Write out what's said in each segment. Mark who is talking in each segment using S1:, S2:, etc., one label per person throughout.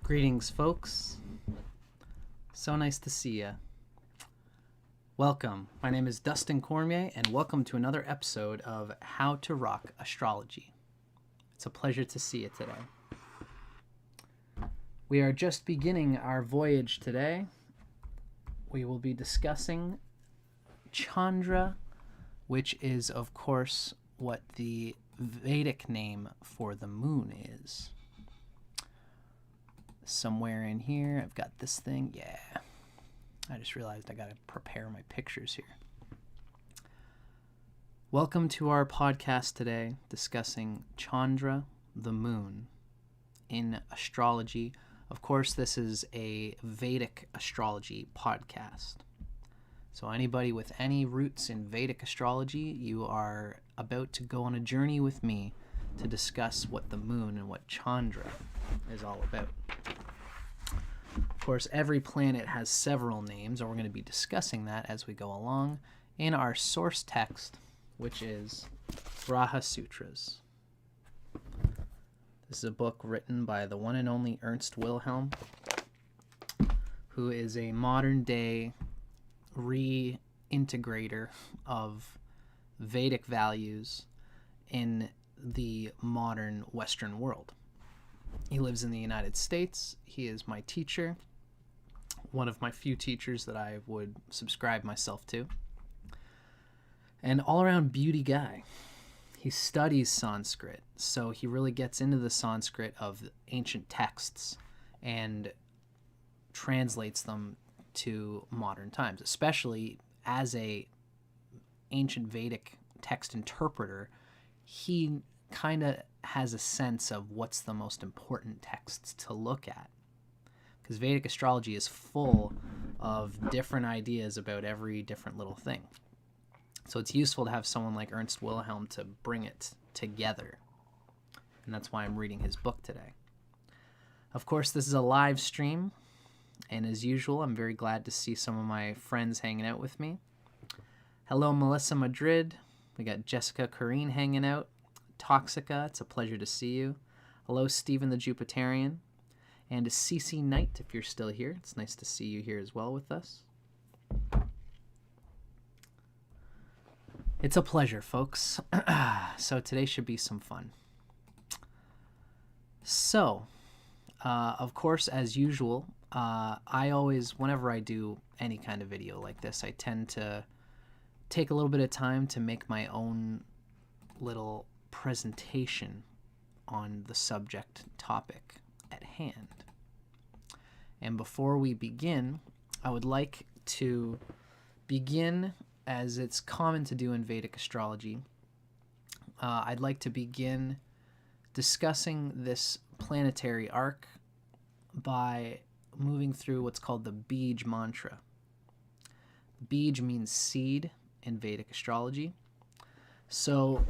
S1: Greetings, folks. So nice to see ya. Welcome. My name is Dustin Cormier, and welcome to another episode of How to Rock Astrology. It's a pleasure to see you today. We are just beginning our voyage today. We will be discussing Chandra, which is, of course, what the Vedic name for the moon is. Somewhere in here, I've got this thing. Yeah. I just realized I got to prepare my pictures here. Welcome to our podcast today, discussing Chandra, the moon, in astrology. Of course, this is a Vedic astrology podcast. So anybody with any roots in Vedic astrology, you are about to go on a journey with me to discuss what the moon and what Chandra is all about. Of course, every planet has several names, and we're going to be discussing that as we go along in our source text, which is Graha Sutras. This is a book written by the one and only Ernst Wilhelm, who is a modern-day reintegrator of Vedic values in the modern Western world. He lives in the United States. He is my teacher, one of my few teachers that I would subscribe myself to. An all-around beauty guy. He studies Sanskrit, so he really gets into the Sanskrit of ancient texts and translates them to modern times, especially as a ancient Vedic text interpreter. He kind of has a sense of what's the most important texts to look at, because Vedic astrology is full of different ideas about every different little thing. So it's useful to have someone like Ernst Wilhelm to bring it together, and that's why I'm reading his book today. Of course, this is a live stream, and as usual, I'm very glad to see some of my friends hanging out with me. Hello, Melissa Madrid. We got Jessica Corrine hanging out. Toxica, it's a pleasure to see you. Hello, Stephen the Jupiterian. And CC Knight, if you're still here. It's nice to see you here as well with us. It's a pleasure, folks. So today should be some fun. So, of course, as usual, I always, whenever I do any kind of video like this, I tend to take a little bit of time to make my own little presentation on the subject topic at hand. And before we begin, I would like to begin, as it's common to do in Vedic astrology, I'd like to begin discussing this planetary arc by moving through what's called the Beej mantra. Beej means seed in Vedic astrology. So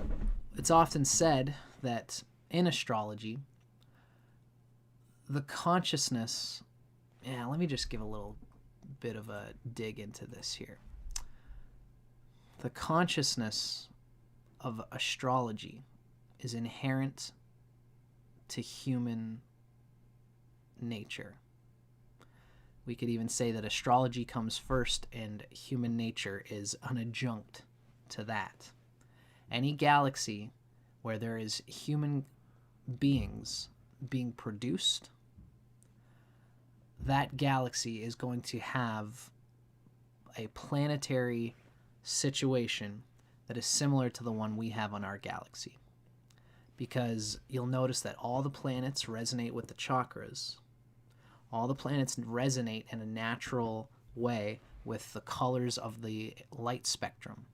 S1: it's often said that in astrology, the consciousness, let me just give a little bit of a dig into this here. The consciousness of astrology is inherent to human nature. We could even say that astrology comes first and human nature is an adjunct to that. Any galaxy where there is human beings being produced, that galaxy is going to have a planetary situation that is similar to the one we have on our galaxy. Because you'll notice that all the planets resonate with the chakras. All the planets resonate in a natural way with the colors of the light spectrum.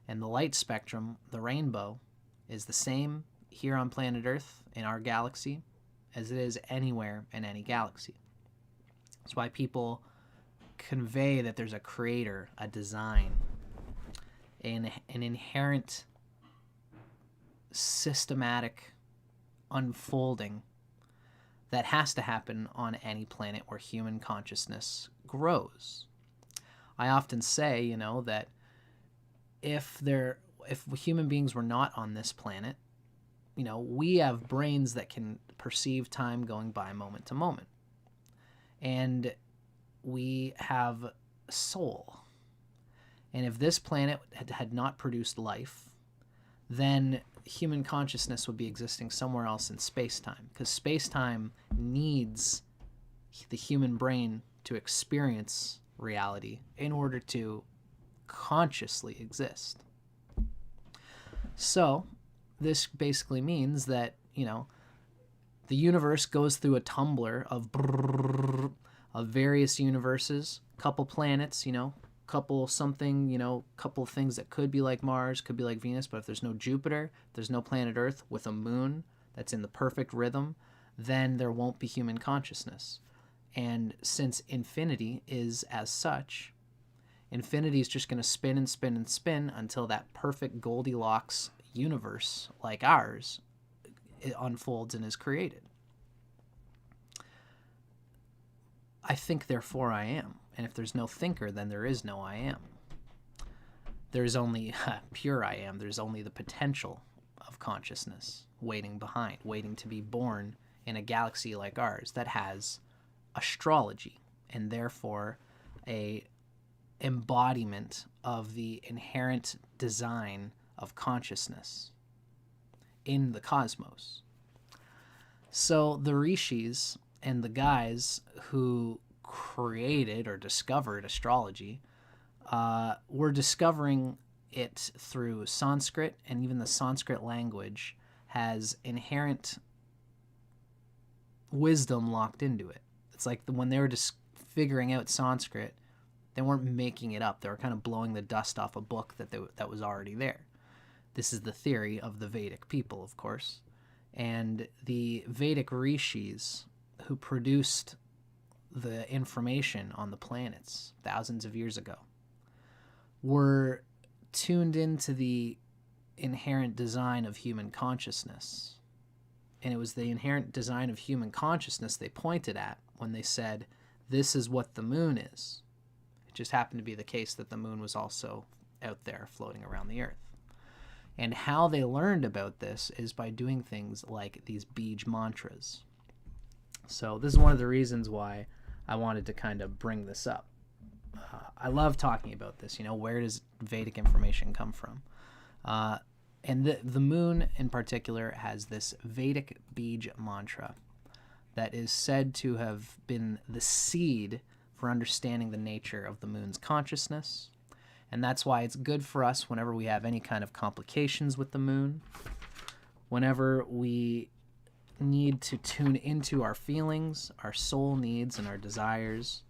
S1: And the light spectrum, the rainbow, is the same here on planet Earth in our galaxy as it is anywhere in any galaxy. That's why people convey that there's a creator, a design, an inherent systematic unfolding that has to happen on any planet where human consciousness grows. I often say, that if human beings were not on this planet, we have brains that can perceive time going by moment to moment. And we have a soul. And if this planet had not produced life, then human consciousness would be existing somewhere else in space-time, because space-time needs the human brain to experience reality in order to consciously exist. So this basically means that, the universe goes through a tumbler of various universes, couple planets, couple something, couple things that could be like Mars, could be like Venus, but if there's no Jupiter, if there's no planet Earth with a moon that's in the perfect rhythm, then there won't be human consciousness. And since infinity is as such, infinity is just going to spin and spin and spin until that perfect Goldilocks universe like ours, it unfolds and is created. I think, therefore I am. And if there's no thinker, then there is no I am. There's only pure I am. There's only the potential of consciousness waiting behind, waiting to be born in a galaxy like ours that has astrology, and therefore a embodiment of the inherent design of consciousness in the cosmos. So the rishis and the guys who created or discovered astrology were discovering it through Sanskrit, and even the Sanskrit language has inherent wisdom locked into it. It's like when they were just figuring out Sanskrit, they weren't making it up. They were kind of blowing the dust off a book that was already there. This is the theory of the Vedic people, of course. And the Vedic rishis who produced the information on the planets thousands of years ago were tuned into the inherent design of human consciousness. And it was the inherent design of human consciousness they pointed at when they said, this is what the moon is. It just happened to be the case that the moon was also out there floating around the earth. And how they learned about this is by doing things like these Beej mantras. So this is one of the reasons why I wanted to kind of bring this up. I love talking about this. Where does Vedic information come from? And the moon in particular has this Vedic Beej mantra that is said to have been the seed for understanding the nature of the moon's consciousness. And that's why it's good for us whenever we have any kind of complications with the moon, whenever we need to tune into our feelings, our soul needs, and our desires.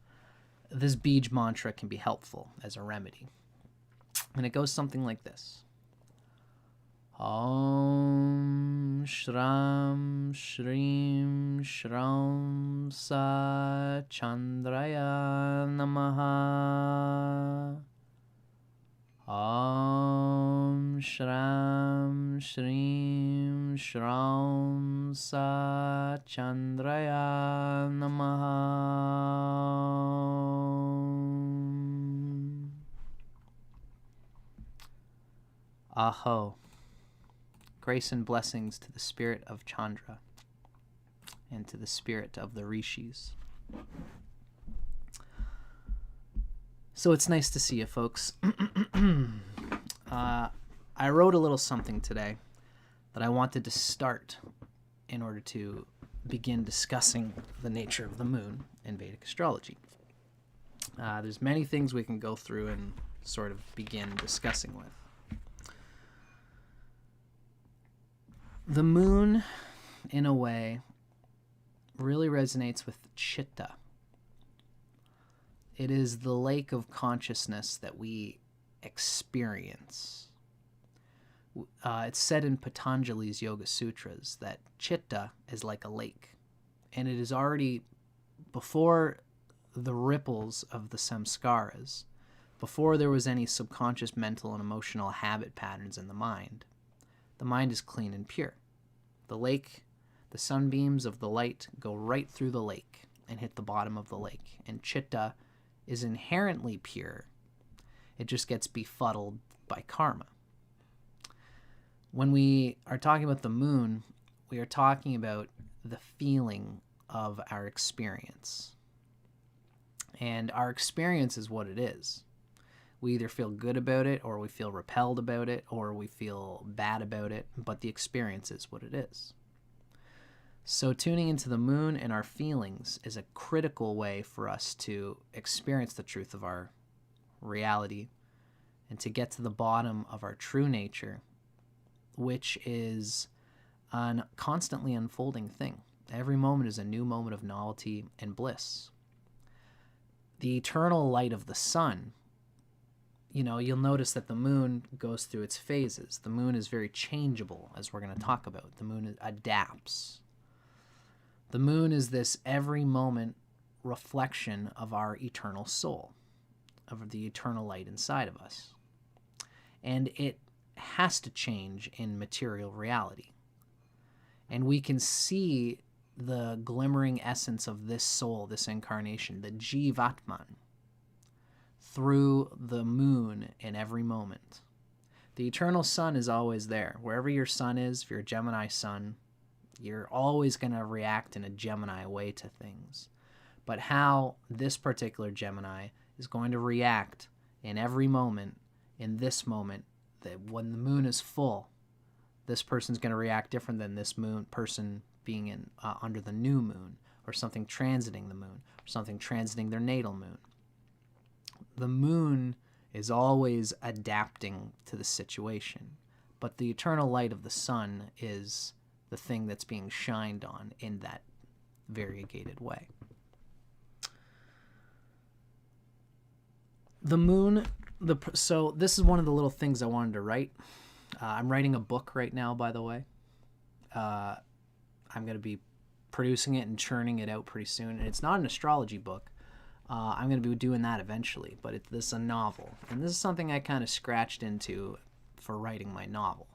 S1: This Beej mantra can be helpful as a remedy. And it goes something like this. Om Shram Shrim Shram Sa Chandraya Namaha. Om Shram Shrim Shram Sa Chandraya Namaha. Aho. Grace and blessings to the spirit of Chandra and to the spirit of the rishis. So it's nice to see you, folks. I wrote a little something today that I wanted to start in order to begin discussing the nature of the moon in Vedic astrology. There's many things we can go through and sort of begin discussing with. The moon, in a way, really resonates with Chitta. It is the lake of consciousness that we experience. It's said in Patanjali's Yoga Sutras that Chitta is like a lake. And it is already, before the ripples of the samskaras, before there was any subconscious mental and emotional habit patterns in the mind is clean and pure. The lake, the sunbeams of the light go right through the lake and hit the bottom of the lake. And Chitta is inherently pure. It just gets befuddled by karma. When we are talking about the moon, we are talking about the feeling of our experience. And our experience is what it is. We either feel good about it, or we feel repelled about it, or we feel bad about it, but the experience is what it is. So tuning into the moon and our feelings is a critical way for us to experience the truth of our reality and to get to the bottom of our true nature, which is a constantly unfolding thing. Every moment is a new moment of novelty and bliss. The eternal light of the sun, you'll notice that the moon goes through its phases. The moon is very changeable, as we're going to talk about. The moon adapts. The moon is this every moment reflection of our eternal soul, of the eternal light inside of us. And it has to change in material reality. And we can see the glimmering essence of this soul, this incarnation, the Jiva Atman, through the moon in every moment. The eternal sun is always there. Wherever your sun is, if you're a Gemini sun, you're always going to react in a Gemini way to things. But how this particular Gemini is going to react in every moment, in this moment, that when the moon is full, this person's going to react different than this person being in under the new moon, or something transiting the moon, or something transiting their natal moon. The moon is always adapting to the situation, but the eternal light of the sun is the thing that's being shined on in that variegated way. The moon, so this is one of the little things I wanted to write. I'm writing a book right now, by the way. I'm going to be producing it and churning it out pretty soon. And it's not an astrology book. I'm going to be doing that eventually, but this is a novel. And this is something I kind of scratched into for writing my novel.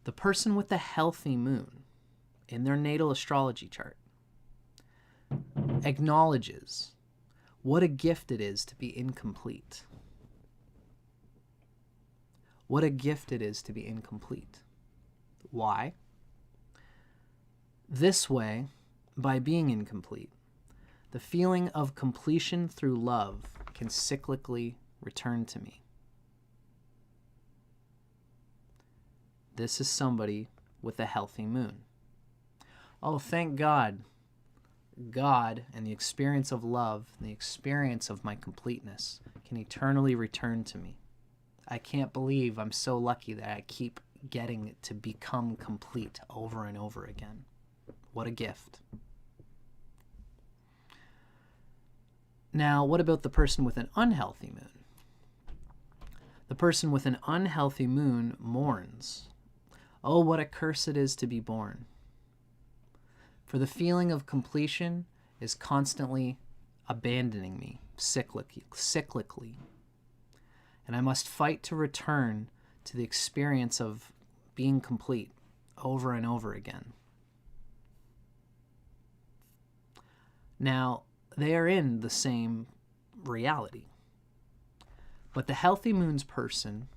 S1: The person with the healthy moon in their natal astrology chart acknowledges what a gift it is to be incomplete. What a gift it is to be incomplete. Why? This way, by being incomplete, the feeling of completion through love can cyclically return to me. This is somebody with a healthy moon. Oh, thank God. God and the experience of love, the experience of my completeness can eternally return to me. I can't believe I'm so lucky that I keep getting to become complete over and over again. What a gift. Now, what about the person with an unhealthy moon? The person with an unhealthy moon mourns. Oh, what a curse it is to be born. For the feeling of completion is constantly abandoning me cyclically. And I must fight to return to the experience of being complete over and over again. Now, they are in the same reality. But the healthy moon person's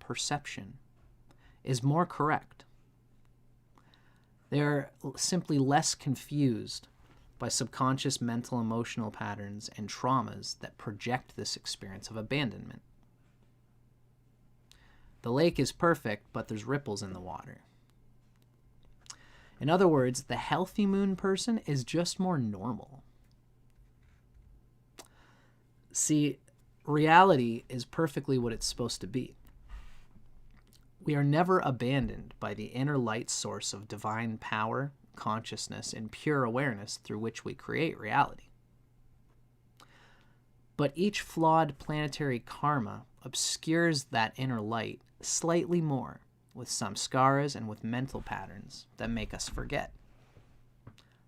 S1: perception is more correct. They're simply less confused by subconscious mental emotional patterns and traumas that project this experience of abandonment. The lake is perfect, but there's ripples in the water. In other words, the healthy moon person is just more normal. See, reality is perfectly what it's supposed to be. We are never abandoned by the inner light source of divine power, consciousness, and pure awareness through which we create reality. But each flawed planetary karma obscures that inner light slightly more with samskaras and with mental patterns that make us forget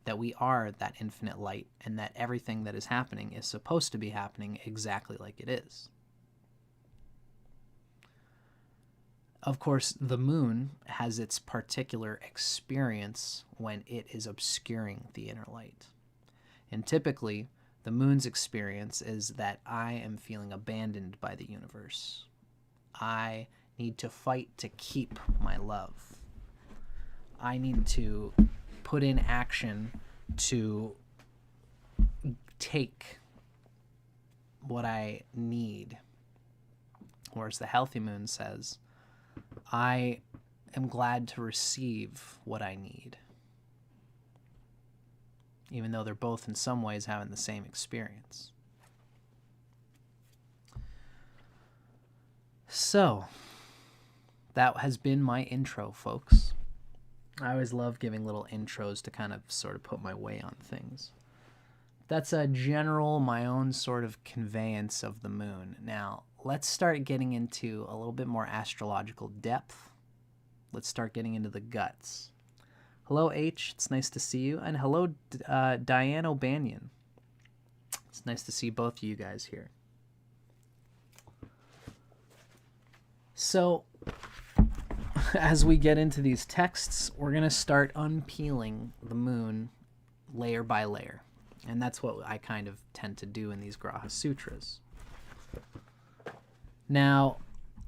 S1: that we are that infinite light and that everything that is happening is supposed to be happening exactly like it is. Of course, the moon has its particular experience when it is obscuring the inner light. And typically, the moon's experience is that I am feeling abandoned by the universe. I need to fight to keep my love. I need to put in action to take what I need. Whereas the healthy moon says, I am glad to receive what I need. Even though they're both in some ways having the same experience. So, that has been my intro, folks. I always love giving little intros to kind of sort of put my way on things. That's a general, my own sort of conveyance of the moon. Now, let's start getting into a little bit more astrological depth. Let's start getting into the guts. Hello, H. It's nice to see you. And hello, Diane O'Banion. It's nice to see both of you guys here. So, as we get into these texts, we're going to start unpeeling the moon layer by layer. And that's what I kind of tend to do in these Graha Sutras. Now,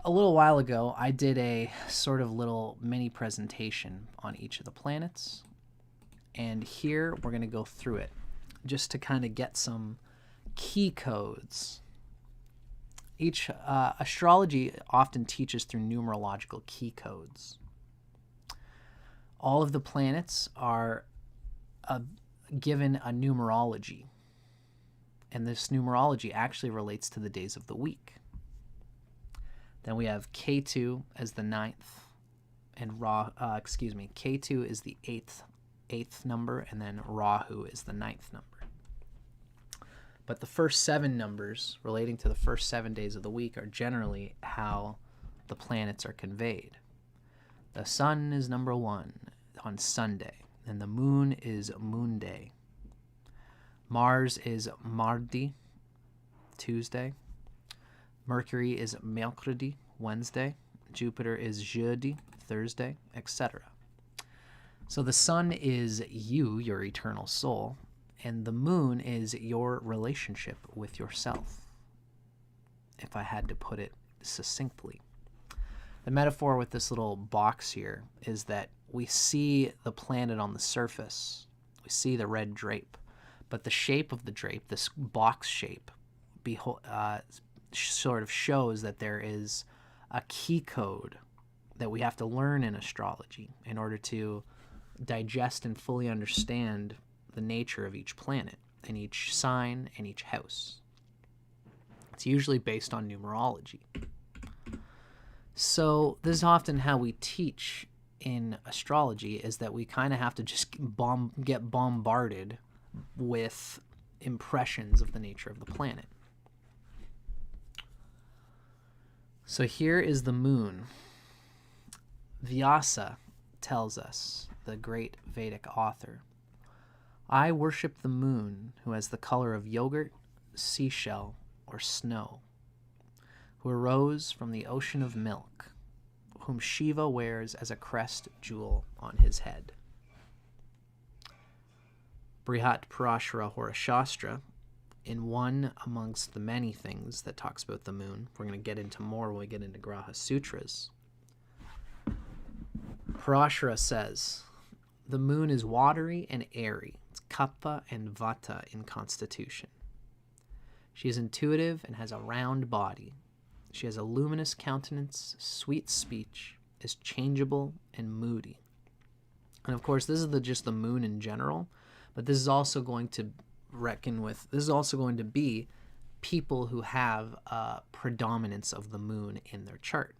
S1: a little while ago, I did a sort of little mini presentation on each of the planets. And here, we're going to go through it just to kind of get some key codes. Each astrology often teaches through numerological key codes. All of the planets are given a numerology, and this numerology actually relates to the days of the week. Then we have K2 as the 9th, and K2 is the 8th number, and then Rahu is the 9th number. But the first 7 numbers relating to the first 7 days of the week are generally how the planets are conveyed. The sun is number 1 on Sunday, and the moon is Moon Day. Mars is Mardi, Tuesday. Mercury is Mercredi, Wednesday. Jupiter is Jeudi, Thursday, etc. So the sun is you, your eternal soul, and the moon is your relationship with yourself, if I had to put it succinctly. The metaphor with this little box here is that we see the planet on the surface. We see the red drape. But the shape of the drape, this box shape, sort of shows that there is a key code that we have to learn in astrology in order to digest and fully understand the nature of each planet and each sign and each house. It's usually based on numerology. So this is often how we teach in astrology, is that we kind of have to just get bombarded with impressions of the nature of the planet. So here is the moon. Vyasa tells us, the great Vedic author, I worship the moon, who has the color of yogurt, seashell, or snow, who arose from the ocean of milk, whom Shiva wears as a crest jewel on his head. Brihat Parashara Horashastra, in one amongst the many things that talks about the moon, we're going to get into more when we get into Graha Sutras. Parashara says, the moon is watery and airy. It's Kapha and Vata in constitution. She is intuitive and has a round body. She has a luminous countenance, sweet speech, is changeable and moody. And of course, this is just the moon in general, but this is also going to be people who have a predominance of the moon in their chart,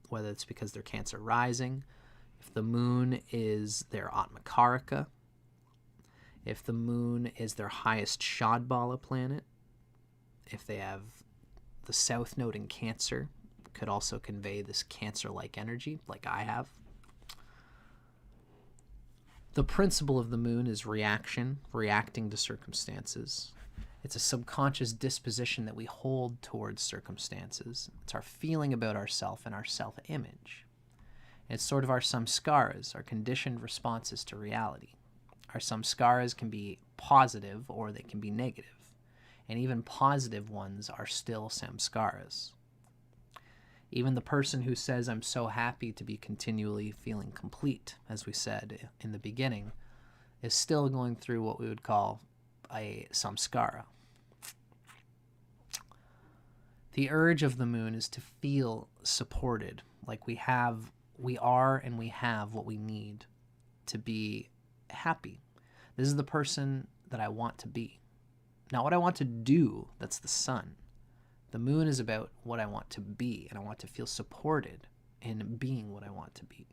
S1: whether it's because they're Cancer rising, if the moon is their Atmakaraka, if the moon is their highest Shadbala planet, if they have the south node in Cancer, could also convey this Cancer-like energy, like I have. The principle of the moon is reaction, reacting to circumstances. It's a subconscious disposition that we hold towards circumstances. It's our feeling about ourself and our self-image. It's sort of our samskaras, our conditioned responses to reality. Our samskaras can be positive or they can be negative. And even positive ones are still samskaras. Even the person who says, I'm so happy to be continually feeling complete, as we said in the beginning, is still going through what we would call a samskara. The urge of the moon is to feel supported, like we are and we have what we need to be happy. This is the person that I want to be. Not what I want to do, that's the sun. The moon is about what I want to be, and I want to feel supported in being what I want to be.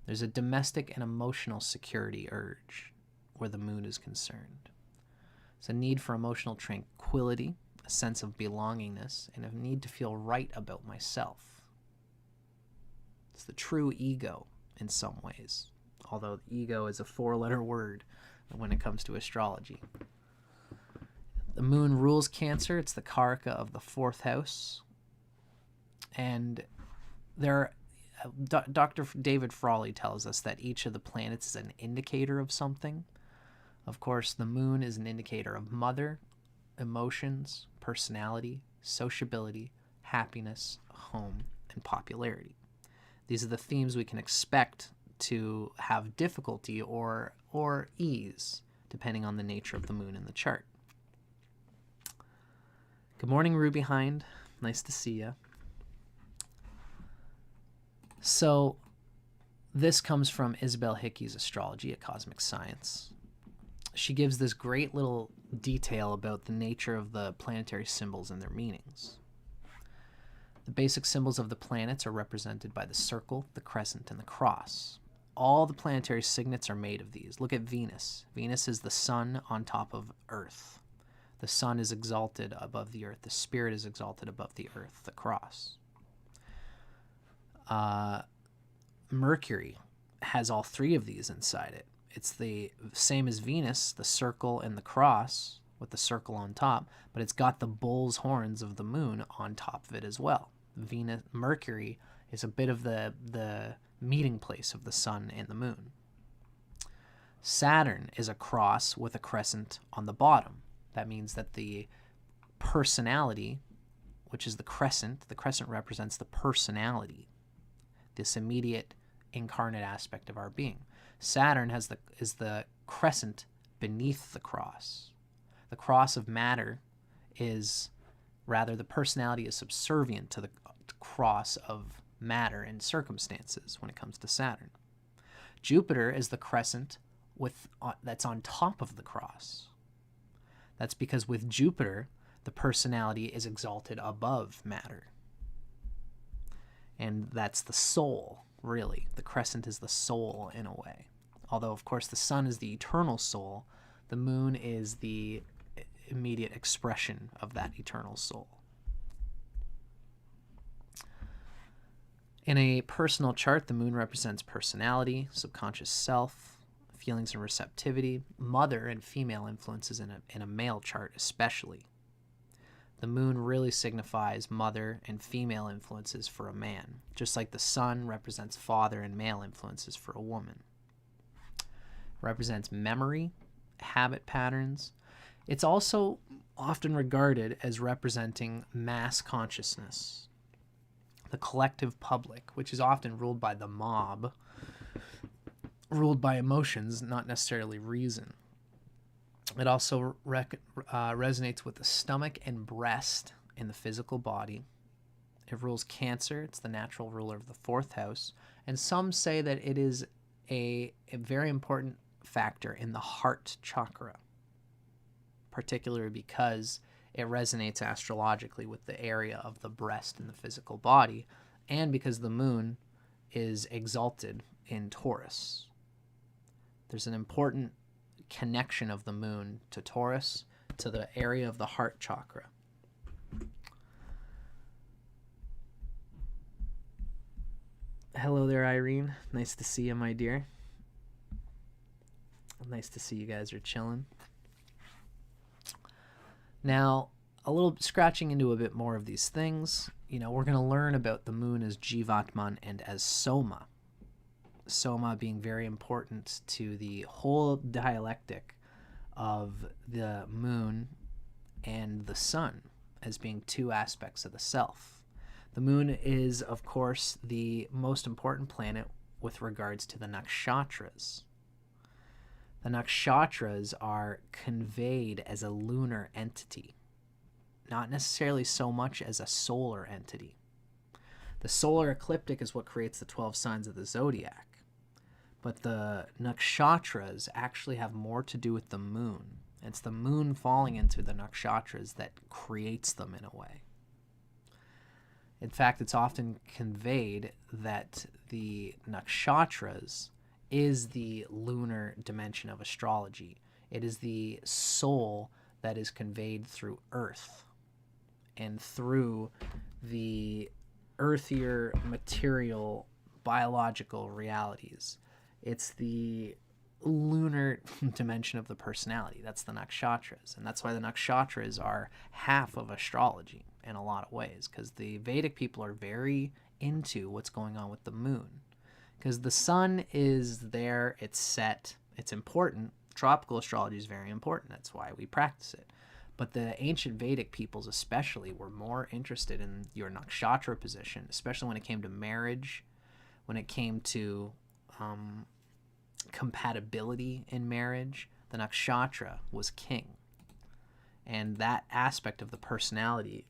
S1: There's a domestic and emotional security urge where the moon is concerned. It's a need for emotional tranquility, a sense of belongingness, and a need to feel right about myself. It's the true ego in some ways, although ego is a 4-letter word when it comes to astrology. The moon rules Cancer. It's the karaka of the 4th house. And Dr. David Frawley tells us that each of the planets is an indicator of something. Of course, the moon is an indicator of mother, emotions, personality, sociability, happiness, home, and popularity. These are the themes we can expect to have difficulty or ease, depending on the nature of the moon in the chart. Good morning, Ruby Hind. Nice to see you. So this comes from Isabel Hickey's Astrology, a Cosmic Science. She gives this great little detail about the nature of the planetary symbols and their meanings. The basic symbols of the planets are represented by the circle, the crescent, and the cross. All the planetary signets are made of these. Look at Venus. Venus is the sun on top of Earth. The sun is exalted above the earth. The spirit is exalted above the earth, the cross. Mercury has all 3 of these inside it. It's the same as Venus, the circle and the cross, with the circle on top, but it's got the bull's horns of the moon on top of it as well. Mercury is a bit of the meeting place of the sun and the moon. Saturn is a cross with a crescent on the bottom. That means that the personality, which is the crescent represents the personality, this immediate incarnate aspect of our being. Saturn is the crescent beneath the cross. The cross of matter is, rather, the personality is subservient to the cross of matter and circumstances when it comes to Saturn. Jupiter is the crescent that's on top of the cross. That's because with Jupiter, the personality is exalted above matter. And that's the soul, really. The crescent is the soul in a way. Although, of course, the sun is the eternal soul, the moon is the immediate expression of that eternal soul. In a personal chart, the moon represents personality, subconscious self, feelings and receptivity, mother and female influences in a male chart especially. The moon really signifies mother and female influences for a man, just like the sun represents father and male influences for a woman. It represents memory, habit patterns. It's also often regarded as representing mass consciousness, the collective public, which is often ruled by the mob, ruled by emotions, not necessarily reason. It also resonates with the stomach and breast in the physical body. It rules Cancer. It's the natural ruler of the 4th house. And some say that it is a very important factor in the heart chakra, particularly because it resonates astrologically with the area of the breast in the physical body, and because the moon is exalted in Taurus. There's an important connection of the moon to Taurus, to the area of the heart chakra. Hello there, Irene. Nice to see you, my dear. Nice to see you guys are chilling. Now, a little scratching into a bit more of these things. We're going to learn about the moon as Jivatman and as Soma. Soma being very important to the whole dialectic of the moon and the sun as being 2 aspects of the self. The moon is, of course, the most important planet with regards to the nakshatras. The nakshatras are conveyed as a lunar entity, not necessarily so much as a solar entity. The solar ecliptic is what creates the 12 signs of the zodiac, but the nakshatras actually have more to do with the moon. It's the moon falling into the nakshatras that creates them in a way. In fact, it's often conveyed that the nakshatras is the lunar dimension of astrology. It is the soul that is conveyed through Earth and through the earthier, material, biological realities. It's the lunar dimension of the personality. That's the nakshatras. And that's why the nakshatras are half of astrology in a lot of ways, because the Vedic people are very into what's going on with the moon. Because the sun is there, it's set, it's important. Tropical astrology is very important. That's why we practice it. But the ancient Vedic peoples especially were more interested in your nakshatra position, especially when it came to marriage, when it came to compatibility in marriage. The nakshatra was king. And that aspect of the personality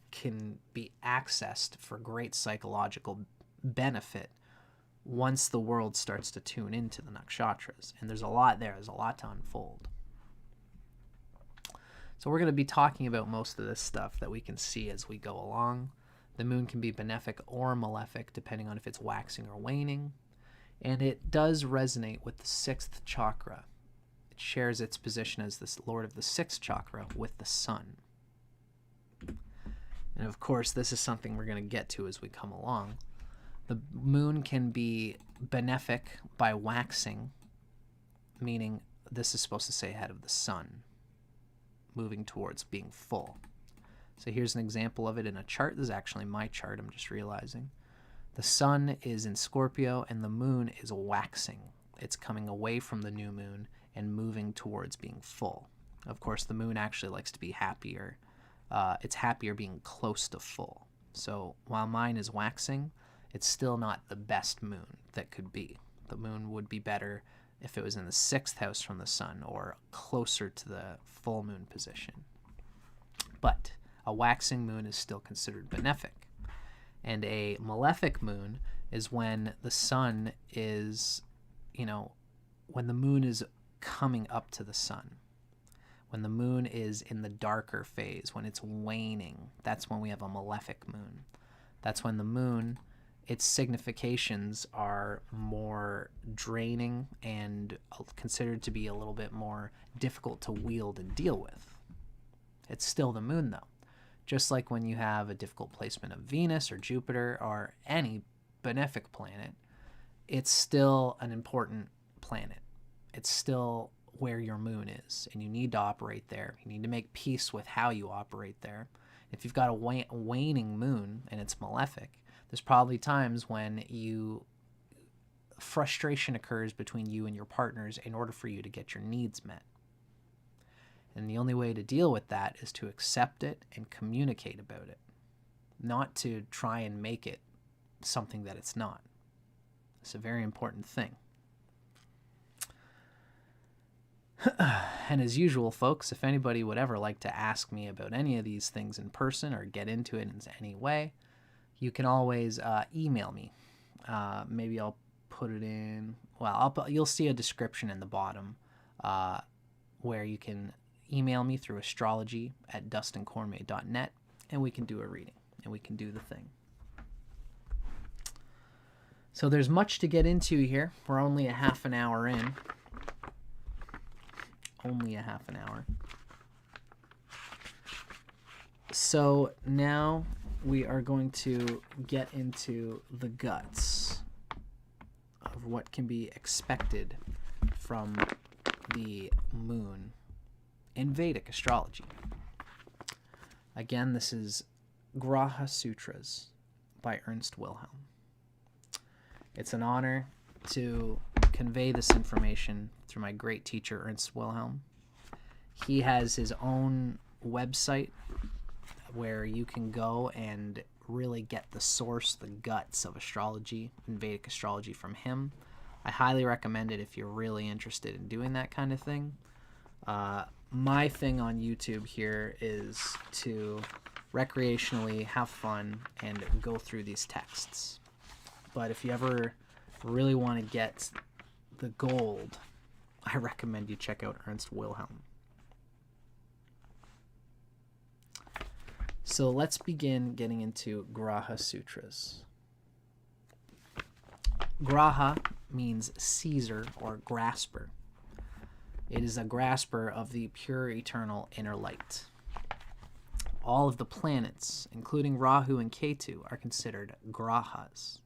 S1: can be accessed for great psychological benefit once the world starts to tune into the nakshatras. And there's a lot there. There's a lot to unfold. So we're going to be talking about most of this stuff that we can see as we go along. The moon can be benefic or malefic, depending on if it's waxing or waning. And it does resonate with the 6th chakra. It shares its position as the lord of the 6th chakra with the sun. And of course, this is something we're going to get to as we come along. The moon can be benefic by waxing, meaning this is supposed to stay ahead of the sun, moving towards being full. So here's an example of it in a chart. This is actually my chart, I'm just realizing. The sun is in Scorpio and the moon is waxing. It's coming away from the new moon and moving towards being full. Of course, the moon actually likes to be happier. It's happier being close to full. So while mine is waxing, it's still not the best moon that could be. The moon would be better if it was in the 6th house from the sun or closer to the full moon position. But a waxing moon is still considered benefic. And a malefic moon is when the sun is, when the moon is coming up to the sun. When the moon is in the darker phase, when it's waning, that's when we have a malefic moon. That's when the moon, its significations are more draining and considered to be a little bit more difficult to wield and deal with. It's still the moon, though. Just like when you have a difficult placement of Venus or Jupiter or any benefic planet, it's still an important planet. It's still where your moon is, and you need to operate there. You need to make peace with how you operate there. If you've got a waning moon and it's malefic, there's probably times when frustration occurs between you and your partners in order for you to get your needs met. And the only way to deal with that is to accept it and communicate about it, not to try and make it something that it's not. It's a very important thing. And as usual, folks, if anybody would ever like to ask me about any of these things in person or get into it in any way, you can always email me. Maybe I'll put it in, you'll see a description in the bottom where you can email me through astrology@dustincormier.net, and we can do a reading, and we can do the thing. So there's much to get into here. We're only a half an hour in. Only a half an hour. So now we are going to get into the guts of what can be expected from the moon in Vedic astrology. Again, this is Graha Sutras by Ernst Wilhelm. It's an honor to convey this information through my great teacher, Ernst Wilhelm. He has his own website where you can go and really get the source, the guts of astrology and Vedic astrology from him. I highly recommend it if you're really interested in doing that kind of thing. My thing on YouTube here is to recreationally have fun and go through these texts. But if you ever really want to get the gold, I recommend you check out Ernst Wilhelm. So let's begin getting into Graha Sutras. Graha means seizer or grasper. It is a grasper of the pure eternal inner light. All of the planets, including Rahu and Ketu, are considered Grahas.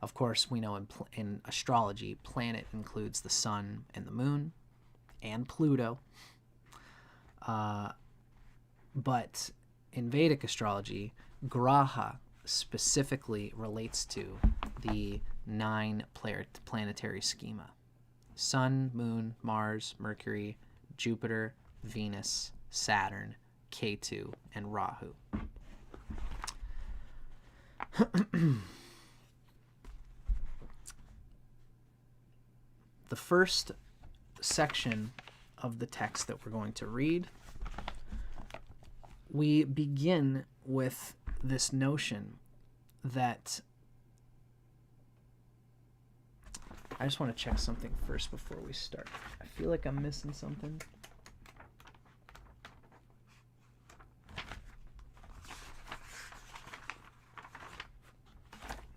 S1: Of course, we know in astrology, planet includes the sun and the moon and Pluto. But in Vedic astrology, Graha specifically relates to the 9 planetary schema. Sun, Moon, Mars, Mercury, Jupiter, Venus, Saturn, Ketu, and Rahu. The first section of the text that we're going to read, we begin with this notion that... I just want to check something first before we start. I feel like I'm missing something.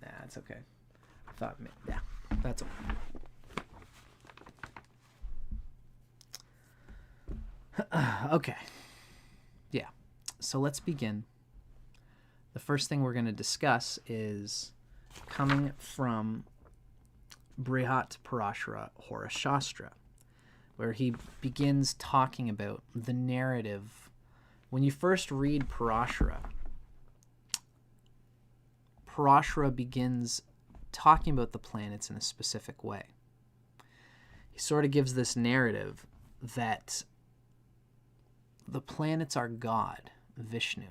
S1: Nah, it's okay. I thought, yeah, that's okay. Okay. Yeah. So let's begin. The first thing we're going to discuss is coming from Brihat Parashara Horashastra, where he begins talking about the narrative. When you first read Parashara begins talking about the planets in a specific way. He sort of gives this narrative that the planets are God, Vishnu.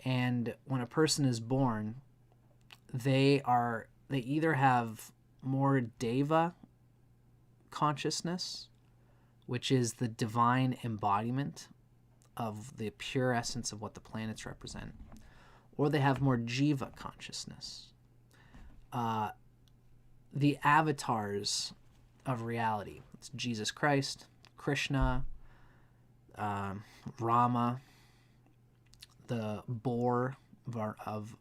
S1: And when a person is born, they either have more Deva consciousness, which is the divine embodiment of the pure essence of what the planets represent, or they have more Jiva consciousness. The avatars of reality. It's Jesus Christ, Krishna, Rama, the boar of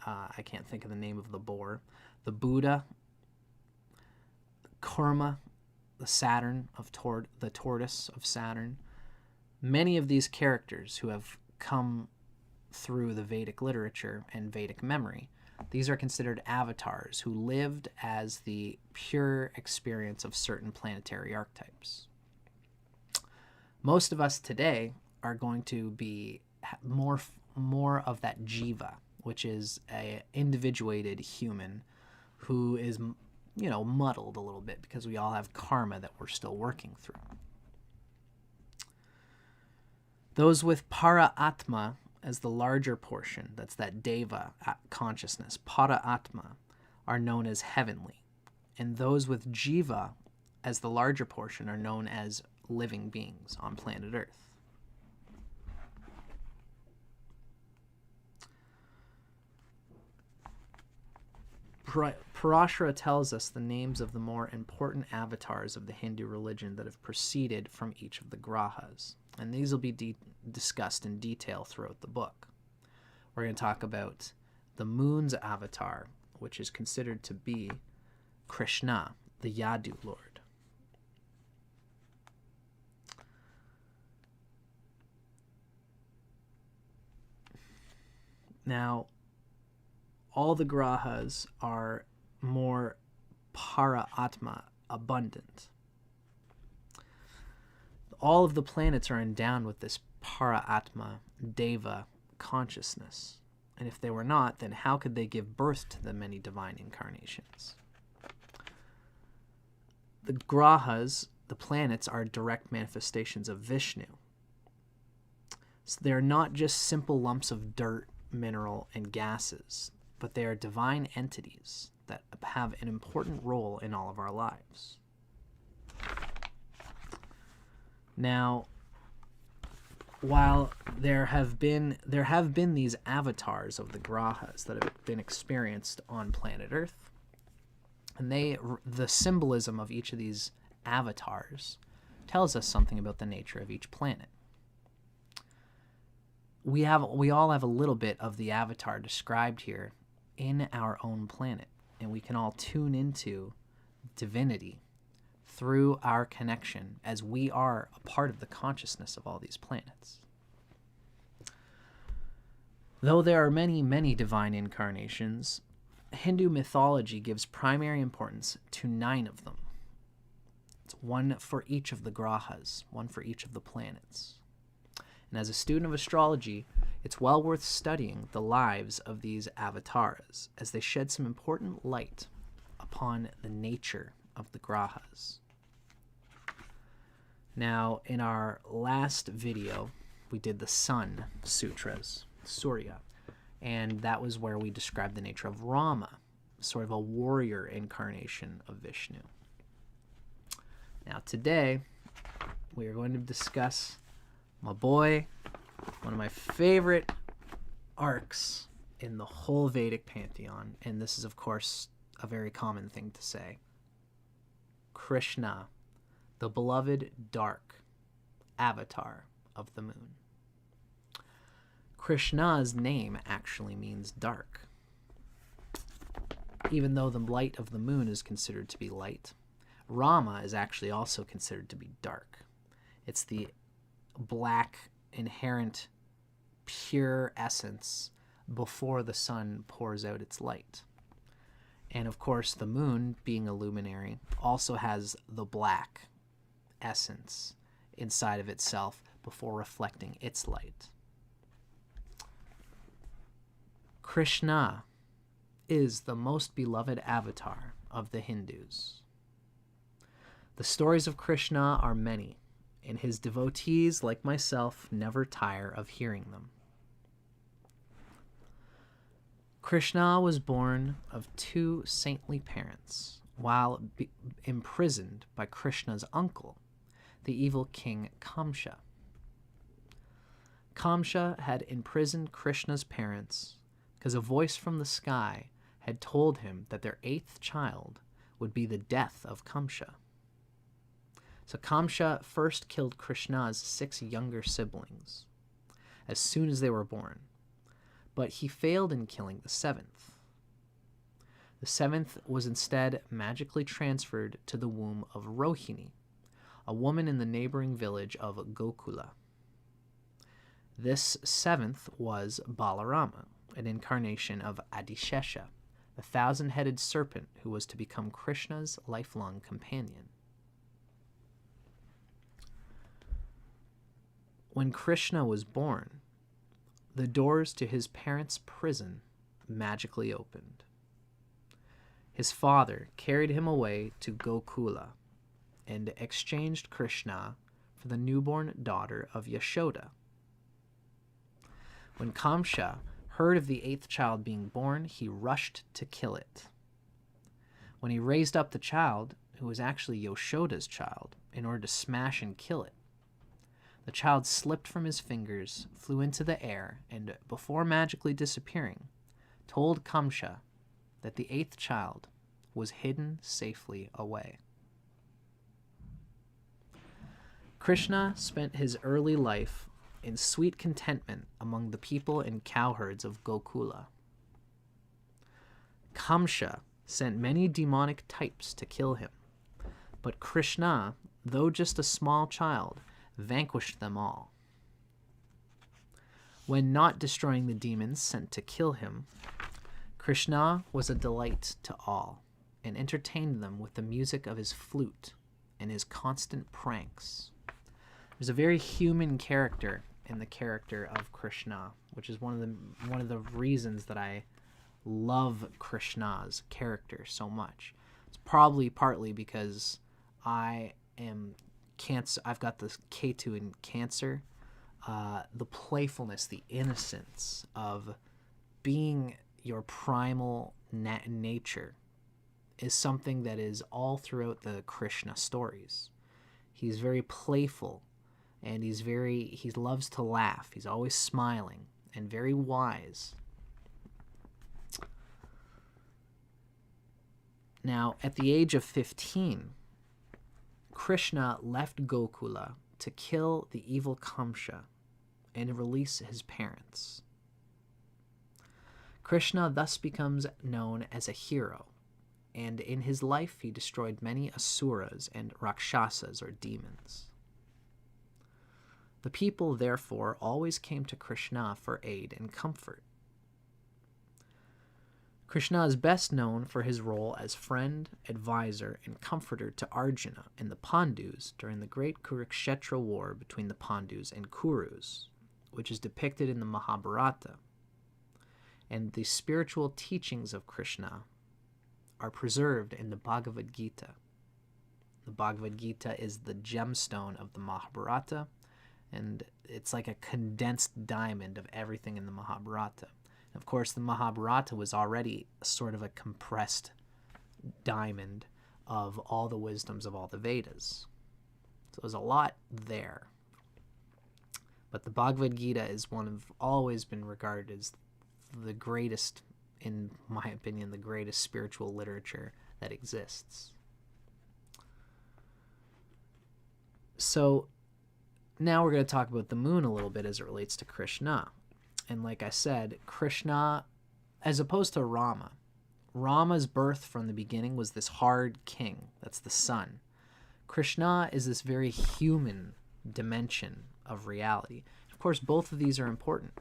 S1: I can't think of the name of the boar, the Buddha, Kurma, the Saturn of the tortoise of Saturn. Many of these characters who have come through the Vedic literature and Vedic memory, these are considered avatars who lived as the pure experience of certain planetary archetypes. Most of us today are going to be more of that Jiva, which is a individuated human who is, muddled a little bit because we all have karma that we're still working through. Those with Para Atma as the larger portion, that's that Deva consciousness, Para Atma, are known as heavenly. And those with Jiva as the larger portion are known as living beings on planet Earth. Parashara tells us the names of the more important avatars of the Hindu religion that have proceeded from each of the Grahas. And these will be discussed in detail throughout the book. We're going to talk about the moon's avatar, which is considered to be Krishna, the Yadu Lord. Now, all the Grahas are more para atma, abundant. All of the planets are endowed with this para atma, deva consciousness. And if they were not, then how could they give birth to the many divine incarnations? The Grahas, the planets, are direct manifestations of Vishnu. So they are not just simple lumps of dirt, mineral, and gases, but they are divine entities that have an important role in all of our lives. Now, while there have been these avatars of the Grahas that have been experienced on planet Earth, and the symbolism of each of these avatars tells us something about the nature of each planet. We all have a little bit of the avatar described here in our own planet, and we can all tune into divinity through our connection, as we are a part of the consciousness of all these planets. Though there are many, many divine incarnations, Hindu mythology gives primary importance to 9 of them. It's one for each of the grahas, one for each of the planets. And as a student of astrology, it's well worth studying the lives of these avatars, as they shed some important light upon the nature of the grahas. Now, in our last video, we did the Sun Sutras, Surya, and that was where we described the nature of Rama, sort of a warrior incarnation of Vishnu. Now, today, we are going to discuss my boy, one of my favorite arcs in the whole Vedic pantheon, and this is, of course, a very common thing to say. Krishna, the beloved dark avatar of the moon. Krishna's name actually means dark. Even though the light of the moon is considered to be light, Rama is actually also considered to be dark. It's the black, inherent, pure essence before the sun pours out its light. And of course, the moon, being a luminary, also has the black essence inside of itself before reflecting its light. Krishna is the most beloved avatar of the Hindus. The stories of Krishna are many, and his devotees, like myself, never tire of hearing them. Krishna was born of 2 saintly parents while imprisoned by Krishna's uncle, the evil king Kamsa. Kamsa had imprisoned Krishna's parents because a voice from the sky had told him that their 8th child would be the death of Kamsa. So Kamsa first killed Krishna's 6 younger siblings as soon as they were born, but he failed in killing the 7th. The 7th was instead magically transferred to the womb of Rohini, a woman in the neighboring village of Gokula. This 7th was Balarama, an incarnation of Adishesha, the 1,000-headed serpent who was to become Krishna's lifelong companion. When Krishna was born, the doors to his parents' prison magically opened. His father carried him away to Gokula and exchanged Krishna for the newborn daughter of Yashoda. When Kamsa heard of the 8th child being born, he rushed to kill it. When he raised up the child, who was actually Yashoda's child, in order to smash and kill it, the child slipped from his fingers, flew into the air, and before magically disappearing, told Kamsa that the 8th child was hidden safely away. Krishna spent his early life in sweet contentment among the people and cowherds of Gokula. Kamsa sent many demonic types to kill him, but Krishna, though just a small child, vanquished them all. When not destroying the demons sent to kill him, Krishna was a delight to all and entertained them with the music of his flute and his constant pranks. There's a very human character in the character of Krishna, which is one of the reasons that I love Krishna's character so much. It's probably partly because I am Cancer. I've got this Ketu in Cancer, the playfulness, the innocence of being your primal nature is something that is all throughout the Krishna stories. He's very playful, and he loves to laugh. He's always smiling and very wise. Now, at the age of 15, Krishna left Gokula to kill the evil Kamsa and release his parents. Krishna thus becomes known as a hero, and in his life he destroyed many asuras and rakshasas, or demons. The people, therefore, always came to Krishna for aid and comfort. Krishna is best known for his role as friend, advisor, and comforter to Arjuna and the Pandus during the great Kurukshetra war between the Pandus and Kurus, which is depicted in the Mahabharata. And the spiritual teachings of Krishna are preserved in the Bhagavad Gita. The Bhagavad Gita is the gemstone of the Mahabharata, and it's like a condensed diamond of everything in the Mahabharata. And of course, the Mahabharata was already sort of a compressed diamond of all the wisdoms of all the Vedas. So there's a lot there. But the Bhagavad Gita is always been regarded as the greatest, in my opinion, the greatest spiritual literature that exists. So now we're going to talk about the moon a little bit as it relates to Krishna. And like I said, Krishna, as opposed to Rama's birth from the beginning was this hard king. That's the sun. Krishna is this very human dimension of reality. Of course, both of these are important.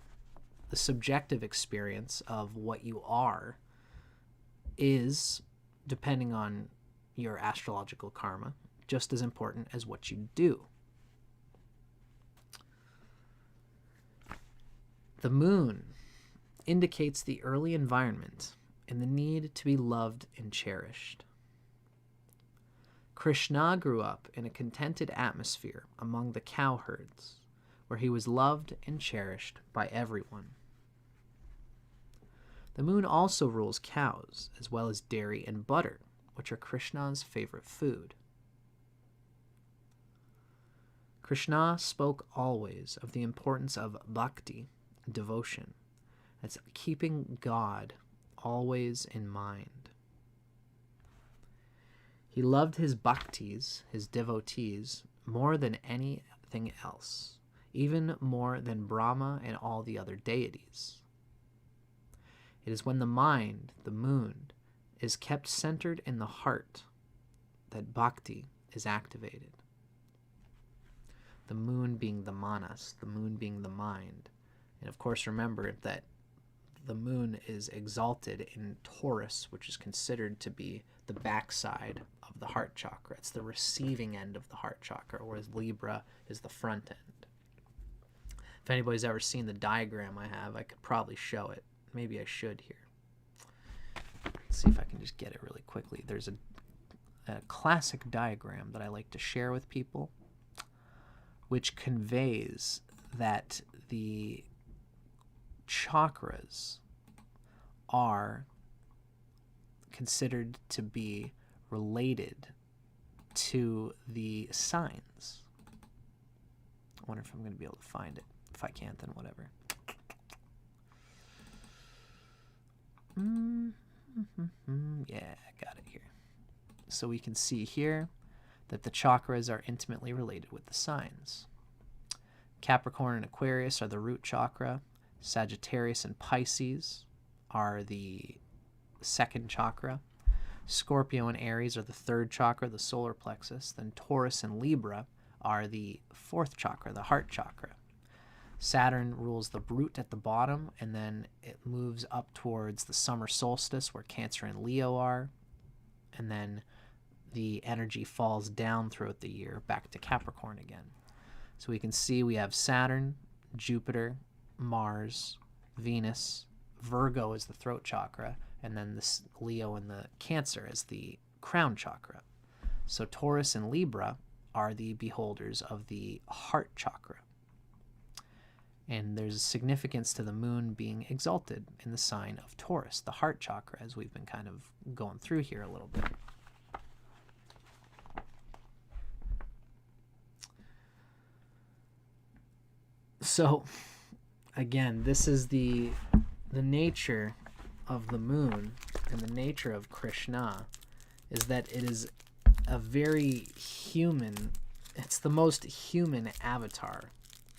S1: The subjective experience of what you are is, depending on your astrological karma, just as important as what you do. The moon indicates the early environment and the need to be loved and cherished. Krishna grew up in a contented atmosphere among the cowherds, where he was loved and cherished by everyone. The moon also rules cows, as well as dairy and butter, which are Krishna's favorite food. Krishna spoke always of the importance of bhakti, devotion. That's keeping God always in mind. He loved his bhaktis, his devotees, more than anything else, even more than Brahma and all the other deities. It is when the mind, the moon, is kept centered in the heart that bhakti is activated. The moon being the manas, the moon being the mind. And of course, remember that the moon is exalted in Taurus, which is considered to be the backside of the heart chakra. It's the receiving end of the heart chakra, whereas Libra is the front end. If anybody's ever seen the diagram I have, I could probably show it. Maybe I should here. Let's see if I can just get it really quickly. There's a classic diagram that I like to share with people, which conveys that the chakras are considered to be related to the signs. I wonder if I'm going to be able to find it. If I can't, then whatever. Yeah, I got it here. So we can see here that the chakras are intimately related with the signs. Capricorn and Aquarius are the root chakra. Sagittarius and Pisces are the second chakra. Scorpio and Aries are the third chakra, the solar plexus. Then Taurus and Libra are the fourth chakra, the heart chakra. Saturn rules the root at the bottom, and then it moves up towards the summer solstice where Cancer and Leo are. And then the energy falls down throughout the year back to Capricorn again. So we can see we have Saturn, Jupiter, Mars, Venus, Virgo is the throat chakra, and then this Leo and the Cancer as the crown chakra. So Taurus and Libra are the beholders of the heart chakra. And there's significance to the moon being exalted in the sign of Taurus, the heart chakra, as we've been kind of going through here a little bit. So, again, this is the nature of the moon, and the nature of Krishna is that it is a very human, it's the most human avatar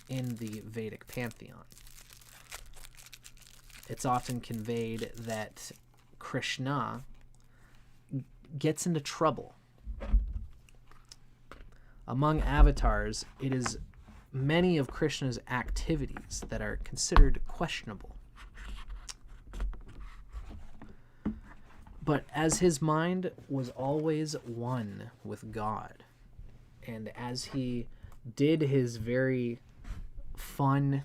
S1: in the Vedic pantheon. It's often conveyed that Krishna gets into trouble. Among avatars, it is many of Krishna's activities that are considered questionable. But as his mind was always one with God, and as he did his very fun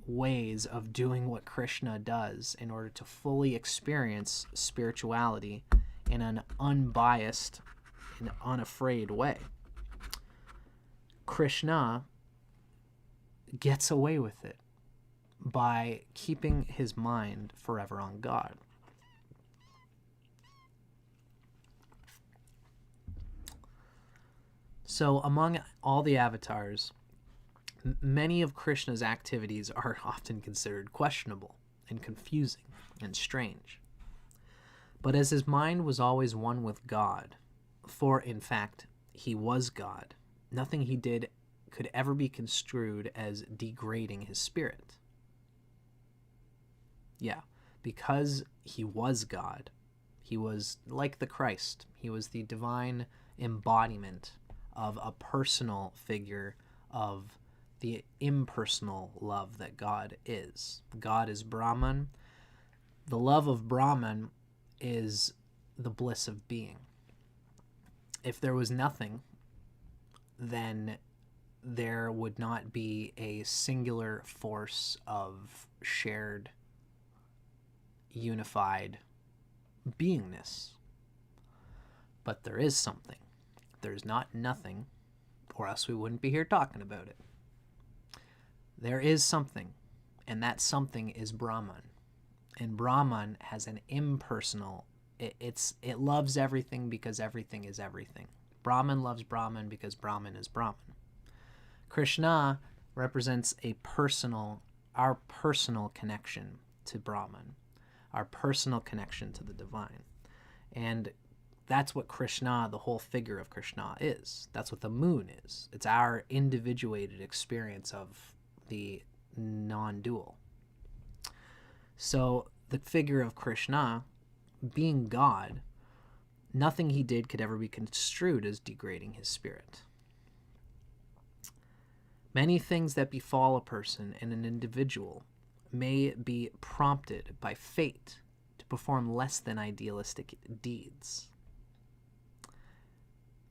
S1: ways of doing what Krishna does in order to fully experience spirituality in an unbiased and unafraid way, Krishna gets away with it by keeping his mind forever on God. So among all the avatars, many of Krishna's activities are often considered questionable and confusing and strange. But as his mind was always one with God, for in fact he was God, nothing he did could ever be construed as degrading his spirit. Yeah, because he was God, he was like the Christ. He was the divine embodiment of a personal figure of the impersonal love that God is. God is Brahman. The love of Brahman is the bliss of being. If there was nothing, then there would not be a singular force of shared, unified beingness. But there is something. There's not nothing, or else we wouldn't be here talking about it. There is something, and that something is Brahman. And Brahman has an impersonal, it loves everything because everything is everything. Brahman loves Brahman because Brahman is Brahman. Krishna represents our personal connection to Brahman, our personal connection to the divine. And that's what Krishna, the whole figure of Krishna, is. That's what the moon is. It's our individuated experience of the non-dual. So the figure of Krishna, being God, nothing he did could ever be construed as degrading his spirit. Many things that befall a person and an individual may be prompted by fate to perform less than idealistic deeds.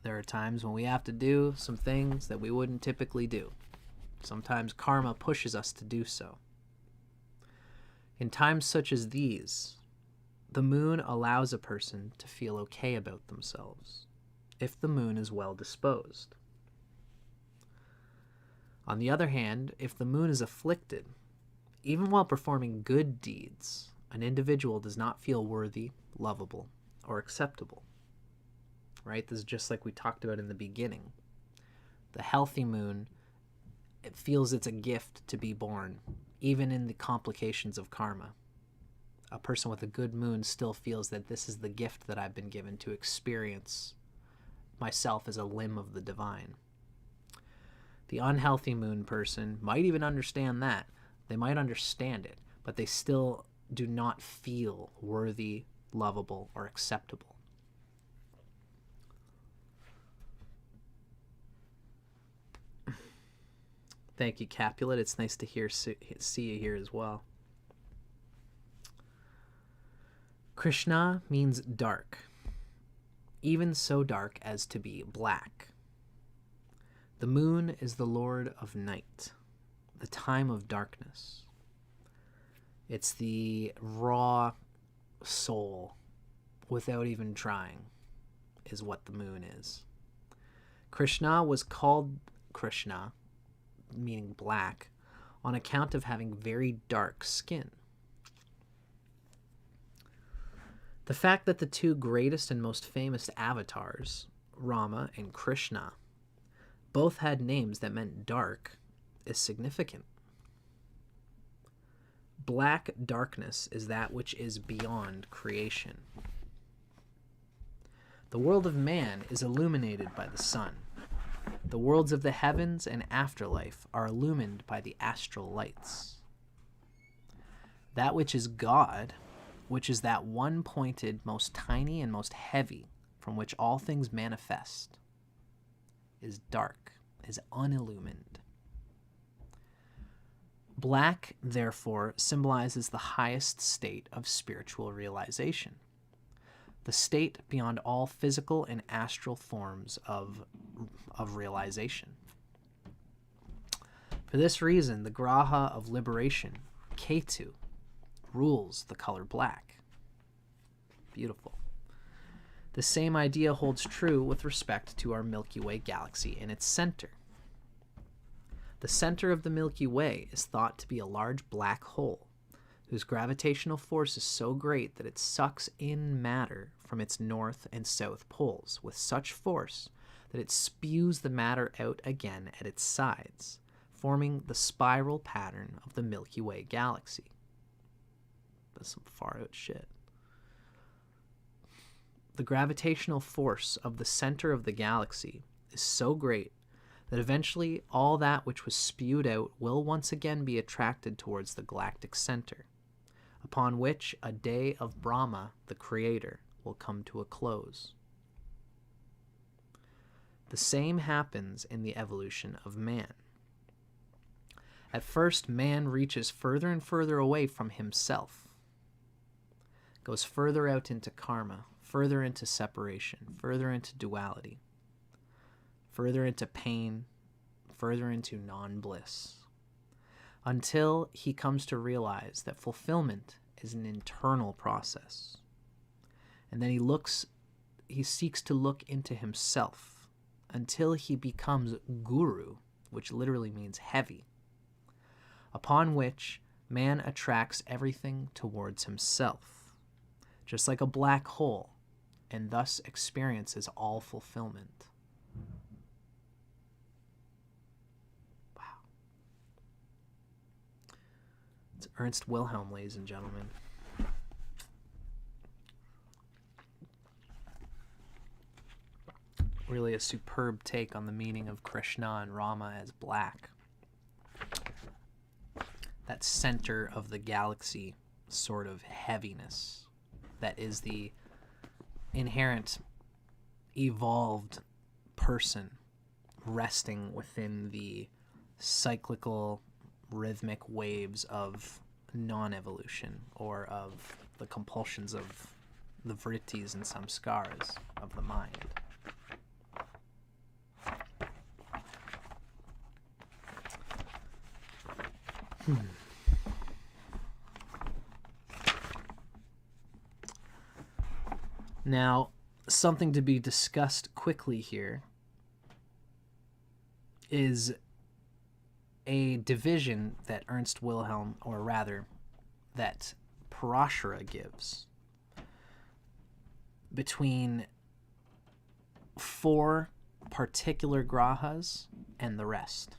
S1: There are times when we have to do some things that we wouldn't typically do. Sometimes karma pushes us to do so. In times such as these, the moon allows a person to feel okay about themselves, if the moon is well disposed. On the other hand, if the moon is afflicted, even while performing good deeds, an individual does not feel worthy, lovable, or acceptable. Right? This is just like we talked about in the beginning. The healthy moon, it feels it's a gift to be born, even in the complications of karma. A person with a good moon still feels that this is the gift that I've been given to experience myself as a limb of the divine. The unhealthy moon person might even understand that. They might understand it, but they still do not feel worthy, lovable, or acceptable. Thank you, Capulet. It's nice to see you here as well. Krishna means dark, even so dark as to be black. The moon is the lord of night, the time of darkness. It's the raw soul, without even trying, is what the moon is. Krishna was called Krishna, meaning black, on account of having very dark skin. The fact that the two greatest and most famous avatars, Rama and Krishna, both had names that meant dark is significant. Black darkness is that which is beyond creation. The world of man is illuminated by the sun. The worlds of the heavens and afterlife are illumined by the astral lights. That which is God, which is that one-pointed, most tiny and most heavy, from which all things manifest, is dark, is unillumined. Black, therefore, symbolizes the highest state of spiritual realization, the state beyond all physical and astral forms of realization. For this reason, the Graha of liberation, Ketu, rules the color black. Beautiful. The same idea holds true with respect to our Milky Way galaxy in its center. The center of the Milky Way is thought to be a large black hole, whose gravitational force is so great that it sucks in matter from its north and south poles with such force that it spews the matter out again at its sides, forming the spiral pattern of the Milky Way galaxy. That's some far out shit. The gravitational force of the center of the galaxy is so great that eventually all that which was spewed out will once again be attracted towards the galactic center, upon which a day of Brahma, the creator, will come to a close. The same happens in the evolution of man. At first, man reaches further and further away from himself, goes further out into karma, further into separation, further into duality, further into pain, further into non-bliss, until he comes to realize that fulfillment is an internal process. And then he seeks to look into himself until he becomes guru, which literally means heavy, upon which man attracts everything towards himself, just like a black hole, and thus experiences all fulfillment. Wow. It's Ernst Wilhelm, ladies and gentlemen. Really a superb take on the meaning of Krishna and Rama as black. That center of the galaxy sort of heaviness that is the inherent evolved person resting within the cyclical rhythmic waves of non-evolution, or of the compulsions of the vrittis and samskaras of the mind. Now, something to be discussed quickly here is a division that Ernst Wilhelm, or rather, that Parashara gives between 4 particular grahas and the rest.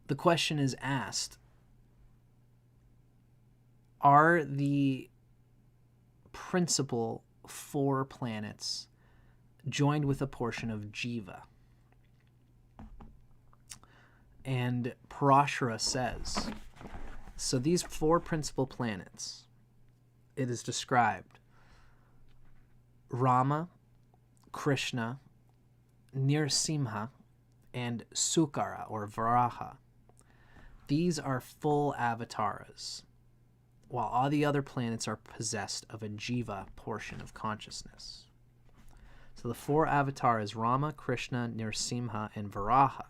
S1: The question is asked, are the principal 4 planets joined with a portion of Jiva? And Parashara says, so these 4 principal planets, it is described Rama, Krishna, Nrsimha, and Sukara or Varaha. These are full avatars, while all the other planets are possessed of a Jiva portion of consciousness. So the 4 avatars, Rama, Krishna, Nrsimha, and Varaha.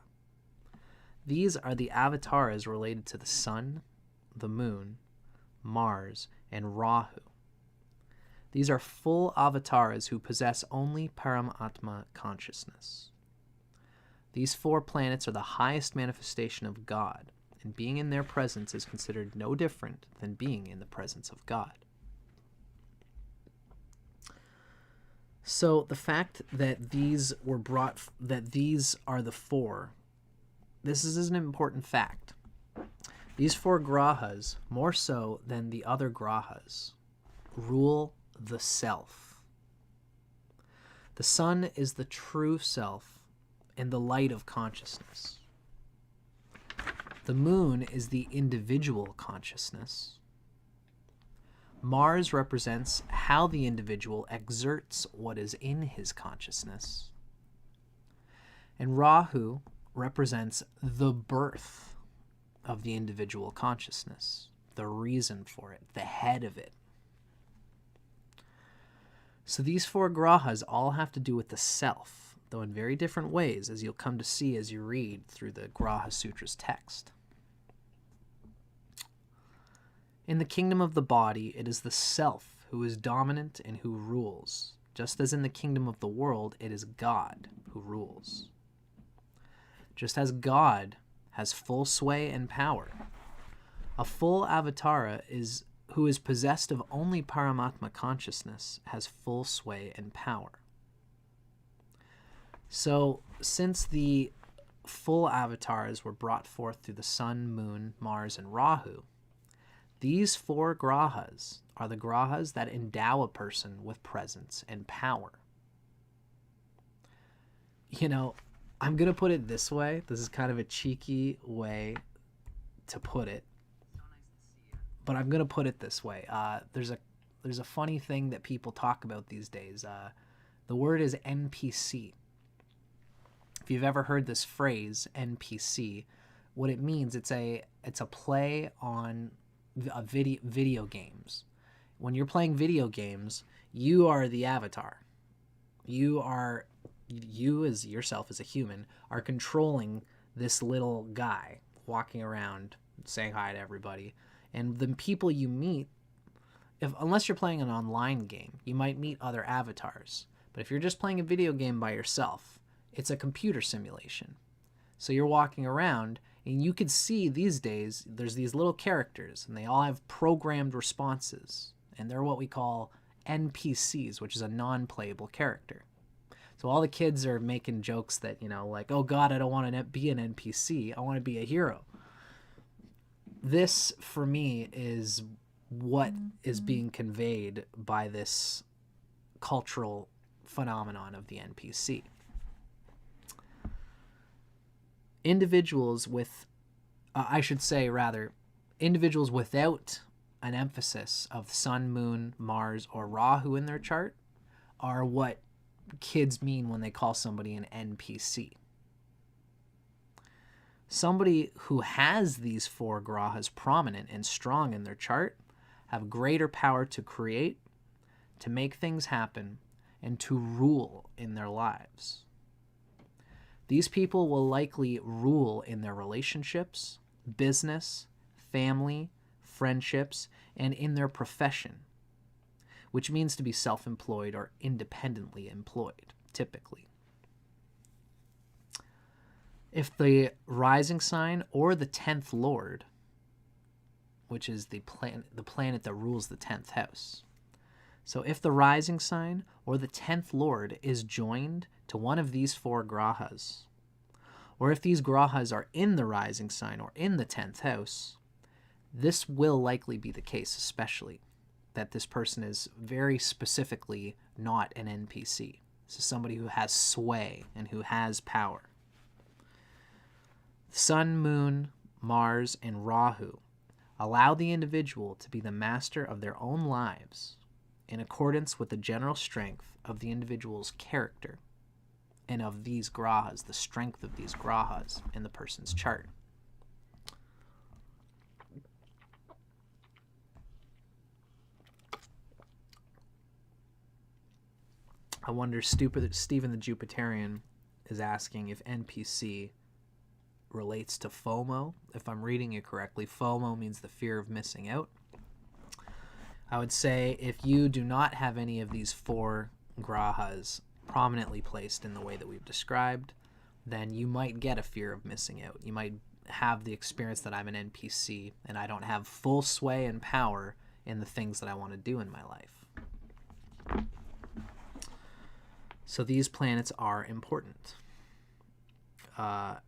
S1: These are the avatars related to the sun, the moon, Mars, and Rahu. These are full avatars who possess only Paramatma consciousness. These 4 planets are the highest manifestation of God, and being in their presence is considered no different than being in the presence of God. So the fact that these are the 4, this is an important fact. These 4 grahas, more so than the other grahas, rule the self. The sun is the true self and the light of consciousness. The moon is the individual consciousness. Mars represents how the individual exerts what is in his consciousness. And Rahu represents the birth of the individual consciousness, the reason for it, the head of it. So these 4 grahas all have to do with the self, though in very different ways, as you'll come to see as you read through the Graha Sutras text. In the kingdom of the body, it is the self who is dominant and who rules, just as in the kingdom of the world, it is God who rules. Just as God has full sway and power, a full avatara who is possessed of only Paramatma consciousness has full sway and power. So, since the full avatars were brought forth through the sun, moon, Mars, and Rahu, these 4 grahas are the grahas that endow a person with presence and power. You know, I'm going to put it this way. This is kind of a cheeky way to put it, but I'm going to put it this way. There's a funny thing that people talk about these days. The word is NPC. If you've ever heard this phrase, NPC, what it means, it's a play on video games. When you're playing video games, you are the avatar. You as yourself as a human are controlling this little guy walking around saying hi to everybody. And the people you meet, unless you're playing an online game, you might meet other avatars. But if you're just playing a video game by yourself, it's a computer simulation. So you're walking around, and you could see these days, there's these little characters, and they all have programmed responses. And they're what we call NPCs, which is a non-playable character. So all the kids are making jokes that, like, oh God, I don't want to be an NPC. I want to be a hero. This, for me, is what is being conveyed by this cultural phenomenon of the NPC. Individuals individuals without an emphasis of sun, moon, Mars, or Rahu in their chart are what kids mean when they call somebody an NPC. Somebody who has these 4 grahas prominent and strong in their chart have greater power to create, to make things happen, and to rule in their lives. These people will likely rule in their relationships, business, family, friendships, and in their profession, which means to be self-employed or independently employed, typically. If the rising sign or the 10th lord, which is the planet that rules the 10th house, so if the rising sign or the 10th lord is joined to one of these 4 grahas, or if these grahas are in the rising sign or in the 10th house, this will likely be the case, especially that this person is very specifically not an NPC. This is somebody who has sway and who has power. Sun, moon, Mars, and Rahu allow the individual to be the master of their own lives in accordance with the general strength of the individual's character and of these grahas, the strength of these grahas in the person's chart. I wonder, Stephen the Jupiterian is asking if NPC relates to FOMO. If I'm reading it correctly, FOMO means the fear of missing out. I would say if you do not have any of these 4 grahas prominently placed in the way that we've described, then you might get a fear of missing out. You might have the experience that I'm an NPC and I don't have full sway and power in the things that I want to do in my life. So these planets are important.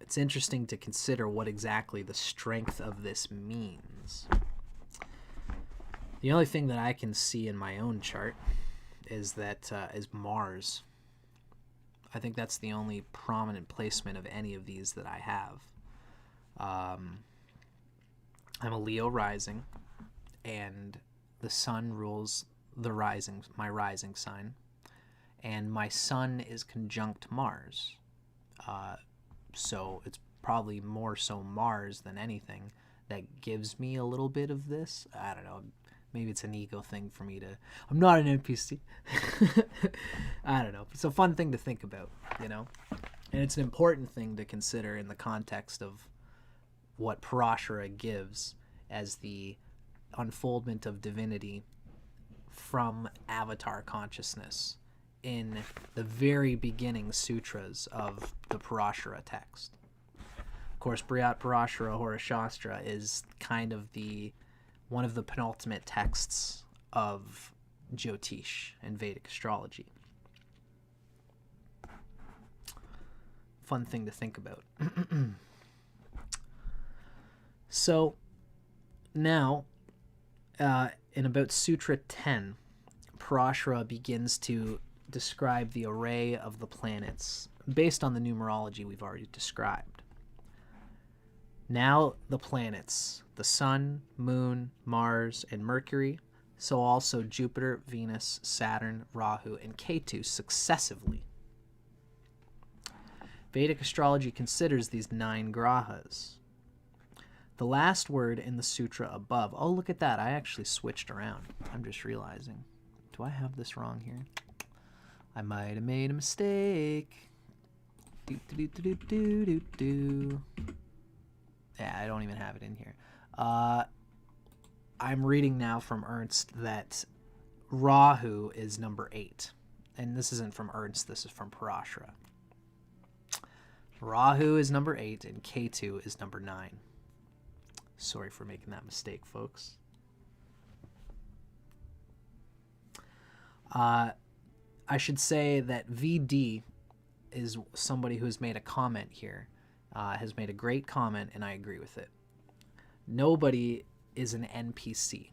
S1: It's interesting to consider what exactly the strength of this means. The only thing that I can see in my own chart is Mars. I think that's the only prominent placement of any of these that I have. I'm a Leo rising, and the sun rules my rising sign, and my sun is conjunct Mars. So it's probably more so Mars than anything that gives me a little bit of this. I don't know. Maybe it's an ego thing for me to... I'm not an NPC. I don't know. It's a fun thing to think about, you know? And it's an important thing to consider in the context of what Parashara gives as the unfoldment of divinity from avatar consciousness in the very beginning sutras of the Parashara text. Of course, Parashara Horashastra is kind of one of the penultimate texts of Jyotish and Vedic astrology. Fun thing to think about. So now, in about Sutra 10, Parashara begins to describe the array of the planets based on the numerology we've already described. Now the planets, the Sun, Moon, Mars, and Mercury, so also Jupiter, Venus, Saturn, Rahu, and Ketu successively. Vedic astrology considers these 9 grahas. The last word in the sutra above, oh look at that, I actually switched around. I'm just realizing. Do I have this wrong here? I might have made a mistake. Yeah, I don't even have it in here. I'm reading now from Ernst that Rahu is number 8. And this isn't from Ernst, this is from Parashara. Rahu is number 8 and Ketu is number 9. Sorry for making that mistake, folks. I should say that VD is somebody who has made a comment here, has made a great comment, and I agree with it. Nobody is an NPC.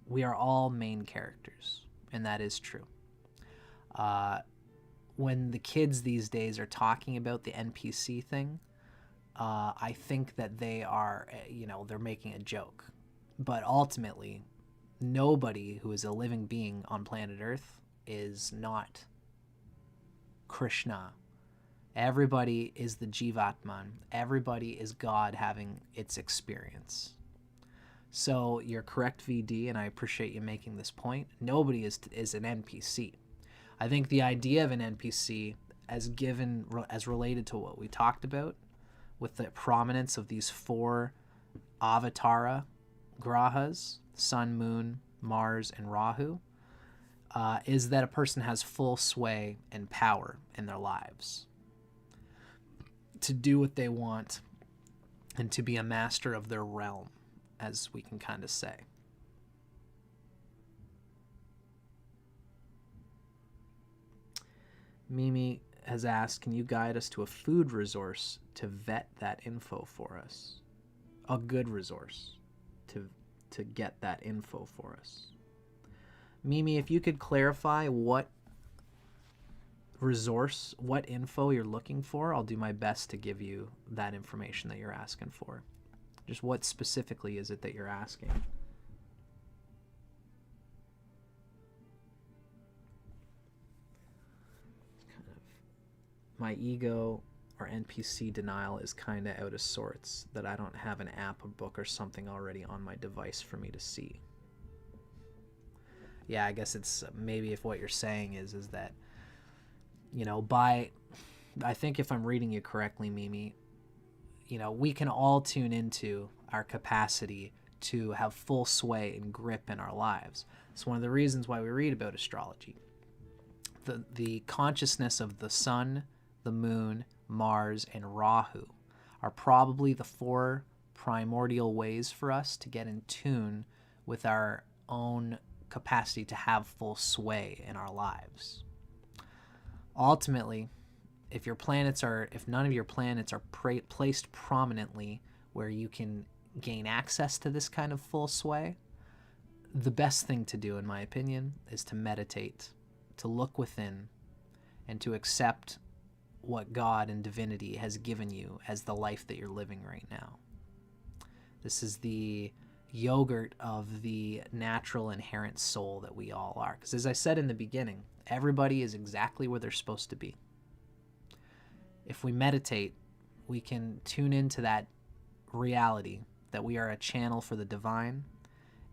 S1: We are all main characters, and that is true. When the kids these days are talking about the NPC thing, I think that they are, they're making a joke. But ultimately, nobody who is a living being on planet Earth is not Krishna. Everybody is the Jiva Atman. Everybody is God having its experience. So you're correct, VD, and I appreciate you making this point. Nobody is an NPC. I think the idea of an NPC as related to what we talked about with the prominence of these 4 avatara grahas, Sun, Moon, Mars, and Rahu, is that a person has full sway and power in their lives to do what they want and to be a master of their realm, as we can kind of say. Mimi has asked, can you guide us to a food resource to vet that info for us? A good resource to get that info for us. Mimi, if you could clarify what info you're looking for, I'll do my best to give you that information that you're asking for. Just what specifically is it that you're asking? My ego or NPC denial is kind of out of sorts, that I don't have an app, a book, or something already on my device for me to see. Yeah, I guess it's maybe if what you're saying is that, I think if I'm reading you correctly, Mimi, we can all tune into our capacity to have full sway and grip in our lives. It's one of the reasons why we read about astrology. The consciousness of the sun, the moon, Mars, and Rahu are probably the 4 primordial ways for us to get in tune with our own capacity to have full sway in our lives. Ultimately, if none of your planets are placed prominently where you can gain access to this kind of full sway, the best thing to do, in my opinion, is to meditate, to look within, and to accept what God and divinity has given you as the life that you're living right now. This is the yogurt of the natural inherent soul that we all are. Because as I said in the beginning, everybody is exactly where they're supposed to be. If we meditate, we can tune into that reality that we are a channel for the divine,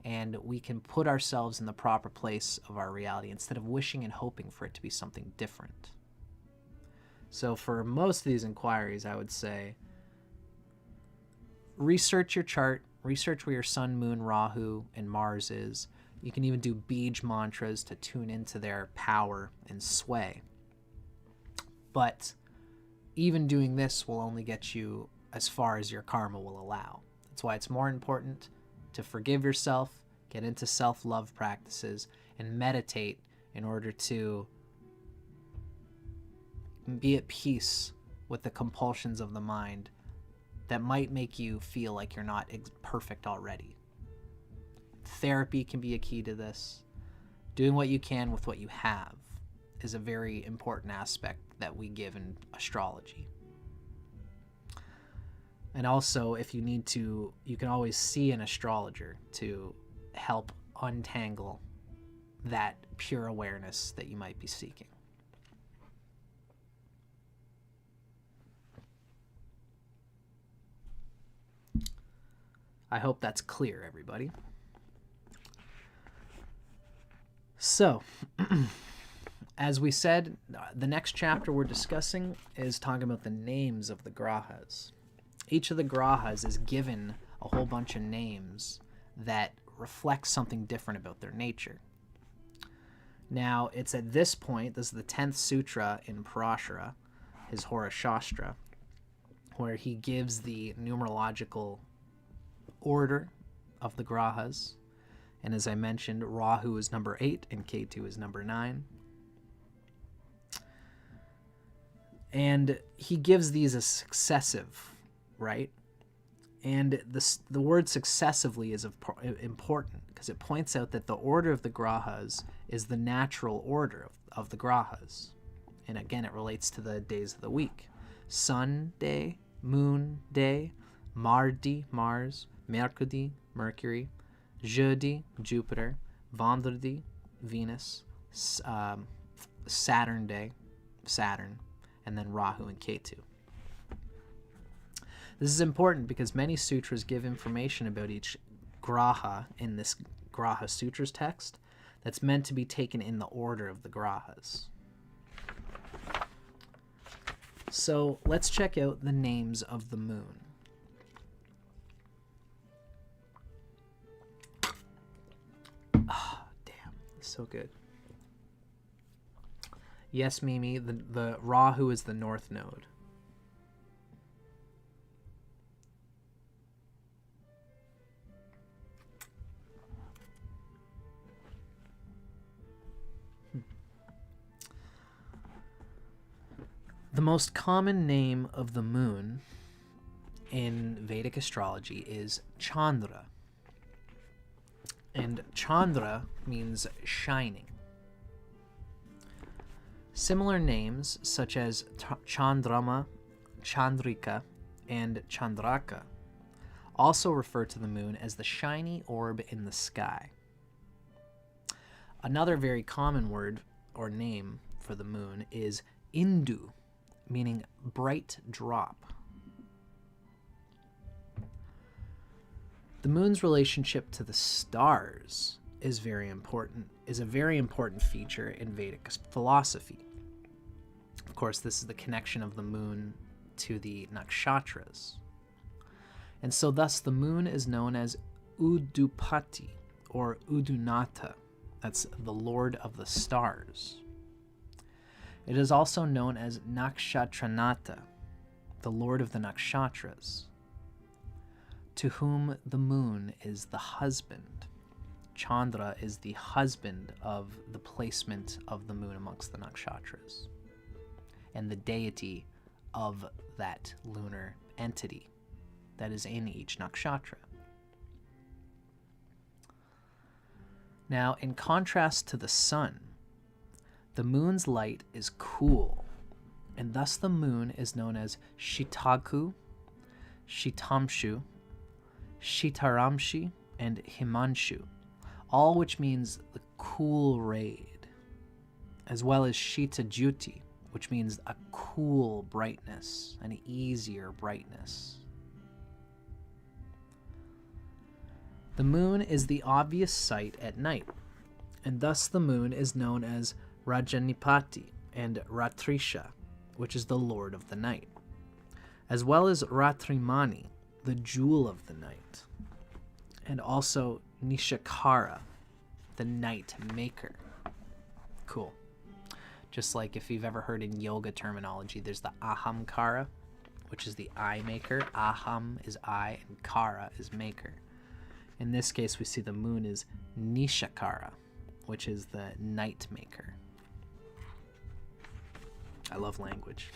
S1: and we can put ourselves in the proper place of our reality instead of wishing and hoping for it to be something different. So for most of these inquiries, I would say research your chart, research where your sun, moon, Rahu, and Mars is. You can even do Beej mantras to tune into their power and sway. But even doing this will only get you as far as your karma will allow. That's why it's more important to forgive yourself, get into self-love practices, and meditate in order to be at peace with the compulsions of the mind that might make you feel like you're not perfect already. Therapy can be a key to this. Doing what you can with what you have is a very important aspect that we give in astrology. And also, if you need to, you can always see an astrologer to help untangle that pure awareness that you might be seeking. I hope that's clear, everybody. So, as we said, the next chapter we're discussing is talking about the names of the Grahas. Each of the Grahas is given a whole bunch of names that reflect something different about their nature. Now, it's at this point, this is the 10th sutra in Parashara, his Horoscope, where he gives the numerological order of the Grahas. And as I mentioned, Rahu is number 8 and Ketu is number 9. And he gives these as successive, right? And the word successively is important because it points out that the order of the Grahas is the natural order of the Grahas. And again, it relates to the days of the week. Sun day, moon day, mardi, Mars, mercredi, Mercury, jeudi, Jupiter, vendredi, Venus, Saturn day, Saturn, and then Rahu and Ketu. This is important because many sutras give information about each Graha in this Graha Sutras text that's meant to be taken in the order of the Grahas. So let's check out the names of the moon. Oh, damn, so good. Yes, Mimi, the Rahu is the north node. The most common name of the moon in Vedic astrology is Chandra. And Chandra means shining. Similar names such as Chandrama, Chandrika, and Chandraka also refer to the moon as the shiny orb in the sky. Another very common word or name for the moon is Indu, meaning bright drop. The moon's relationship to the stars is a very important feature in Vedic philosophy. Of course, this is the connection of the moon to the nakshatras. And so thus the moon is known as Udupati or Udunata. That's the Lord of the Stars. It is also known as Nakshatranata, the lord of the nakshatras, to whom the moon is the husband. Chandra is the husband of the placement of the moon amongst the nakshatras, and the deity of that lunar entity that is in each nakshatra. Now, in contrast to the sun, the moon's light is cool, and thus the moon is known as Shitaku, Shitamshu, Shitaramshi, and Himanshu, all which means the cool raid, as well as Shitajuti, which means a cool brightness, an easier brightness. The moon is the obvious sight at night, and thus the moon is known as Rajanipati and Ratrisha, which is the lord of the night, as well as Ratrimani, the jewel of the night, and also Nishakara, the night maker. Cool. Just like if you've ever heard in yoga terminology, there's the Ahamkara, which is the eye maker. Aham is I, and Kara is maker. In this case, we see the moon is Nishakara, which is the night maker. I love language.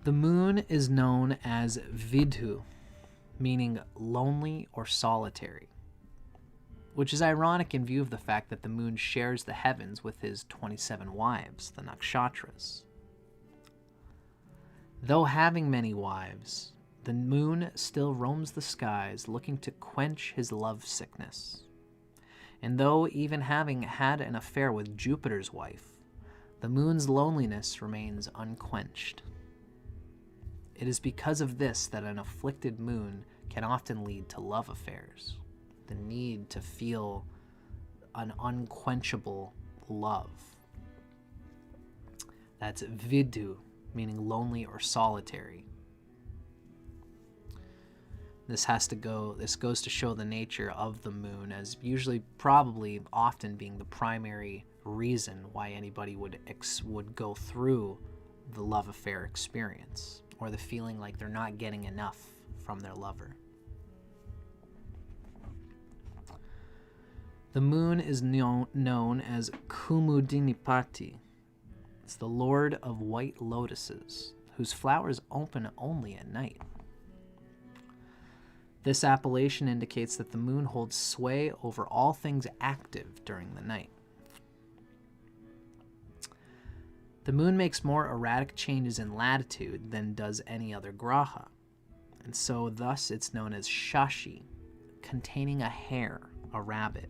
S1: The moon is known as Vidhu, meaning lonely or solitary, which is ironic in view of the fact that the moon shares the heavens with his 27 wives, the nakshatras. Though having many wives, the moon still roams the skies looking to quench his love sickness. And though even having had an affair with Jupiter's wife, the moon's loneliness remains unquenched. It is because of this that an afflicted moon can often lead to love affairs, the need to feel an unquenchable love. That's Vidhu, meaning lonely or solitary. This goes to show the nature of the moon as usually, probably, often being the primary reason why anybody would go through the love affair experience, or the feeling like they're not getting enough from their lover. The moon is known as Kumudinipati. It's the lord of white lotuses, whose flowers open only at night. This appellation indicates that the moon holds sway over all things active during the night. The moon makes more erratic changes in latitude than does any other graha, and so thus it's known as Shashi, containing a hare, a rabbit.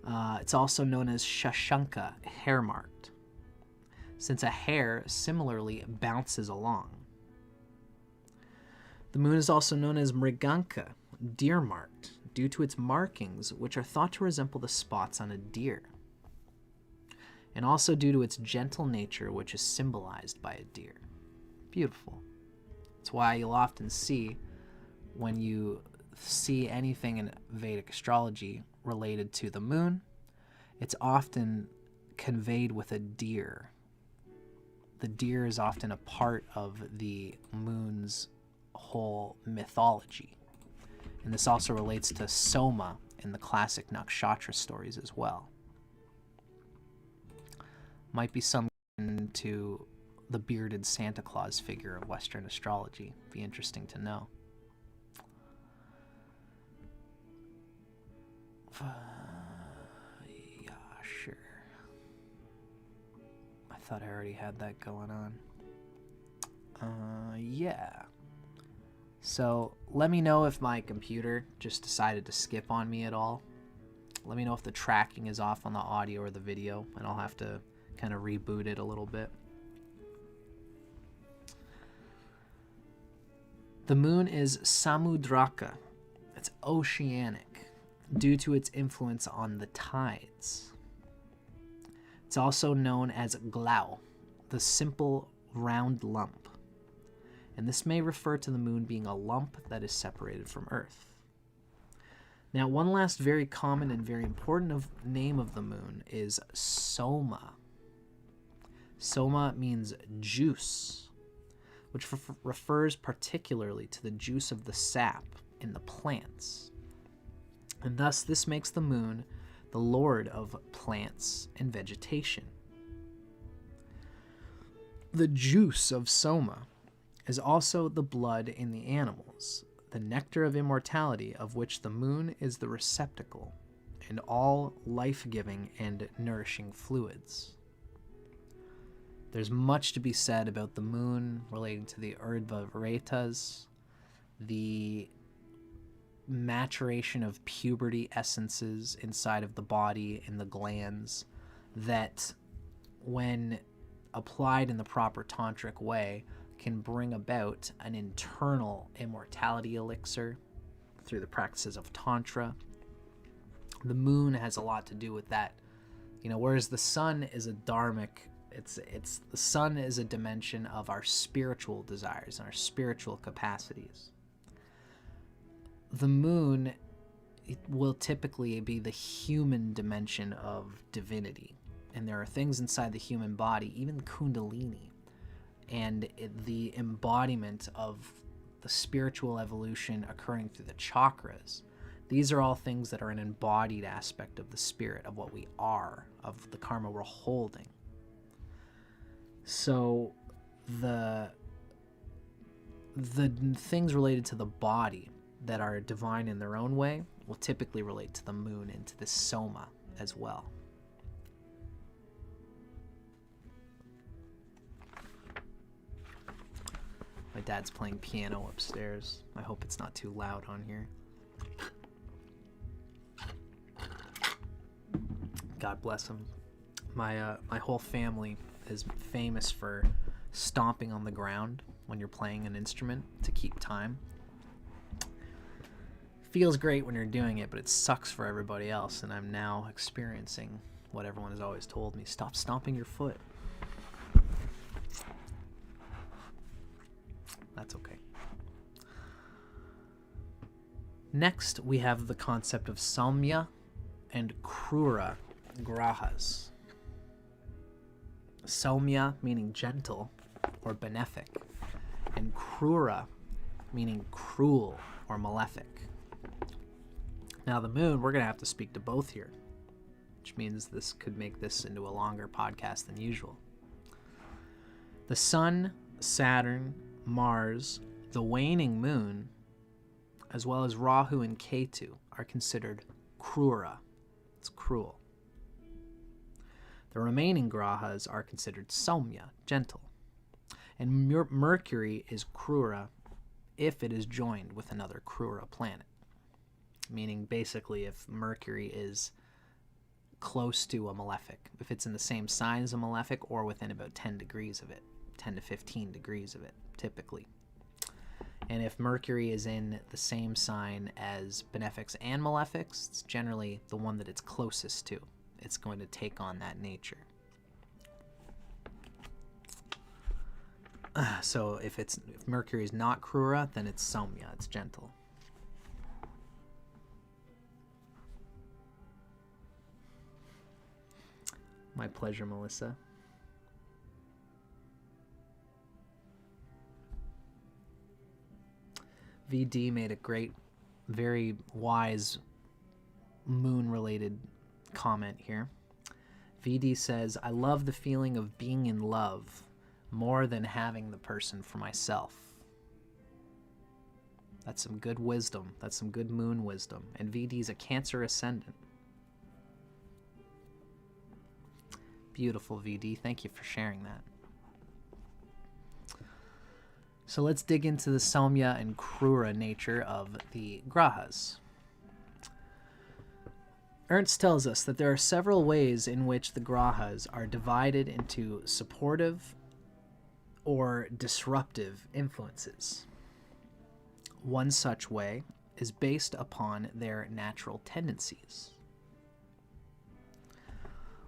S1: It's also known as Shashanka, hair-marked, since a hare similarly bounces along. The moon is also known as Mriganka, deer-marked, due to its markings, which are thought to resemble the spots on a deer, and also due to its gentle nature, which is symbolized by a deer. Beautiful. That's why you'll often see, when you see anything in Vedic astrology related to the moon, it's often conveyed with a deer. The deer is often a part of the moon's whole mythology. And this also relates to Saumya in the classic nakshatra stories as well. Might be some to the bearded Santa Claus figure of Western astrology. Be interesting to know. Yeah, sure. I thought I already had that going on. Yeah. So let me know if my computer just decided to skip on me at all. Let me know if the tracking is off on the audio or the video, and I'll have to kind of reboot it a little bit. The moon is Samudraka. It's oceanic, due to its influence on the tides. It's also known as Glau, the simple round lump. And this may refer to the moon being a lump that is separated from Earth. Now, one last very common and very important name of the moon is Soma. Soma means juice, which refers particularly to the juice of the sap in the plants. And thus, this makes the moon the lord of plants and vegetation. The juice of Soma is also the blood in the animals, the nectar of immortality of which the moon is the receptacle, and all life-giving and nourishing fluids. There's much to be said about the moon relating to the Urdhva, the maturation of puberty essences inside of the body and the glands that, when applied in the proper tantric way, can bring about an internal immortality elixir through the practices of tantra. The moon has a lot to do with that, whereas the sun is a dharmic, the sun is a dimension of our spiritual desires and our spiritual capacities. The moon will typically be the human dimension of divinity, and there are things inside the human body, even kundalini, and the embodiment of the spiritual evolution occurring through the chakras. These are all things that are an embodied aspect of the spirit, of what we are, of the karma we're holding. So the things related to the body that are divine in their own way will typically relate to the moon and to the soma as well. My dad's playing piano upstairs. I hope it's not too loud on here. God bless him. My whole family is famous for stomping on the ground when you're playing an instrument to keep time. Feels great when you're doing it, but it sucks for everybody else, and I'm now experiencing what everyone has always told me: stop stomping your foot. That's okay. Next, we have the concept of Saumya and Krura Grahas. Saumya meaning gentle or benefic, and Krura meaning cruel or malefic. Now the moon, we're going to have to speak to both here, which means this could make this into a longer podcast than usual. The sun, Saturn, Mars, the waning moon, as well as Rahu and Ketu are considered Krura. It's cruel. The remaining grahas are considered Saumya, gentle. And Mercury is Krura if it is joined with another Krura planet. Meaning basically if Mercury is close to a malefic, if it's in the same sign as a malefic or within about 10 degrees of it, 10 to 15 degrees of it, typically. And if Mercury is in the same sign as benefics and malefics, it's generally the one that it's closest to. It's going to take on that nature. So if Mercury is not Krura, then it's Saumya, it's gentle. My pleasure, Melissa. VD made a great, very wise moon-related comment here. VD says, I love the feeling of being in love more than having the person for myself. That's some good wisdom. That's some good moon wisdom. And VD's a Cancer ascendant. Beautiful, VD. Thank you for sharing that. So let's dig into the Saumya and Krura nature of the Grahas. Ernst tells us that there are several ways in which the Grahas are divided into supportive or disruptive influences. One such way is based upon their natural tendencies.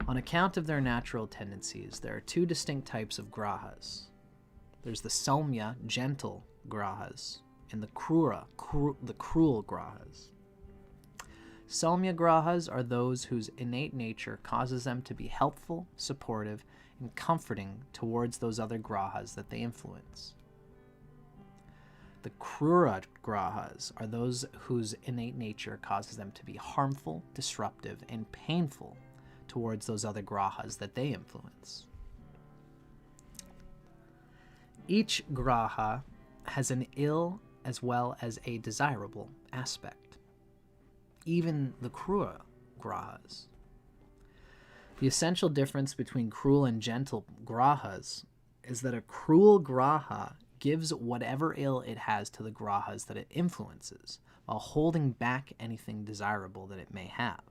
S1: On account of their natural tendencies, there are two distinct types of Grahas. There's the Saumya, gentle Grahas, and the Krura, the cruel Grahas. Saumya Grahas are those whose innate nature causes them to be helpful, supportive, and comforting towards those other Grahas that they influence. The Krura Grahas are those whose innate nature causes them to be harmful, disruptive, and painful towards those other Grahas that they influence. Each Graha has an ill as well as a desirable aspect. Even the Krura Grahas. The essential difference between cruel and gentle Grahas is that a cruel Graha gives whatever ill it has to the Grahas that it influences, while holding back anything desirable that it may have.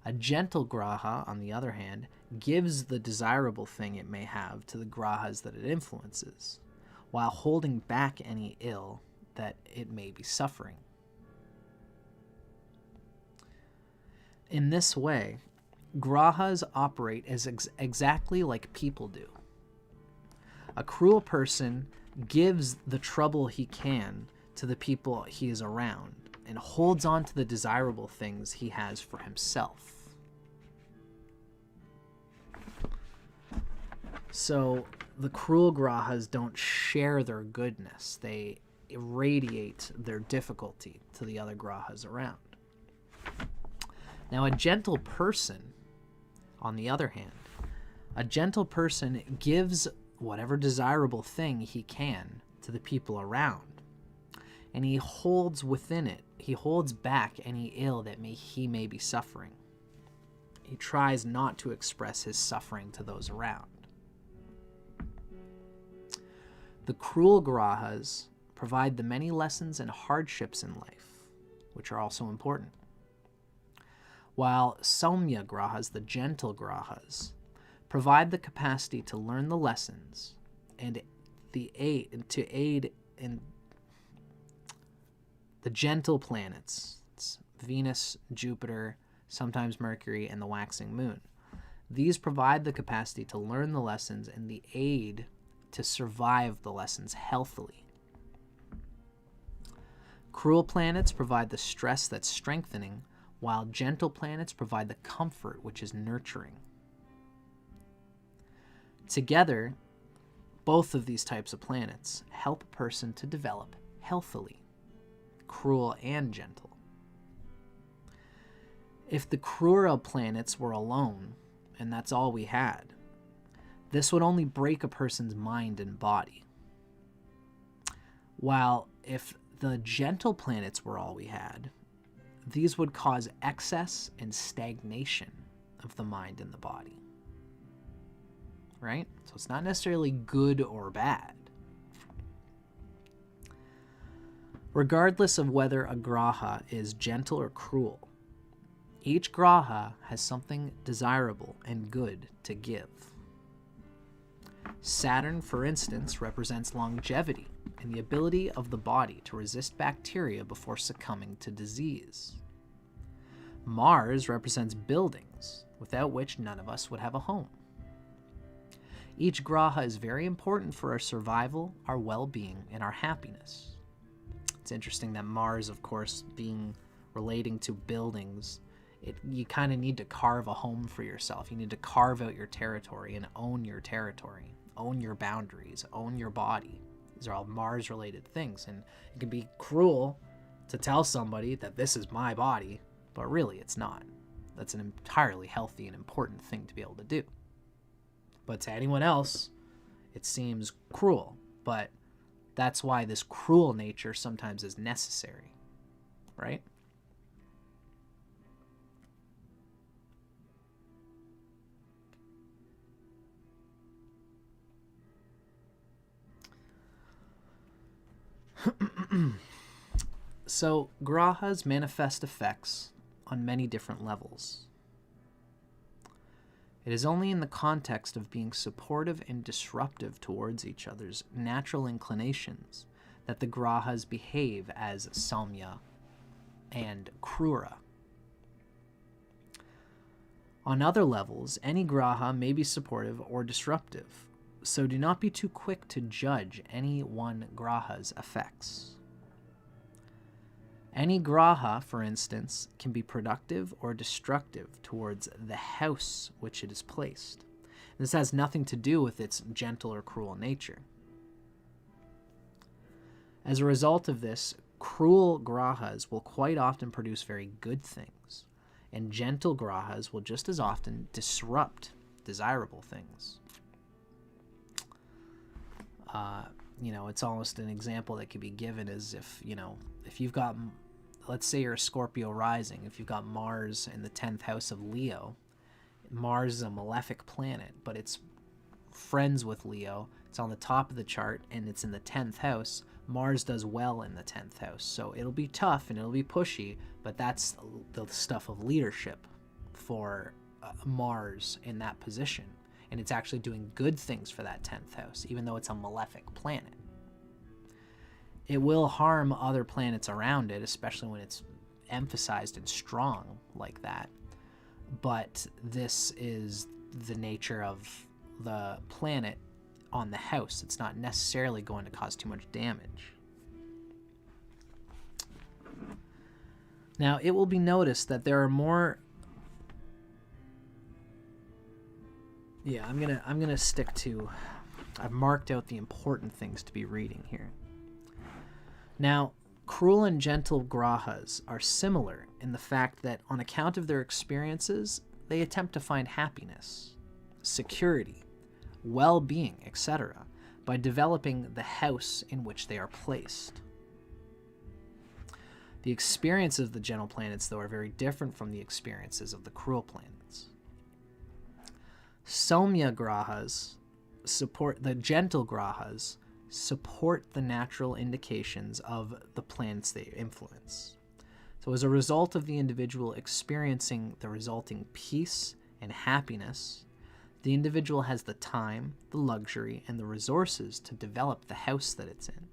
S1: A gentle Graha, on the other hand, gives the desirable thing it may have to the Grahas that it influences, while holding back any ill that it may be suffering. In this way, Grahas operate as exactly like people do. A cruel person gives the trouble he can to the people he is around and holds on to the desirable things he has for himself. So the cruel Grahas don't share their goodness. They irradiate their difficulty to the other Grahas around. Now, a gentle person, on the other hand, a gentle person gives whatever desirable thing he can to the people around, and he holds within it, he holds back any ill that he may be suffering. He tries not to express his suffering to those around. The cruel Grahas provide the many lessons and hardships in life, which are also important. While Saumya Grahas, the gentle Grahas, provide the capacity to learn the lessons and to aid in the gentle planets. It's Venus, Jupiter, sometimes Mercury, and the waxing moon. These provide the capacity to learn the lessons and the aid to survive the lessons healthily. Cruel planets provide the stress that's strengthening, while gentle planets provide the comfort which is nurturing. Together, both of these types of planets help a person to develop healthily, cruel and gentle. If the Krura planets were alone, and that's all we had, this would only break a person's mind and body. While if the gentle planets were all we had, these would cause excess and stagnation of the mind and the body. Right? So it's not necessarily good or bad. Regardless of whether a Graha is gentle or cruel, each Graha has something desirable and good to give. Saturn, for instance, represents longevity and the ability of the body to resist bacteria before succumbing to disease. Mars represents buildings, without which none of us would have a home. Each Graha is very important for our survival, our well-being, and our happiness. It's interesting that Mars, of course, relating to buildings, you kind of need to carve a home for yourself. You need to carve out your territory and own your territory, own your boundaries, own your body. These are all Mars-related things, and it can be cruel to tell somebody that this is my body, but really it's not. That's an entirely healthy and important thing to be able to do. But to anyone else, it seems cruel, but that's why this cruel nature sometimes is necessary, right? So, Grahas manifest effects on many different levels. It is only in the context of being supportive and disruptive towards each other's natural inclinations that the Grahas behave as Saumya and Krura. On other levels, any Graha may be supportive or disruptive, so do not be too quick to judge any one Graha's effects. Any graha, for instance, can be productive or destructive towards the house which it is placed. This has nothing to do with its gentle or cruel nature. As a result of this, cruel grahas will quite often produce very good things, and gentle grahas will just as often disrupt desirable things. It's almost an example that could be given as if you've got, let's say you're a Scorpio rising, if you've got Mars in the 10th house of Leo, Mars is a malefic planet, but it's friends with Leo, it's on the top of the chart, and it's in the 10th house. Mars does well in the 10th house, so it'll be tough and it'll be pushy, but that's the stuff of leadership for Mars in that position. And it's actually doing good things for that 10th house, even though it's a malefic planet. It will harm other planets around it, especially when it's emphasized and strong like that. But this is the nature of the planet on the house. It's not necessarily going to cause too much damage. Now, it will be noticed that there are more... Yeah, I'm gonna stick to... I've marked out the important things to be reading here. Now, cruel and gentle grahas are similar in the fact that on account of their experiences, they attempt to find happiness, security, well-being, etc., by developing the house in which they are placed. The experiences of the gentle planets, though, are very different from the experiences of the cruel planets. Saumya grahas support the gentle grahas, support the natural indications of the planets they influence. So as a result of the individual experiencing the resulting peace and happiness, the individual has the time, the luxury, and the resources to develop the house that it's in.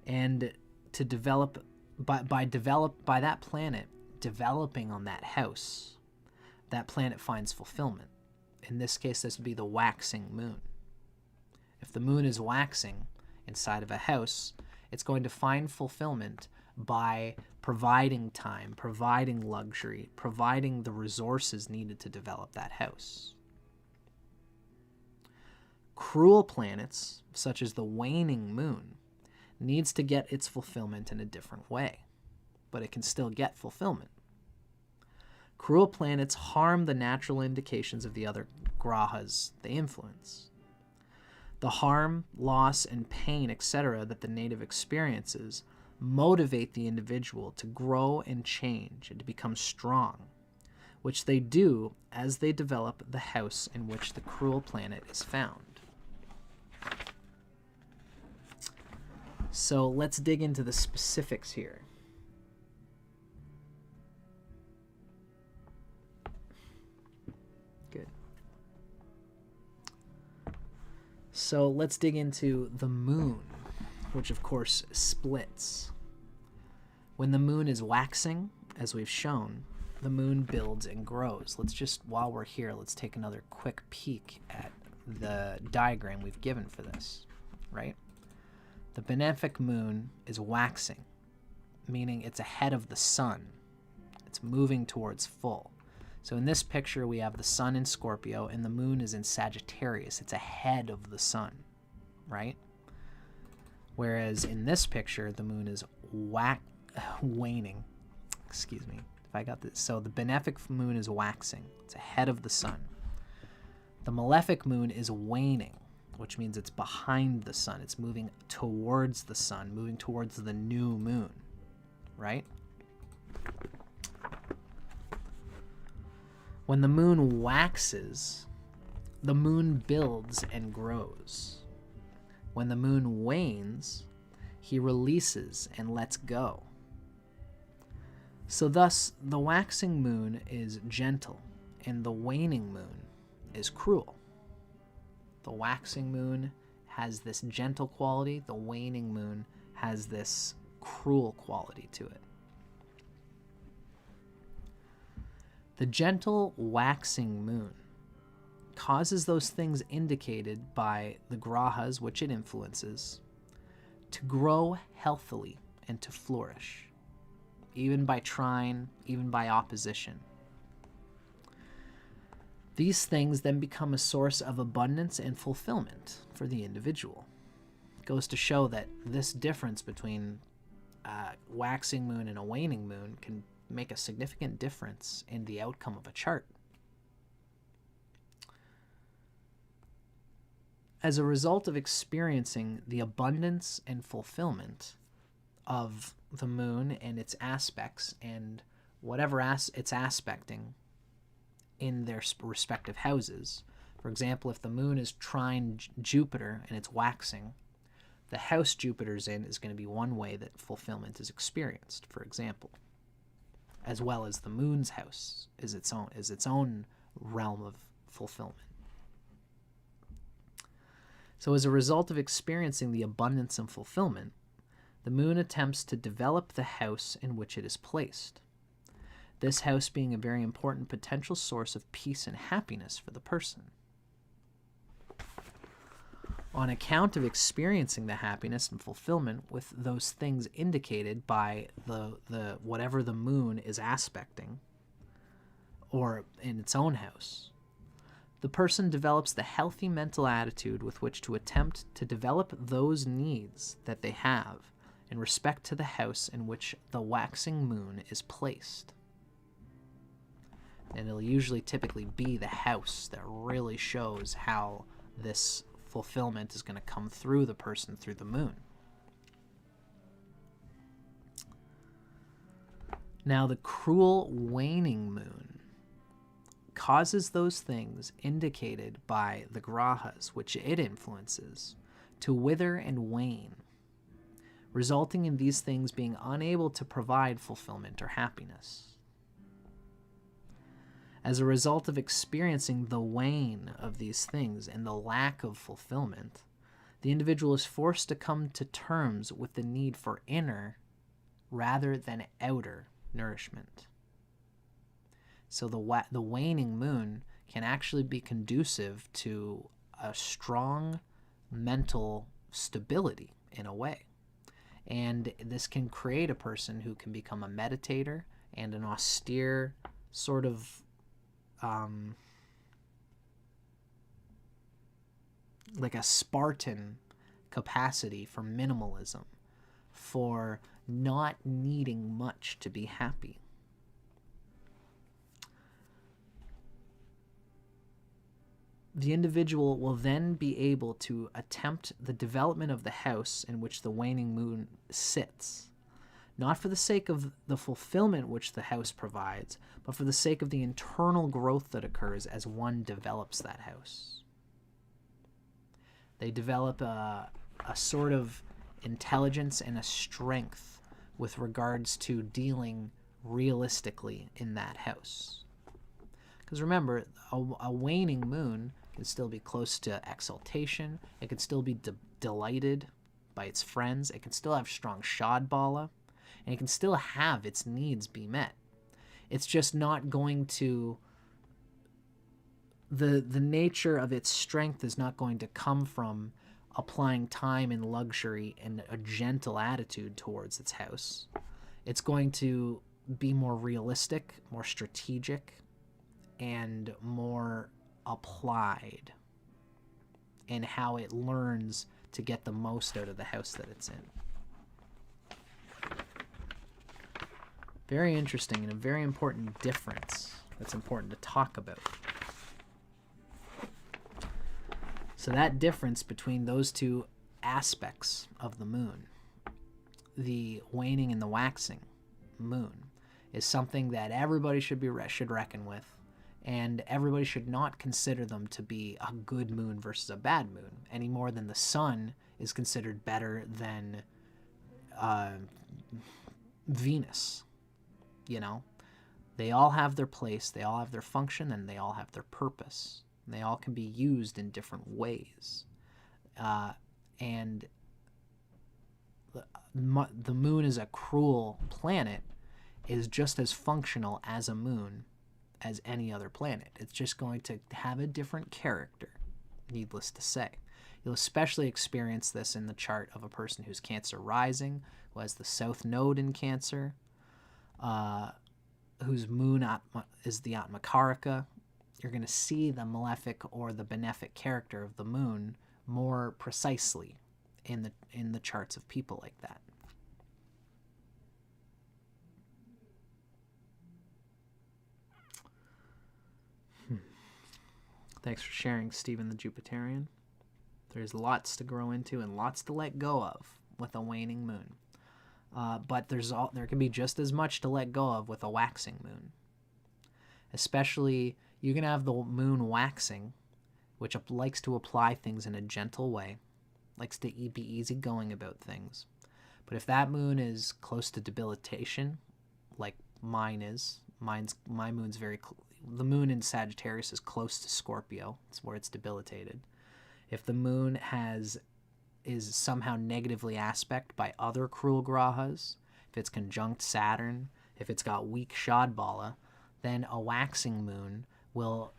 S1: And to develop, by that planet developing on that house, that planet finds fulfillment. In this case, this would be the waxing moon. If the moon is waxing inside of a house, it's going to find fulfillment by providing time, providing luxury, providing the resources needed to develop that house. Cruel planets, such as the waning moon, needs to get its fulfillment in a different way, but it can still get fulfillment. Cruel planets harm the natural indications of the other grahas they influence. The harm, loss, and pain, etc., that the native experiences motivate the individual to grow and change and to become strong, which they do as they develop the house in which the cruel planet is found. So let's dig into the specifics here. Good. So let's dig into the moon, which of course splits. When the moon is waxing, as we've shown, the moon builds and grows. Let's just, while we're here, let's take another quick peek at the diagram we've given for this, right? The benefic moon is waxing, meaning it's ahead of the sun. It's moving towards full. So in this picture, we have the sun in Scorpio and the moon is in Sagittarius. It's ahead of the sun, right? Whereas in this picture, the moon is waning. Excuse me, if I got this. So the benefic moon is waxing. It's ahead of the sun. The malefic moon is waning, which means it's behind the sun. It's moving towards the sun, moving towards the new moon, right? When the moon waxes, the moon builds and grows. When the moon wanes, he releases and lets go. So thus, the waxing moon is gentle, and the waning moon is cruel. The waxing moon has this gentle quality, the waning moon has this cruel quality to it. The gentle waxing moon causes those things indicated by the grahas which it influences to grow healthily and to flourish, even by trine, even by opposition. These things then become a source of abundance and fulfillment for the individual. It goes to show that this difference between a waxing moon and a waning moon can make a significant difference in the outcome of a chart. As a result of experiencing the abundance and fulfillment of the moon and its aspects and whatever it's aspecting in their respective houses. For example, if the moon is trine Jupiter and it's waxing, the house Jupiter's in is going to be one way that fulfillment is experienced, for example, as well as the moon's house is its own realm of fulfillment. So as a result of experiencing the abundance and fulfillment, the moon attempts to develop the house in which it is placed. This house being a very important potential source of peace and happiness for the person. On account of experiencing the happiness and fulfillment with those things indicated by the whatever the moon is aspecting, or in its own house, the person develops the healthy mental attitude with which to attempt to develop those needs that they have in respect to the house in which the waxing moon is placed. And it'll usually typically be the house that really shows how this fulfillment is going to come through the person through the moon. Now, the cruel waning moon causes those things indicated by the Grahas, which it influences, to wither and wane, resulting in these things being unable to provide fulfillment or happiness. As a result of experiencing the wane of these things and the lack of fulfillment, the individual is forced to come to terms with the need for inner rather than outer nourishment. So the waning moon can actually be conducive to a strong mental stability in a way. And this can create a person who can become a meditator and an austere sort of like a Spartan capacity for minimalism, for not needing much to be happy. The individual will then be able to attempt the development of the house in which the waning moon sits, not for the sake of the fulfillment which the house provides, but for the sake of the internal growth that occurs as one develops that house. They develop a sort of intelligence and a strength with regards to dealing realistically in that house. Because remember, a waning moon can still be close to exaltation. It can still be delighted by its friends. It can still have strong shadbala. And it can still have its needs be met. It's just not going to... The nature of its strength is not going to come from applying time and luxury and a gentle attitude towards its house. It's going to be more realistic, more strategic, and more applied in how it learns to get the most out of the house that it's in. Very interesting and a very important difference that's important to talk about. So that difference between those two aspects of the moon, the waning and the waxing moon, is something that everybody should reckon with, and everybody should not consider them to be a good moon versus a bad moon, any more than the sun is considered better than Venus. You know, they all have their place, they all have their function, and they all have their purpose. They all can be used in different ways. And the moon as a cruel planet is just as functional as a moon as any other planet. It's just going to have a different character, needless to say. You'll especially experience this in the chart of a person who's Cancer rising, who has the South Node in Cancer, whose moon is the Atmakaraka. You're going to see the malefic or the benefic character of the moon more precisely in the charts of people like that. Thanks for sharing, Stephen the Jupiterian. There's lots to grow into and lots to let go of with a waning moon. But there can be just as much to let go of with a waxing moon. Especially, you're going to have the moon waxing, which likes to apply things in a gentle way, likes to be easygoing about things. But if that moon is close to debilitation, like mine is, my moon's the moon in Sagittarius is close to Scorpio. It's where it's debilitated. If the moon is somehow negatively aspect by other cruel grahas, if it's conjunct Saturn, if it's got weak Shadbala, then a waxing moon will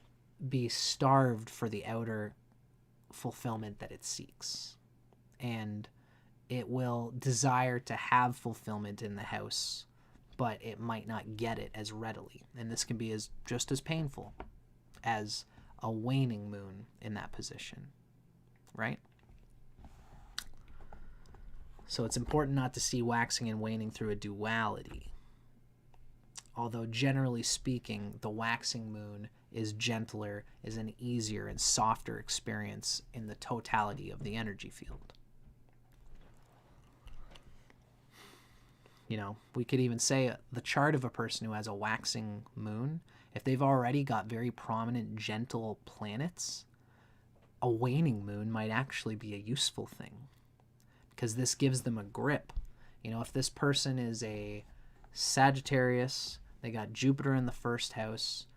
S1: be starved for the outer fulfillment that it seeks. And it will desire to have fulfillment in the house, but it might not get it as readily. And this can be just as painful as a waning moon in that position, right? So it's important not to see waxing and waning through a duality. Although generally speaking, the waxing moon is gentler, is an easier and softer experience in the totality of the energy field. You know, we could even say the chart of a person who has a waxing moon, if they've already got very prominent, gentle planets, a waning moon might actually be a useful thing because this gives them a grip. You know, if this person is a Sagittarius, they got Jupiter in the first house,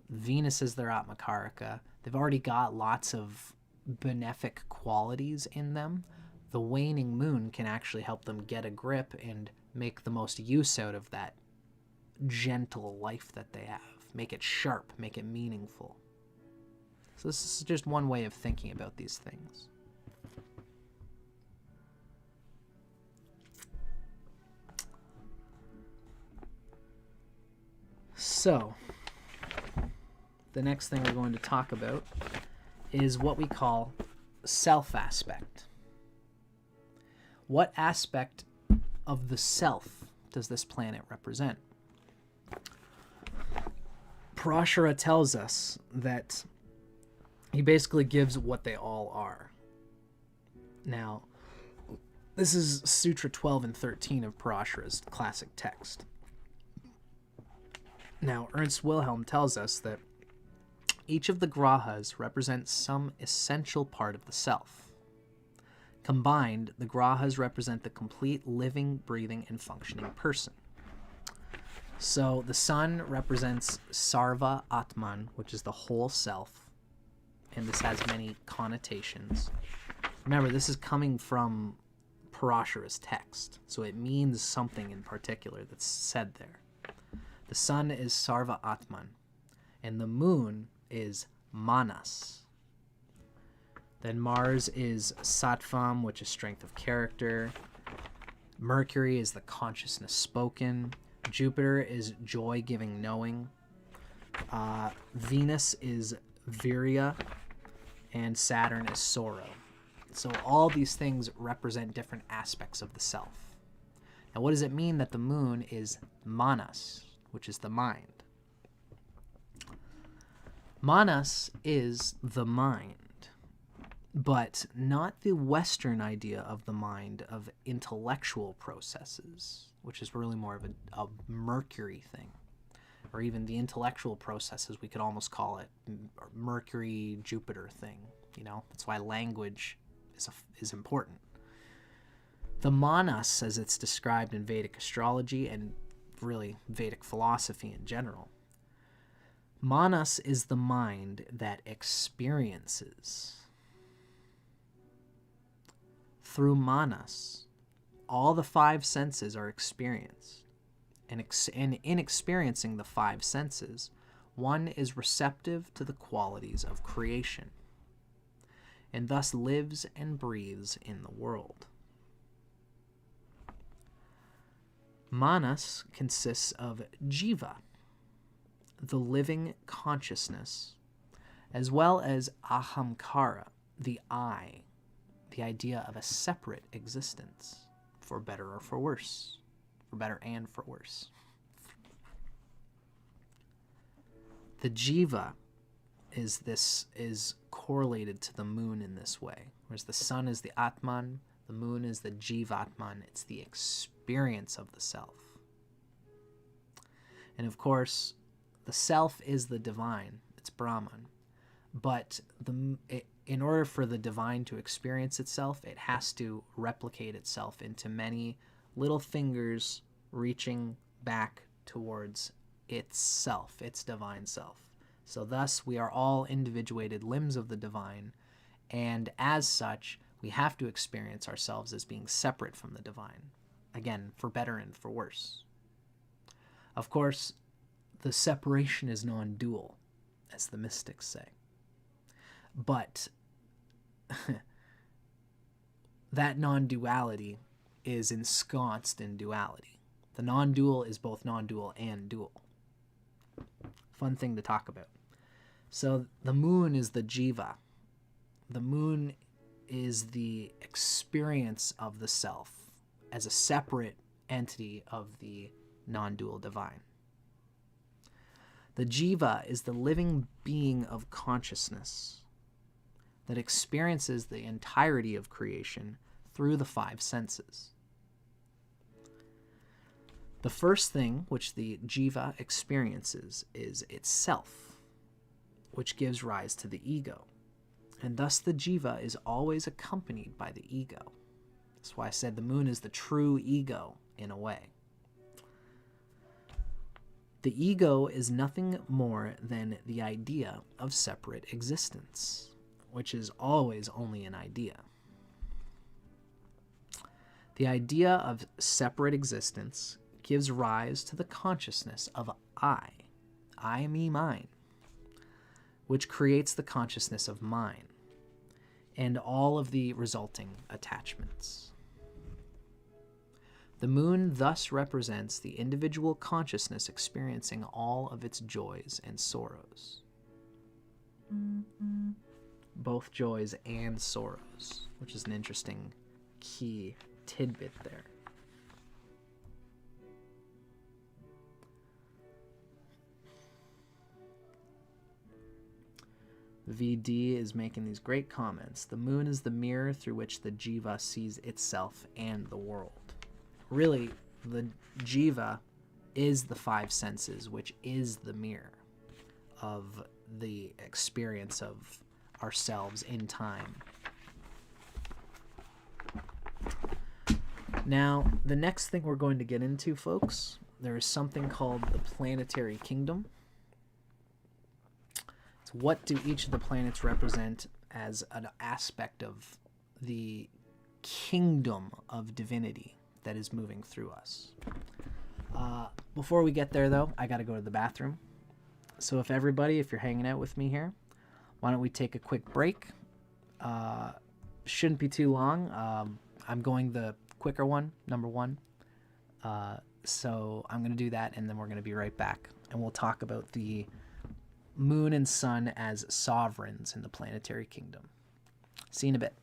S1: Venus is their Atmakaraka, they've already got lots of benefic qualities in them. The waning moon can actually help them get a grip and make the most use out of that gentle life that they have. Make it sharp, make it meaningful. So this is just one way of thinking about these things. So, the next thing we're going to talk about is what we call self-aspect. What aspect of the self does this planet represent? Parashara tells us that he basically gives what they all are. Now, this is Sutra 12 and 13 of Parashara's classic text. Now, Ernst Wilhelm tells us that each of the grahas represents some essential part of the self. Combined, the grahas represent the complete living, breathing, and functioning person. So the sun represents Sarva Atman, which is the whole self, and this has many connotations. Remember, this is coming from Parashara's text, so it means something in particular that's said there. The sun is Sarva Atman, and the moon is Manas. Then Mars is Sattvam, which is strength of character. Mercury is the consciousness spoken. Jupiter is joy-giving knowing. Venus is Virya, and Saturn is sorrow. So all these things represent different aspects of the self. Now, what does it mean that the moon is Manas, which is the mind? Manas is the mind, but not the Western idea of the mind of intellectual processes, which is really more of a Mercury thing. Or even the intellectual processes, we could almost call it Mercury-Jupiter thing. You know, that's why language is important. The Manas, as it's described in Vedic astrology and really Vedic philosophy in general, Manas is the mind that experiences. Through Manas, all the five senses are experienced. And in experiencing the five senses, one is receptive to the qualities of creation. and thus lives and breathes in the world. Manas consists of Jiva, the living consciousness, as well as Ahamkara, the I, the idea of a separate existence, for better or for worse, for better and for worse. The Jiva is correlated to the moon in this way, whereas the sun is the Atman, the moon is the Jivatman. It's the experience of the self. And of course, the self is the divine. It's Brahman. But in order for the divine to experience itself, it has to replicate itself into many little fingers reaching back towards itself, its divine self. So thus, we are all individuated limbs of the divine, and as such, we have to experience ourselves as being separate from the divine, again, for better and for worse. Of course, the separation is non-dual, as the mystics say. But that non-duality is ensconced in duality. The non-dual is both non-dual and dual. Fun thing to talk about. So the moon is the Jiva. The moon is the experience of the self as a separate entity of the non-dual divine. The Jiva is the living being of consciousness that experiences the entirety of creation through the five senses. The first thing which the Jiva experiences is itself, which gives rise to the ego. And thus the Jiva is always accompanied by the ego. That's why I said the moon is the true ego, in a way. The ego is nothing more than the idea of separate existence, which is always only an idea. The idea of separate existence gives rise to the consciousness of I, me, mine, which creates the consciousness of mine, and all of the resulting attachments. The moon thus represents the individual consciousness experiencing all of its joys and sorrows. Both joys and sorrows, which is an interesting key tidbit there. VD is making these great comments. The moon is the mirror through which the Jiva sees itself and the world. Really, the Jiva is the five senses, which is the mirror of the experience of ourselves in time. Now, the next thing we're going to get into, folks, there is something called the planetary kingdom. What do each of the planets represent as an aspect of the kingdom of divinity that is moving through us? Before we get there, though, I got to go to the bathroom. So if you're hanging out with me here, why don't we take a quick break? Shouldn't be too long. I'm going the quicker one, number one. So I'm going to do that, and then we're going to be right back. And we'll talk about the moon and sun as sovereigns in the planetary kingdom. See you in a bit.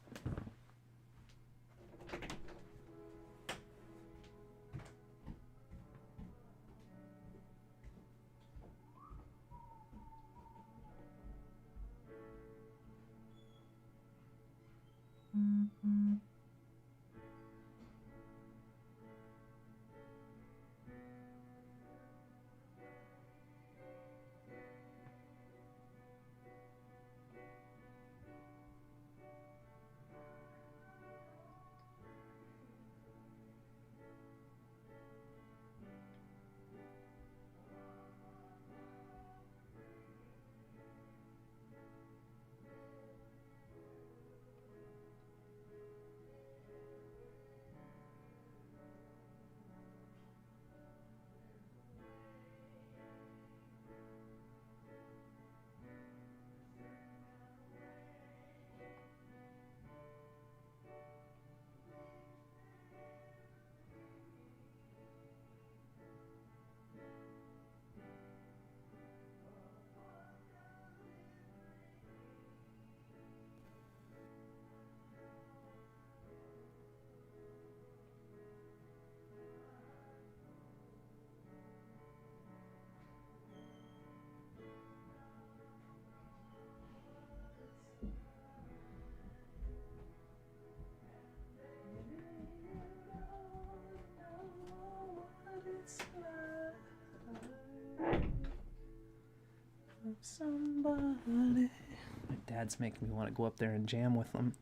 S1: Dad's making me want to go up there and jam with them.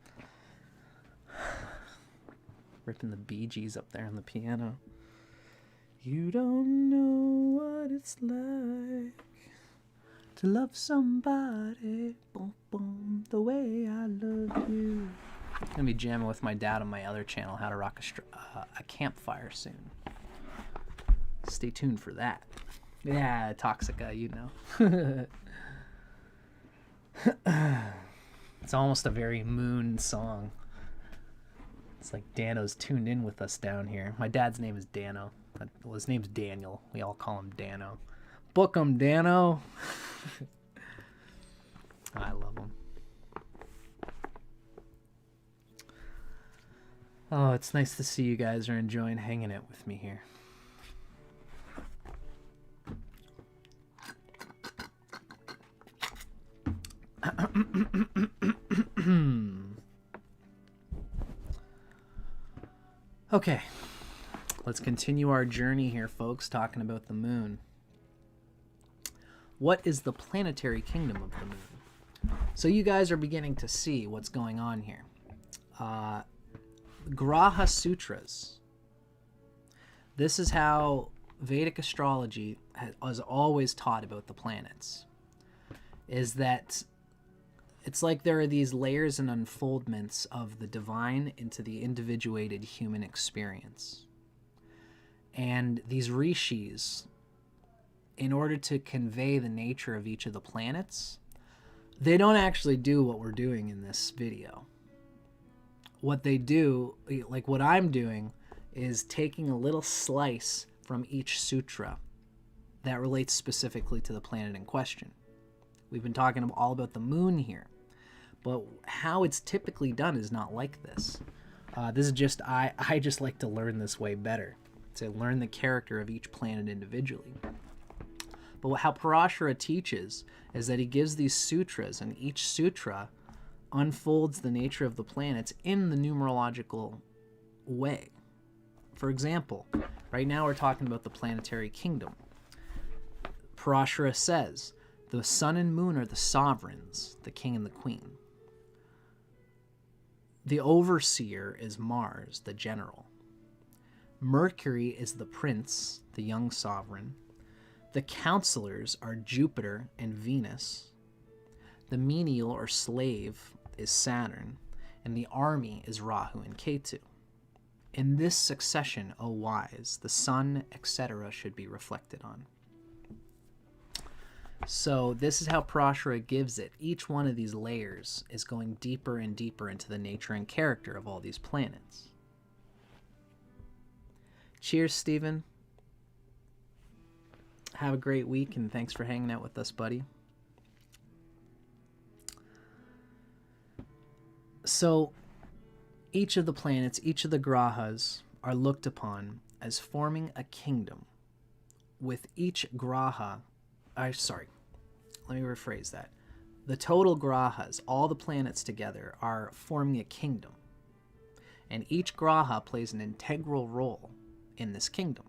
S1: Ripping the Beejees up there on the piano. You don't know what it's like to love somebody, boom, boom, the way I love you. I'm going to be jamming with my dad on my other channel, How to Rock a Campfire, soon. Stay tuned for that. Yeah, Toxica, you know. It's almost a very moon song. It's like Dano's tuned in with us down here. My dad's name is Dano. Well, his name's Daniel. We all call him Dano. Book him, Dano. I love him. Oh, it's nice to see you guys are enjoying hanging out with me here. Okay, let's continue our journey here, folks, talking about the moon. What is the planetary kingdom of the moon? So you guys are beginning to see what's going on here. Graha Sutras. This is how Vedic astrology has always taught about the planets. Is that it's like there are these layers and unfoldments of the divine into the individuated human experience. And these rishis, in order to convey the nature of each of the planets, they don't actually do what we're doing in this video. What they do, like what I'm doing, is taking a little slice from each sutra that relates specifically to the planet in question. We've been talking all about the moon here, but how it's typically done is not like this. This is just, I just like to learn this way better, to learn the character of each planet individually. But how Parashara teaches is that he gives these sutras, and each sutra unfolds the nature of the planets in the numerological way. For example, right now we're talking about the planetary kingdom. Parashara says, the sun and moon are the sovereigns, the king and the queen. The overseer is Mars, the general. Mercury is the prince, the young sovereign. The counselors are Jupiter and Venus. The menial or slave is Saturn, and the army is Rahu and Ketu. In this succession, O wise, the sun, etc. should be reflected on. So this is how Parashara gives it. Each one of these layers is going deeper and deeper into the nature and character of all these planets. Cheers, Stephen. Have a great week, and thanks for hanging out with us, buddy. So each of the planets, each of the grahas, are looked upon as forming a kingdom, with each graha, let me rephrase that. The total grahas, all the planets together, are forming a kingdom, and each graha plays an integral role in this kingdom.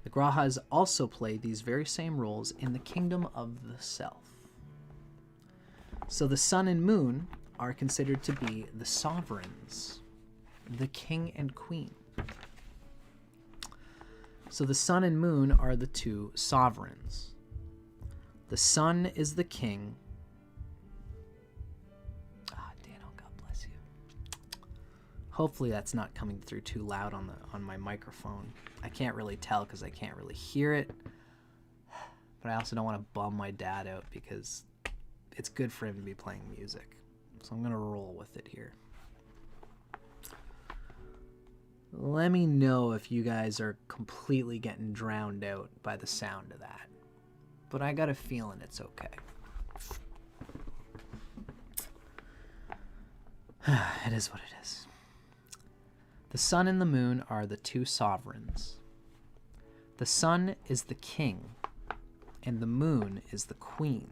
S1: The grahas also play these very same roles in the kingdom of the self. So the sun and moon are considered to be the sovereigns, the king and queen. So the sun and moon are the two sovereigns. The sun is the king. Daniel, God bless you. Hopefully that's not coming through too loud on my microphone. I can't really tell because I can't really hear it. But I also don't want to bum my dad out because it's good for him to be playing music. So I'm going to roll with it here. Let me know if you guys are completely getting drowned out by the sound of that. But I got a feeling it's okay. It is what it is. The sun and the moon are the two sovereigns. The sun is the king, and the moon is the queen.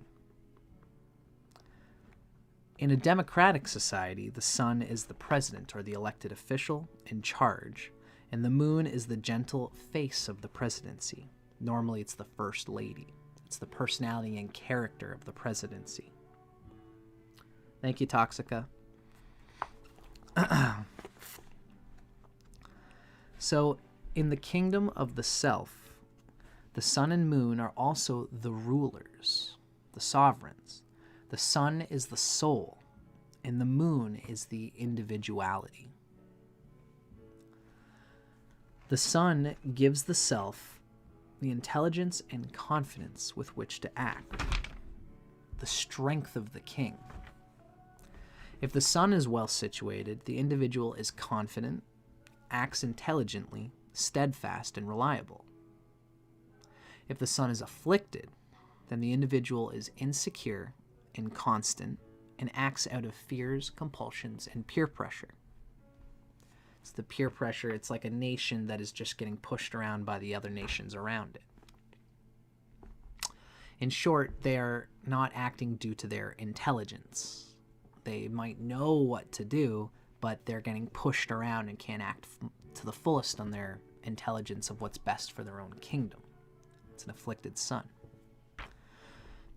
S1: In a democratic society, the sun is the president or the elected official in charge, and the moon is the gentle face of the presidency. Normally, it's the first lady. It's the personality and character of the presidency. Thank you, Toxica. So, in the kingdom of the self, the sun and moon are also the rulers, the sovereigns. The sun is the soul, and the moon is the individuality. The sun gives the self the intelligence and confidence with which to act, the strength of the king. If the sun is well situated, the individual is confident, acts intelligently, steadfast, and reliable. If the sun is afflicted, then the individual is insecure, inconstant, and acts out of fears, compulsions, and peer pressure. It's the peer pressure. It's like a nation that is just getting pushed around by the other nations around it. In short, they are not acting due to their intelligence. They might know what to do, but they're getting pushed around and can't act to the fullest on their intelligence of what's best for their own kingdom. It's an afflicted sun.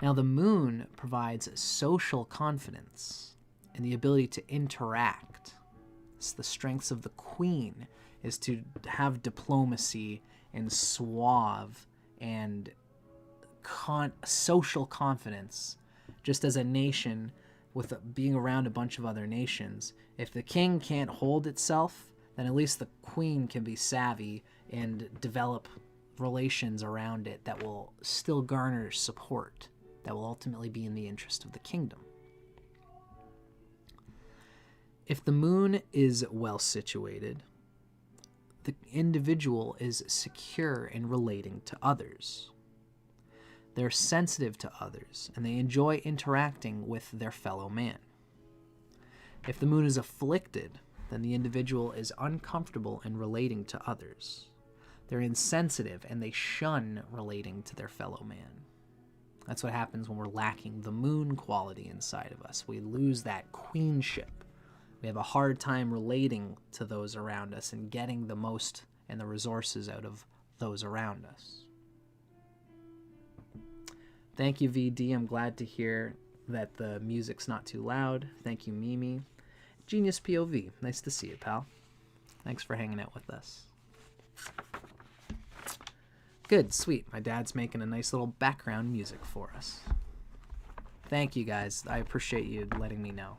S1: Now, the moon provides social confidence and the ability to interact. It's the strengths of the queen is to have diplomacy and suave and social confidence. Just as a nation, with being around a bunch of other nations, if the king can't hold itself, then at least the queen can be savvy and develop relations around it that will still garner support, that will ultimately be in the interest of the kingdom. If the moon is well situated, the individual is secure in relating to others. They're sensitive to others, and they enjoy interacting with their fellow man. If the moon is afflicted, then the individual is uncomfortable in relating to others. They're insensitive, and they shun relating to their fellow man. That's what happens when we're lacking the moon quality inside of us. We lose that queenship. We have a hard time relating to those around us and getting the most and the resources out of those around us. Thank you, VD. I'm glad to hear that the music's not too loud. Thank you, Mimi. Genius POV. Nice to see you, pal. Thanks for hanging out with us. Good, sweet. My dad's making a nice little background music for us. Thank you, guys. I appreciate you letting me know.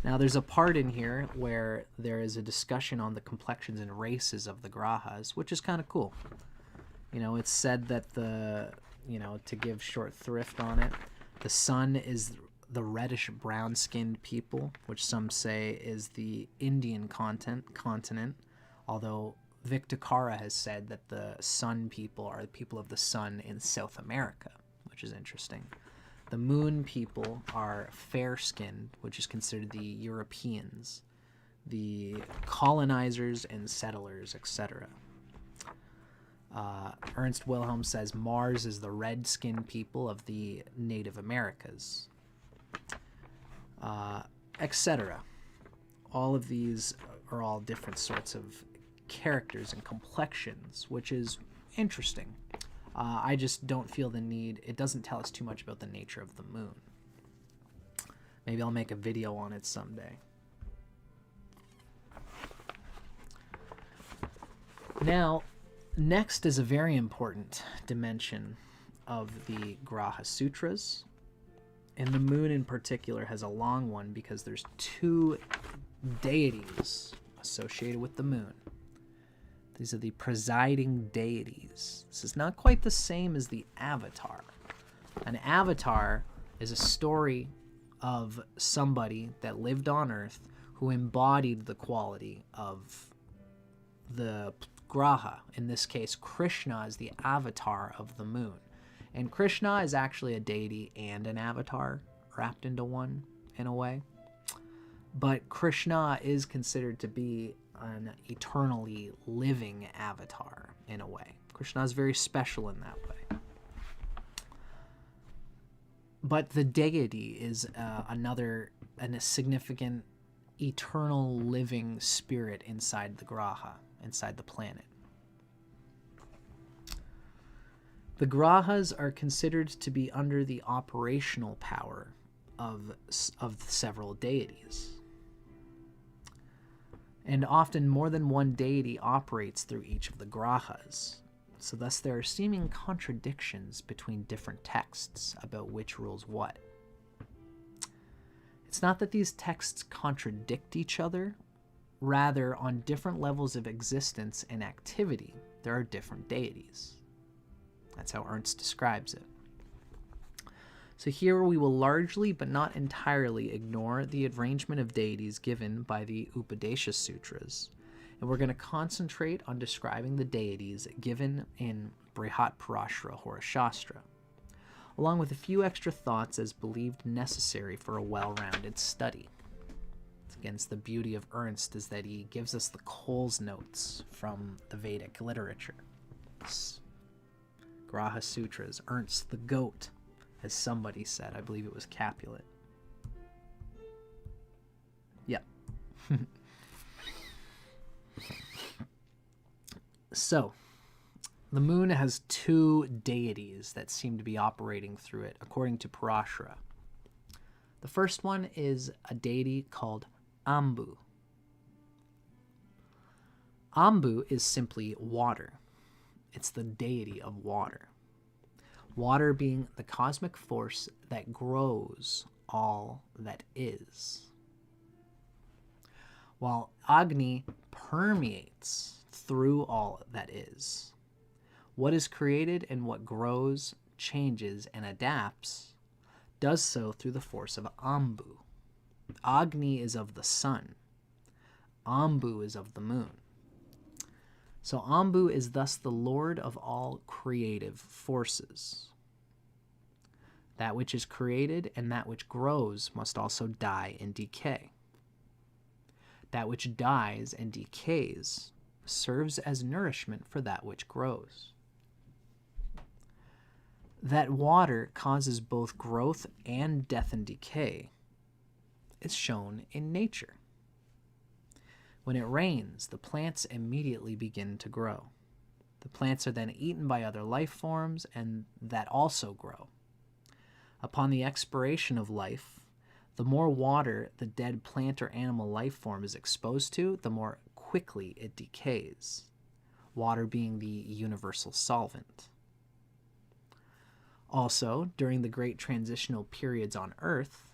S1: Now, there's a part in here where there is a discussion on the complexions and races of the Grahas, which is kind of cool. You know, it's said that to give short thrift on it, the sun is the reddish brown-skinned people, which some say is the Indian continent, although Victor Kara has said that the sun people are the people of the sun in South America, which is interesting. The moon people are fair-skinned, which is considered the Europeans, the colonizers and settlers, etc. Ernst Wilhelm says Mars is the red-skinned people of the Native Americas, etc. All of these are all different sorts of characters and complexions, which is interesting. I just don't feel the need. It doesn't tell us too much about the nature of the moon. Maybe I'll make a video on it someday. Now, next is a very important dimension of the Graha Sutras. And the moon in particular has a long one because there's two deities associated with the moon. These are the presiding deities. This is not quite the same as the avatar. An avatar is a story of somebody that lived on Earth who embodied the quality of the Graha. In this case, Krishna is the avatar of the moon. And Krishna is actually a deity and an avatar wrapped into one, in a way. But Krishna is considered to be an eternally living avatar, in a way. Krishna is very special in that way. But the deity is a significant eternal living spirit inside the Graha, inside the planet. The Grahas are considered to be under the operational power of several deities. And often more than one deity operates through each of the Grahas. So thus there are seeming contradictions between different texts about which rules what. It's not that these texts contradict each other, rather on different levels of existence and activity, there are different deities. That's how Ernst describes it. So here we will largely, but not entirely, ignore the arrangement of deities given by the Upadesha Sutras, and we're going to concentrate on describing the deities given in Brihatparashara Horashastra, along with a few extra thoughts as believed necessary for a well-rounded study. Again, the beauty of Ernst is that he gives us the Coles notes from the Vedic literature. Graha Sutras, Ernst the goat, as somebody said. I believe it was Capulet. Yep. So, the moon has two deities that seem to be operating through it, according to Parashara. The first one is a deity called Ambu. Ambu is simply water. It's the deity of water. Water being the cosmic force that grows all that is. While Agni permeates through all that is. What is created and what grows, changes, and adapts does so through the force of Ambu. Agni is of the sun. Ambu is of the moon. So Ambu is thus the lord of all creative forces. That which is created and that which grows must also die and decay. That which dies and decays serves as nourishment for that which grows. That water causes both growth and death and decay is shown in nature. When it rains, the plants immediately begin to grow. The plants are then eaten by other life forms and that also grow. Upon the expiration of life, the more water the dead plant or animal life form is exposed to, the more quickly it decays, water being the universal solvent. Also, during the great transitional periods on Earth,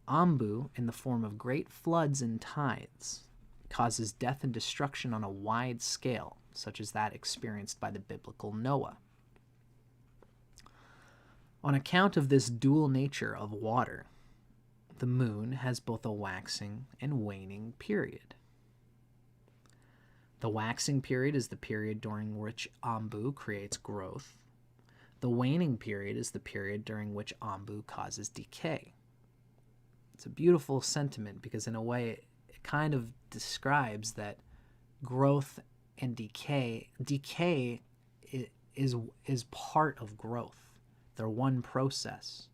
S1: Ambu, in the form of great floods and tides, causes death and destruction on a wide scale, such as that experienced by the biblical Noah. On account of this dual nature of water, the moon has both a waxing and waning period. The waxing period is the period during which Ambu creates growth. The waning period is the period during which Ambu causes decay. It's a beautiful sentiment because in a way it kind of describes that growth and decay is part of growth. They're one process.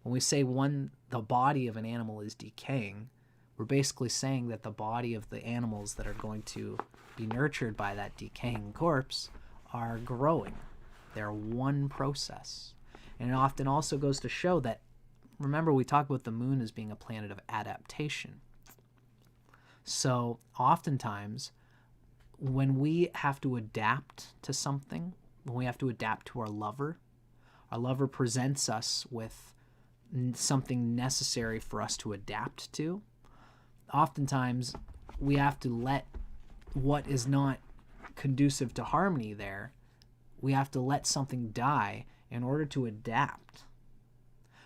S1: When we say the body of an animal is decaying, we're basically saying that the body of the animals that are going to be nurtured by that decaying corpse are growing. They're one process. And it often also goes to show that, remember we talk about the moon as being a planet of adaptation. So oftentimes, when we have to adapt to something, when we have to adapt to our lover presents us with something necessary for us to adapt to. Oftentimes, we have to let what is not conducive to harmony there, we have to let something die in order to adapt.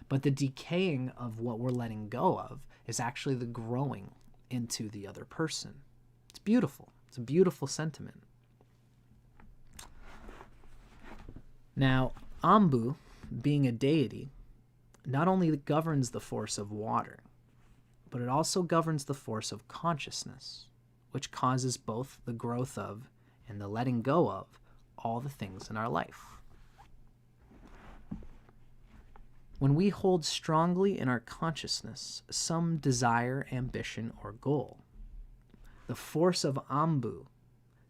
S1: But the decaying of what we're letting go of is actually the growing into the other person. It's beautiful. It's a beautiful sentiment. Now, Ambu, being a deity, not only governs the force of water, but it also governs the force of consciousness, which causes both the growth of and the letting go of all the things in our life. When we hold strongly in our consciousness some desire, ambition, or goal, the force of Ambu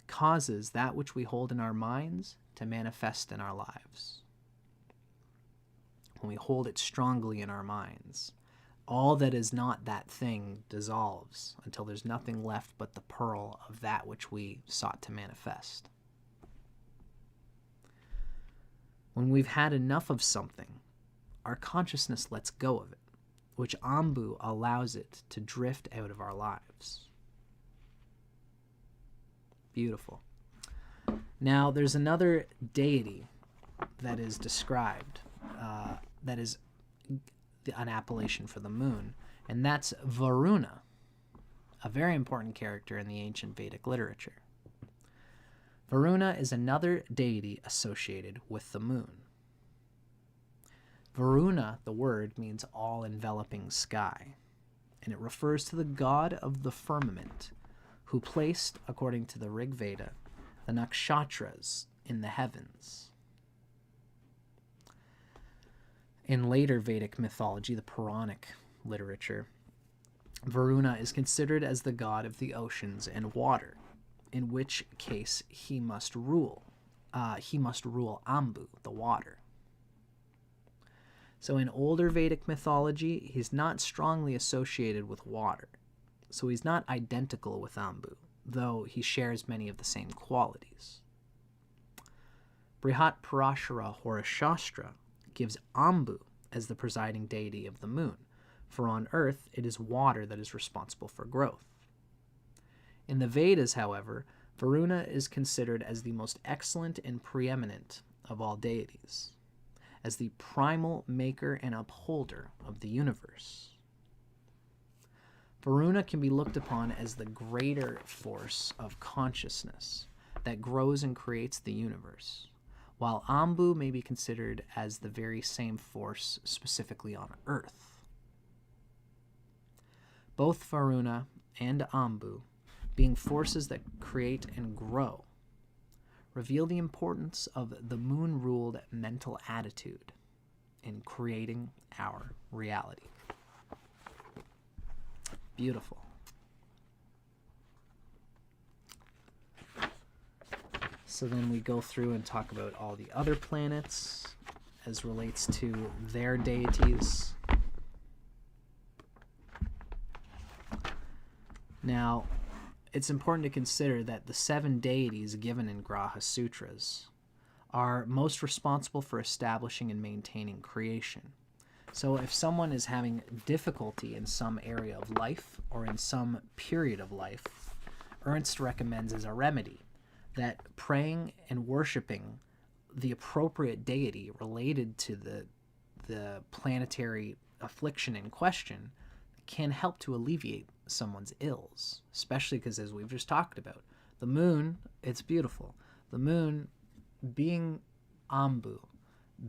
S1: causes that which we hold in our minds to manifest in our lives. When we hold it strongly in our minds, all that is not that thing dissolves until there's nothing left but the pearl of that which we sought to manifest. When we've had enough of something, our consciousness lets go of it, which Ambu allows it to drift out of our lives. Beautiful. Now, there's another deity that is described, that is an appellation for the moon, and that's Varuna, a very important character in the ancient Vedic literature. Varuna is another deity associated with the moon. Varuna, the word, means all-enveloping sky, and it refers to the god of the firmament, who placed, according to the Rig Veda, the nakshatras in the heavens. In later Vedic mythology, the Puranic literature, Varuna is considered as the god of the oceans and water, in which case he must rule. He must rule Ambu, the water. So in older Vedic mythology, he's not strongly associated with water. So he's not identical with Ambu, though he shares many of the same qualities. Brihat Parashara Horashastra gives Ambu as the presiding deity of the moon, for on earth it is water that is responsible for growth. In the Vedas, however, Varuna is considered as the most excellent and preeminent of all deities, as the primal maker and upholder of the universe. Varuna can be looked upon as the greater force of consciousness that grows and creates the universe, while Ambu may be considered as the very same force specifically on Earth. Both Varuna and Ambu, being forces that create and grow, reveal the importance of the moon-ruled mental attitude in creating our reality. Beautiful. So then we go through and talk about all the other planets as relates to their deities. Now, it's important to consider that the 7 deities given in Graha Sutras are most responsible for establishing and maintaining creation. So if someone is having difficulty in some area of life or in some period of life, Ernst recommends as a remedy that praying and worshiping the appropriate deity related to the planetary affliction in question can help to alleviate someone's ills, especially because, as we've just talked about, the moon, it's beautiful. The moon being Ambu,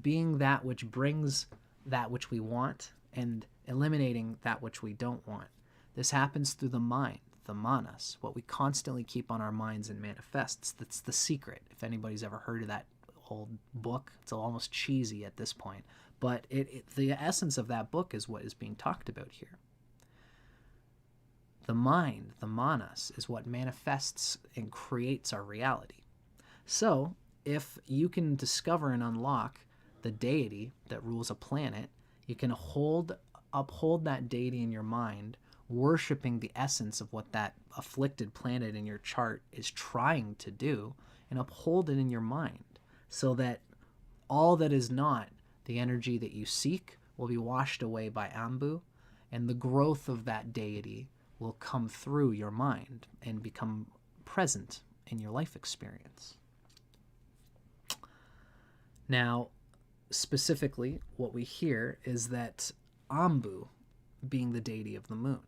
S1: being that which brings that which we want and eliminating that which we don't want. This happens through the mind, the manas, what we constantly keep on our minds and manifests. That's the secret. If anybody's ever heard of that old book, it's almost cheesy at this point, but the essence of that book is what is being talked about here. The mind, the manas, is what manifests and creates our reality. So, if you can discover and unlock the deity that rules a planet, you can uphold that deity in your mind, worshiping the essence of what that afflicted planet in your chart is trying to do, and uphold it in your mind, so that all that is not the energy that you seek will be washed away by Ambu, and the growth of that deity will come through your mind and become present in your life experience. Now, specifically, what we hear is that Ambu, being the deity of the moon,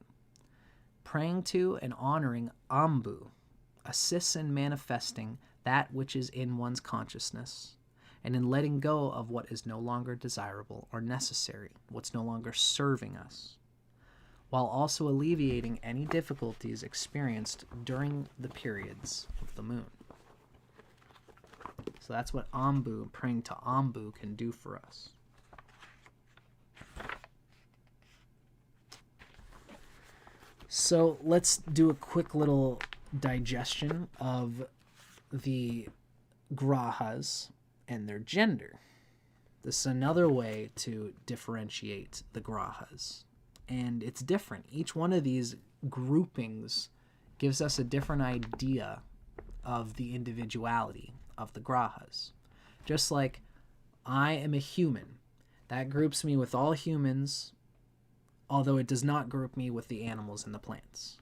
S1: praying to and honoring Ambu assists in manifesting that which is in one's consciousness and in letting go of what is no longer desirable or necessary, what's no longer serving us, while also alleviating any difficulties experienced during the periods of the moon. So that's what Ambu, praying to Ambu, can do for us. So let's do a quick little digestion of the grahas and their gender. This is another way to differentiate the grahas. And it's different. Each one of these groupings gives us a different idea of the individuality of the grahas. Just like I am a human, that groups me with all humans, although it does not group me with the animals and the plants.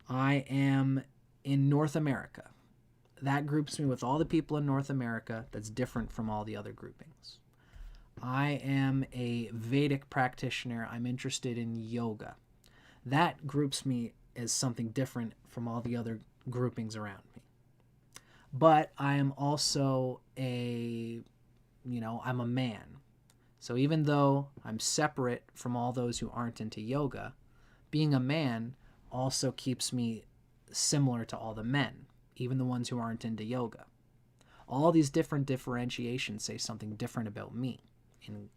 S1: I am in North America. That groups me with all the people in North America. That's different from all the other groupings. I am a Vedic practitioner. I'm interested in yoga. That groups me as something different from all the other groupings around me. But I am also I'm a man. So even though I'm separate from all those who aren't into yoga, being a man also keeps me similar to all the men, even the ones who aren't into yoga. All these different differentiations say something different about me, and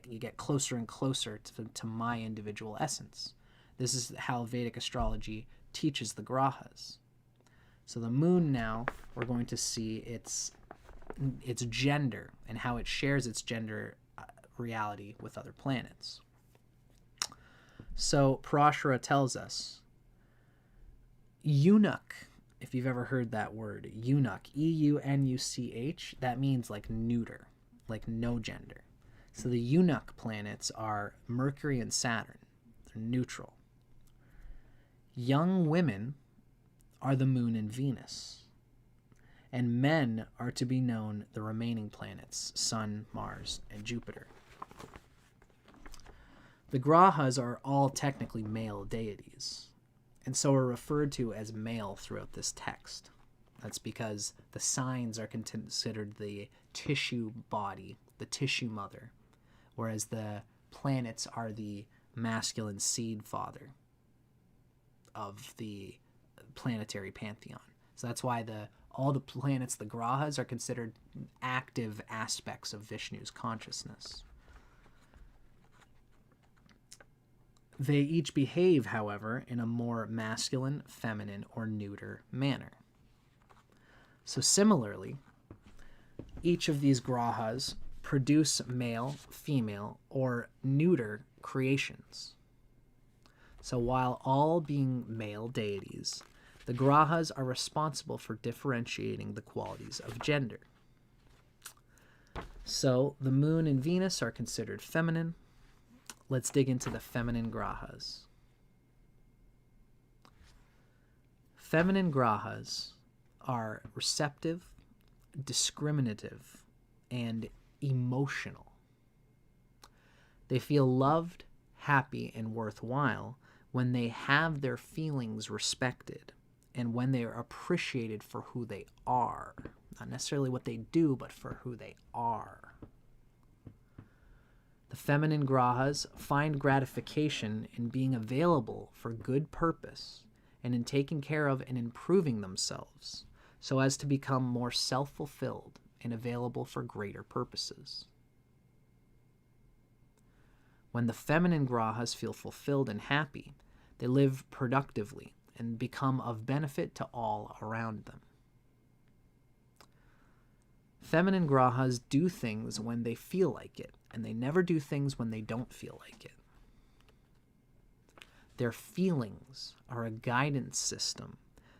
S1: you get closer and closer to my individual essence. This is how Vedic astrology teaches the grahas. So the moon now, we're going to see its gender and how it shares its gender reality with other planets. So Parashara tells us, eunuch, if you've ever heard that word, eunuch, E-U-N-U-C-H, that means like neuter, like no gender. So the eunuch planets are Mercury and Saturn. They're neutral. Young women are the moon and Venus. And men are to be known the remaining planets, Sun, Mars, and Jupiter. The grahas are all technically male deities, and so are referred to as male throughout this text. That's because the signs are considered the tissue body, the tissue mother, whereas the planets are the masculine seed father of the planetary pantheon. So that's why all the planets, the grahas, are considered active aspects of Vishnu's consciousness. They each behave, however, in a more masculine, feminine, or neuter manner. So similarly, each of these grahas produce male, female, or neuter creations. So while all being male deities, the grahas are responsible for differentiating the qualities of gender. So the moon and Venus are considered feminine. Let's dig into the feminine grahas. Feminine grahas are receptive, discriminative, and emotional. They feel loved, happy, and worthwhile when they have their feelings respected and when they are appreciated for who they are. Not necessarily what they do, but for who they are. The feminine grahas find gratification in being available for good purpose and in taking care of and improving themselves so as to become more self-fulfilled and available for greater purposes. When the feminine grahas feel fulfilled and happy, they live productively and become of benefit to all around them. Feminine grahas do things when they feel like it, and they never do things when they don't feel like it. Their feelings are a guidance system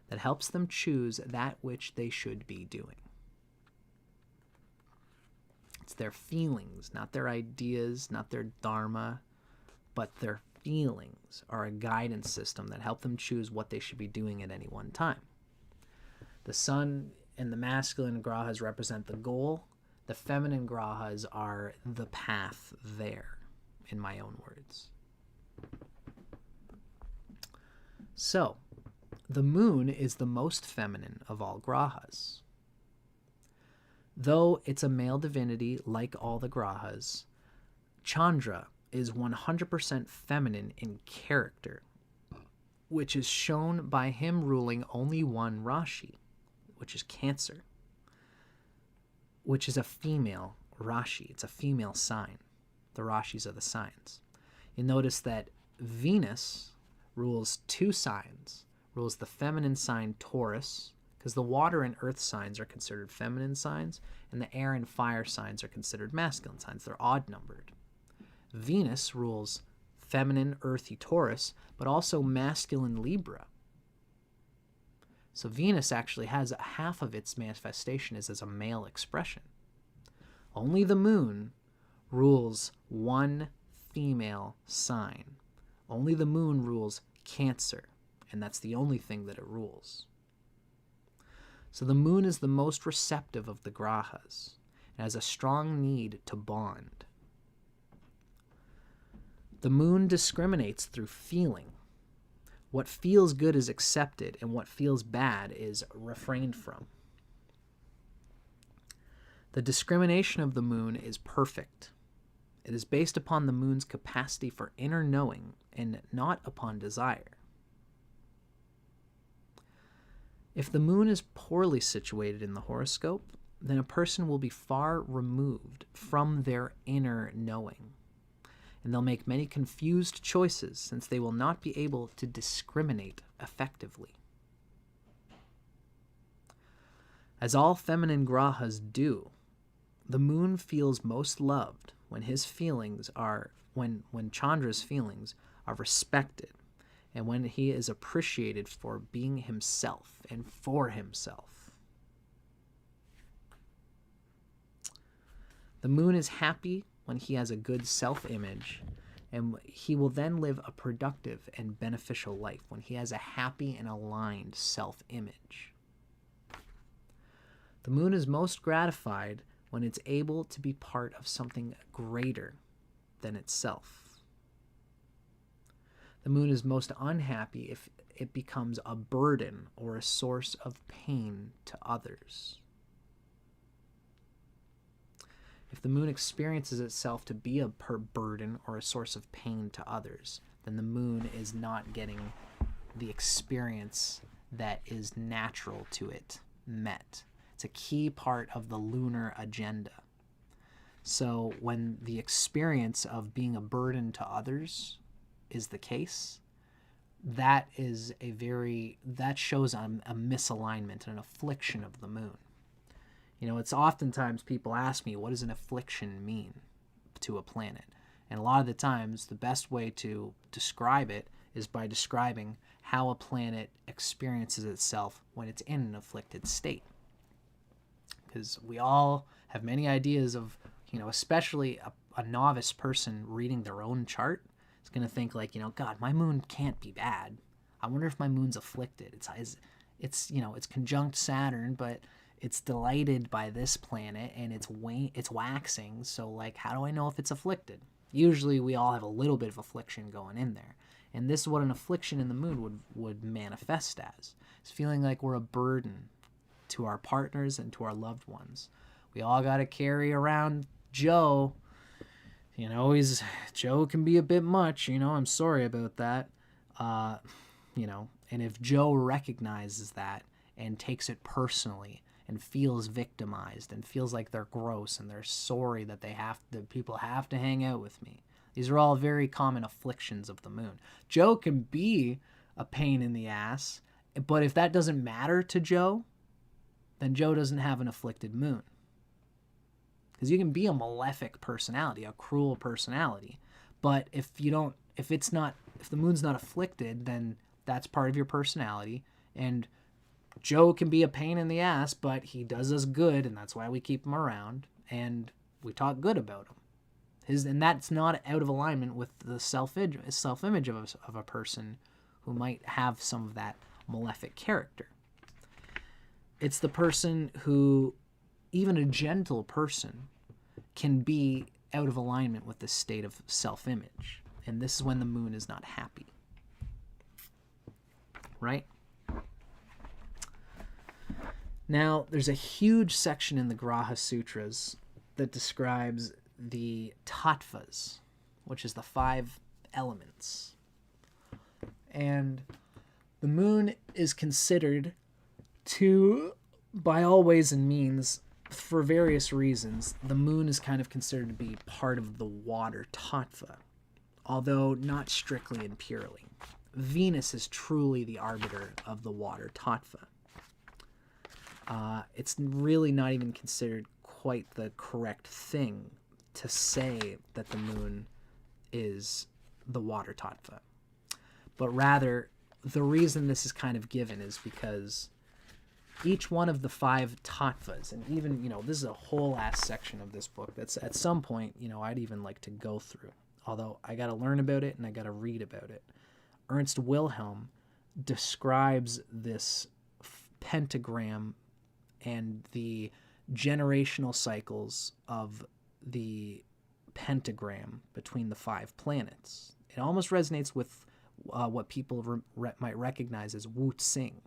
S1: that helps them choose that which they should be doing. It's their feelings, not their ideas, not their dharma, but their feelings are a guidance system that help them choose what they should be doing at any one time. The sun and the masculine grahas represent the goal. The feminine grahas are the path there, in my own words. So, the moon is the most feminine of all grahas. Though it's a male divinity like all the grahas, Chandra is 100% feminine in character, which is shown by him ruling only one Rashi, which is Cancer, which is a female Rashi. It's a female sign. The Rashis are the signs. You'll notice that Venus rules two signs, rules the feminine sign Taurus, because the water and earth signs are considered feminine signs, and the air and fire signs are considered masculine signs. They're odd-numbered. Venus rules feminine, earthy Taurus, but also masculine Libra. So Venus actually has half of its manifestation is as a male expression. Only the moon rules one female sign. Only the moon rules Cancer, and that's the only thing that it rules. So the moon is the most receptive of the grahas and has a strong need to bond. The moon discriminates through feeling. What feels good is accepted, and what feels bad is refrained from. The discrimination of the moon is perfect. It is based upon the moon's capacity for inner knowing and not upon desire. If the moon is poorly situated in the horoscope, then a person will be far removed from their inner knowing, and they'll make many confused choices since they will not be able to discriminate effectively. As all feminine grahas do, the moon feels most loved when his feelings are when Chandra's feelings are respected, and when he is appreciated for being himself and for himself. The moon is happy when he has a good self-image, and he will then live a productive and beneficial life when he has a happy and aligned self-image. The moon is most gratified when it's able to be part of something greater than itself. The moon is most unhappy if it becomes a burden or a source of pain to others. If the moon experiences itself to be a burden or a source of pain to others, then the moon is not getting the experience that is natural to it met. It's a key part of the lunar agenda. So when the experience of being a burden to others is the case, that shows a misalignment and an affliction of the moon. You know, it's oftentimes people ask me, what does an affliction mean to a planet? And a lot of the times, the best way to describe it is by describing how a planet experiences itself when it's in an afflicted state. Because we all have many ideas of, you know, especially a novice person reading their own chart is going to think like, you know, God, my moon can't be bad. I wonder if my moon's afflicted. It's you know, it's conjunct Saturn, but it's delighted by this planet and it's waxing. So like, how do I know if it's afflicted? Usually we all have a little bit of affliction going in there. And this is what an affliction in the moon would manifest as. It's feeling like we're a burden to our partners and to our loved ones. We all got to carry around Joe. You know, Joe can be a bit much, you know, I'm sorry about that. You know, and if Joe recognizes that and takes it personally and feels victimized and feels like they're gross and they're sorry that people have to hang out with me. These are all very common afflictions of the moon. Joe can be a pain in the ass, but if that doesn't matter to Joe, then Joe doesn't have an afflicted moon. Because you can be a malefic personality, a cruel personality, but if the moon's not afflicted, then that's part of your personality. And Joe can be a pain in the ass, but he does us good, and that's why we keep him around, and we talk good about him. And that's not out of alignment with the self-image of a person who might have some of that malefic character. It's the person who, even a gentle person, can be out of alignment with this state of self-image. And this is when the moon is not happy. Right? Now, there's a huge section in the Graha Sutras that describes the tattvas, which is the 5 elements. And the moon is considered to, by all ways and means, for various reasons, the moon is kind of considered to be part of the water tattva, although not strictly and purely. Venus is truly the arbiter of the water tattva. it's really not even considered quite the correct thing to say that the moon is the water tattva. But rather, the reason this is kind of given is because each one of the 5 tattvas, and even, this is a whole ass section of this book that's at some point, I'd even like to go through. Although I got to learn about it and I got to read about it. Ernst Wilhelm describes this pentagram and the generational cycles of the pentagram between the 5 planets. It almost resonates with what people might recognize as Wu Tsing.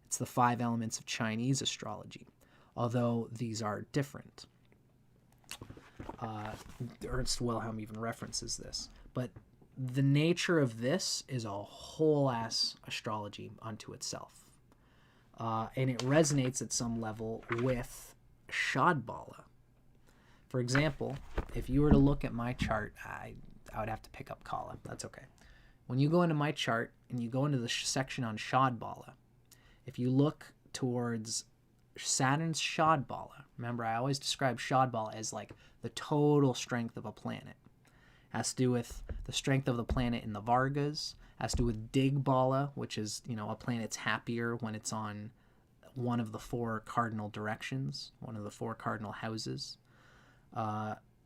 S1: It's the 5 elements of Chinese astrology, although these are different. Ernst Wilhelm even references this. But the nature of this is a whole ass astrology unto itself. And it resonates at some level with Shadbala. For example, if you were to look at my chart, I would have to pick up Kala. That's okay. When you go into my chart and you go into the section on Shadbala, if you look towards Saturn's Shadbala, remember I always describe Shadbala as like the total strength of a planet. It has to do with the strength of the planet in the Vargas. It has to do with Digbala, which is, a planet's happier when it's on one of the 4 cardinal directions, one of the 4 cardinal houses.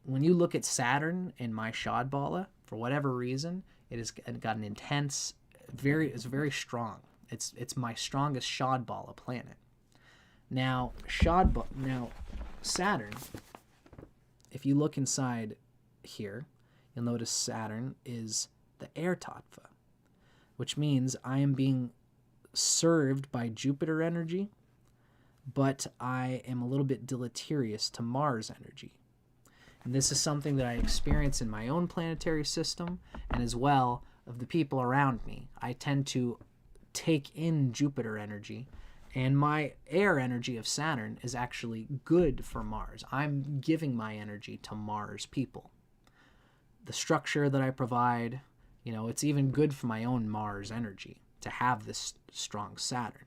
S1: When you look at Saturn in my Shadbala, for whatever reason, it has got an intense, it's very strong. It's my strongest Shadbala planet. Now Saturn, if you look inside here, you'll notice Saturn is the air tattva, which means I am being served by Jupiter energy, but I am a little bit deleterious to Mars energy. And this is something that I experience in my own planetary system, and as well of the people around me. I tend to take in Jupiter energy, and my air energy of Saturn is actually good for Mars. I'm giving my energy to Mars people. The structure that I provide, it's even good for my own Mars energy to have this strong Saturn.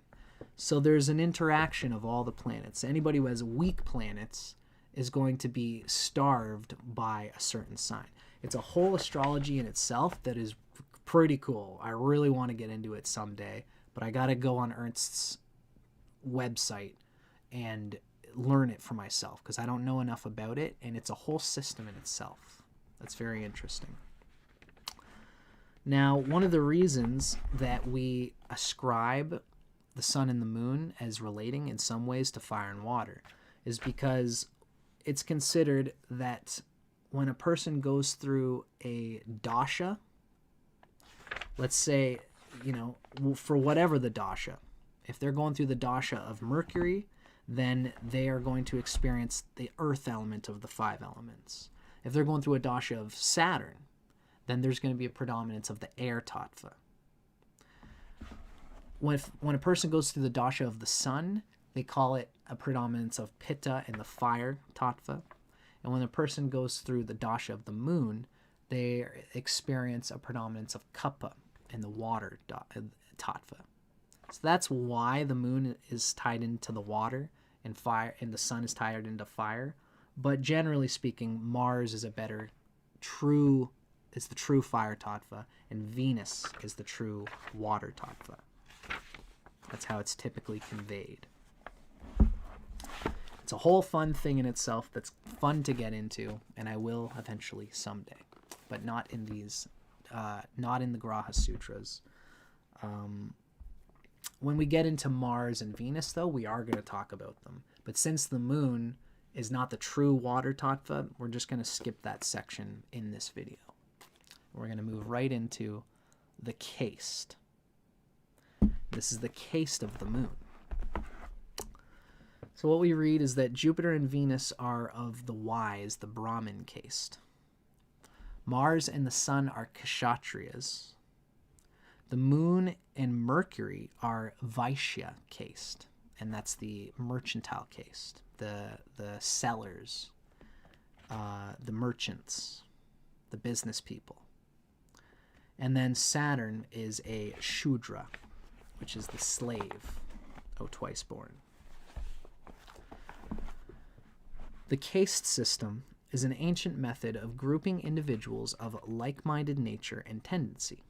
S1: So there's an interaction of all the planets. Anybody who has weak planets is going to be starved by a certain sign. It's a whole astrology in itself that is pretty cool. I really want to get into it someday, but I got to go on Ernst's website and learn it for myself because I don't know enough about it, and it's a whole system in itself. That's very interesting. Now, one of the reasons that we ascribe the sun and the moon as relating in some ways to fire and water is because it's considered that when a person goes through a dasha, let's say, for whatever the dasha, if they're going through the dasha of Mercury, then they are going to experience the earth element of the 5 elements. If they're going through a dasha of Saturn, then there's going to be a predominance of the air tattva. When a person goes through the dasha of the sun, they call it a predominance of pitta and the fire tattva. And when a person goes through the dasha of the moon, they experience a predominance of kapha and the water tattva. So that's why the moon is tied into the water and fire, and the sun is tied into fire. But generally speaking, Mars is the true fire tattva, and Venus is the true water tattva. That's how it's typically conveyed. It's a whole fun thing in itself that's fun to get into, and I will eventually someday, but not in the Graha Sutras. When we get into Mars and Venus, though, we are going to talk about them. But since the moon is not the true water tattva, we're just going to skip that section in this video. We're going to move right into the caste. This is the caste of the moon. So what we read is that Jupiter and Venus are of the wise, the Brahmin caste. Mars and the sun are kshatriyas. The moon and Mercury are Vaishya caste, and that's the mercantile caste, the sellers, the merchants, the business people. And then Saturn is a Shudra, which is the slave, twice born. The caste system is an ancient method of grouping individuals of like-minded nature and tendency.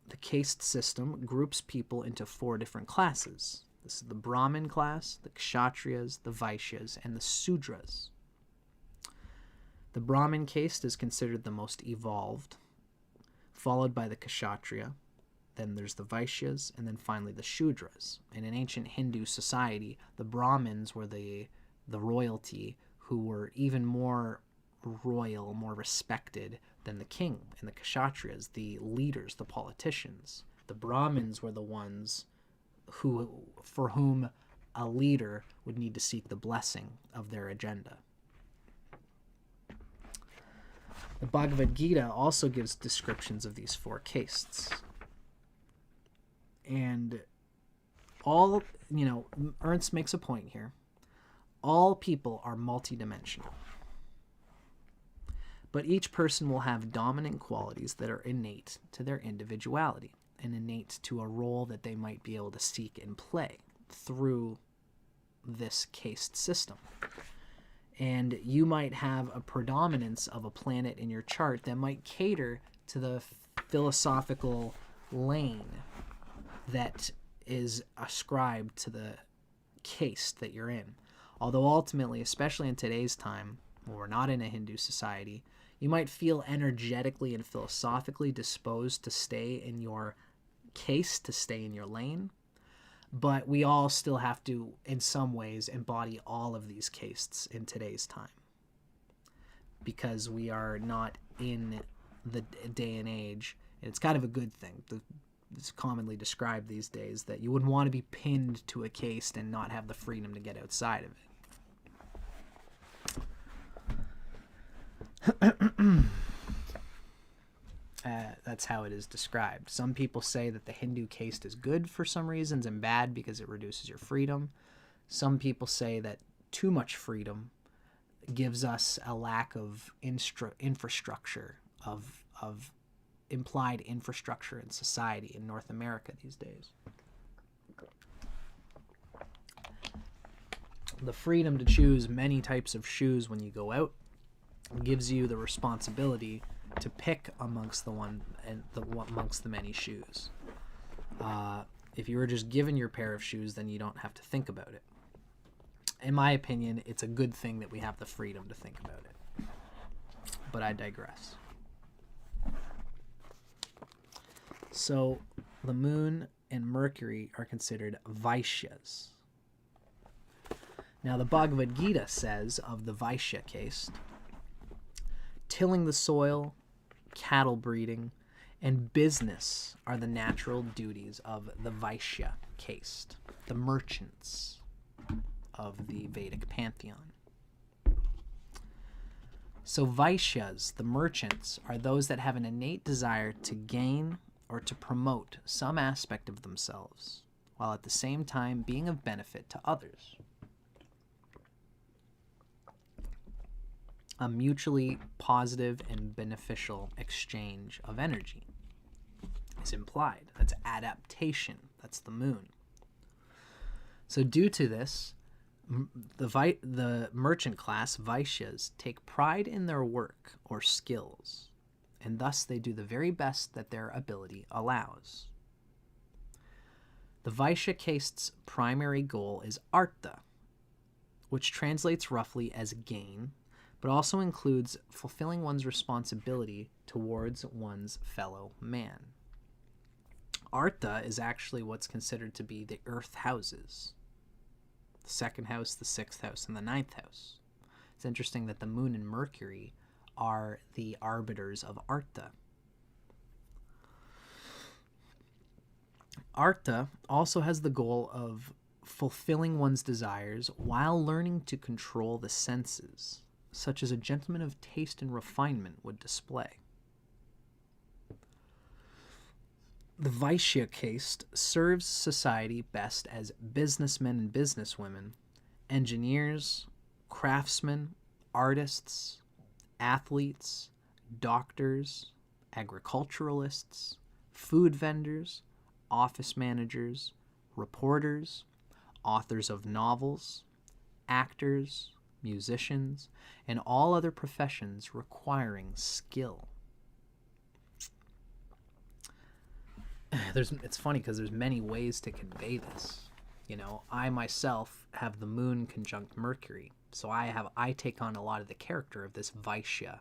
S1: The caste system groups people into 4 different classes. This is the Brahmin class, the Kshatriyas, the Vaishyas, and the Sudras. The Brahmin caste is considered the most evolved, followed by the Kshatriya. Then there's the Vaishyas, and then finally the Shudras. In an ancient Hindu society, the Brahmins were the royalty who were even more royal, more respected than the king, and the Kshatriyas, the leaders, the politicians. The Brahmins were the ones for whom a leader would need to seek the blessing of their agenda. The Bhagavad Gita also gives descriptions of these 4 castes. And all, Ernst makes a point here. All people are multidimensional. But each person will have dominant qualities that are innate to their individuality and innate to a role that they might be able to seek and play through this caste system. And you might have a predominance of a planet in your chart that might cater to the philosophical lane that is ascribed to the caste that you're in. Although ultimately, especially in today's time, when we're not in a Hindu society, you might feel energetically and philosophically disposed to stay in your caste, to stay in your lane. But we all still have to, in some ways, embody all of these castes in today's time. Because we are not in the day and age. And it's kind of a good thing. It's commonly described these days that you wouldn't want to be pinned to a caste and not have the freedom to get outside of it. That's how it is described. Some people say that the Hindu caste is good for some reasons and bad because it reduces your freedom. Some people say that too much freedom gives us a lack of infrastructure, of implied infrastructure in society in North America these days. The freedom to choose many types of shoes when you go out gives you the responsibility to pick amongst amongst the many shoes. If you were just given your pair of shoes, then you don't have to think about it. In my opinion, it's a good thing that we have the freedom to think about it. But I digress. So the moon and Mercury are considered Vaishyas. Now the Bhagavad Gita says of the Vaishya caste, tilling the soil, cattle breeding, and business are the natural duties of the Vaishya caste, the merchants of the Vedic pantheon. So Vaishyas, the merchants, are those that have an innate desire to gain or to promote some aspect of themselves, while at the same time being of benefit to others. A mutually positive and beneficial exchange of energy is implied. That's adaptation. That's the moon. So due to this, the merchant class, Vaishyas, take pride in their work or skills, and thus they do the very best that their ability allows. The Vaishya caste's primary goal is artha, which translates roughly as gain, but also includes fulfilling one's responsibility towards one's fellow man. Artha is actually what's considered to be the earth houses. The 2nd house, the 6th house, and the 9th house. It's interesting that the moon and Mercury are the arbiters of Artha. Artha also has the goal of fulfilling one's desires while learning to control the senses, such as a gentleman of taste and refinement would display. The Vaishya caste serves society best as businessmen and businesswomen, engineers, craftsmen, artists, athletes, doctors, agriculturalists, food vendors, office managers, reporters, authors of novels, actors, musicians, and all other professions requiring skill. It's funny because there's many ways to convey this. You know, I myself have the moon conjunct Mercury, so I take on a lot of the character of this Vaishya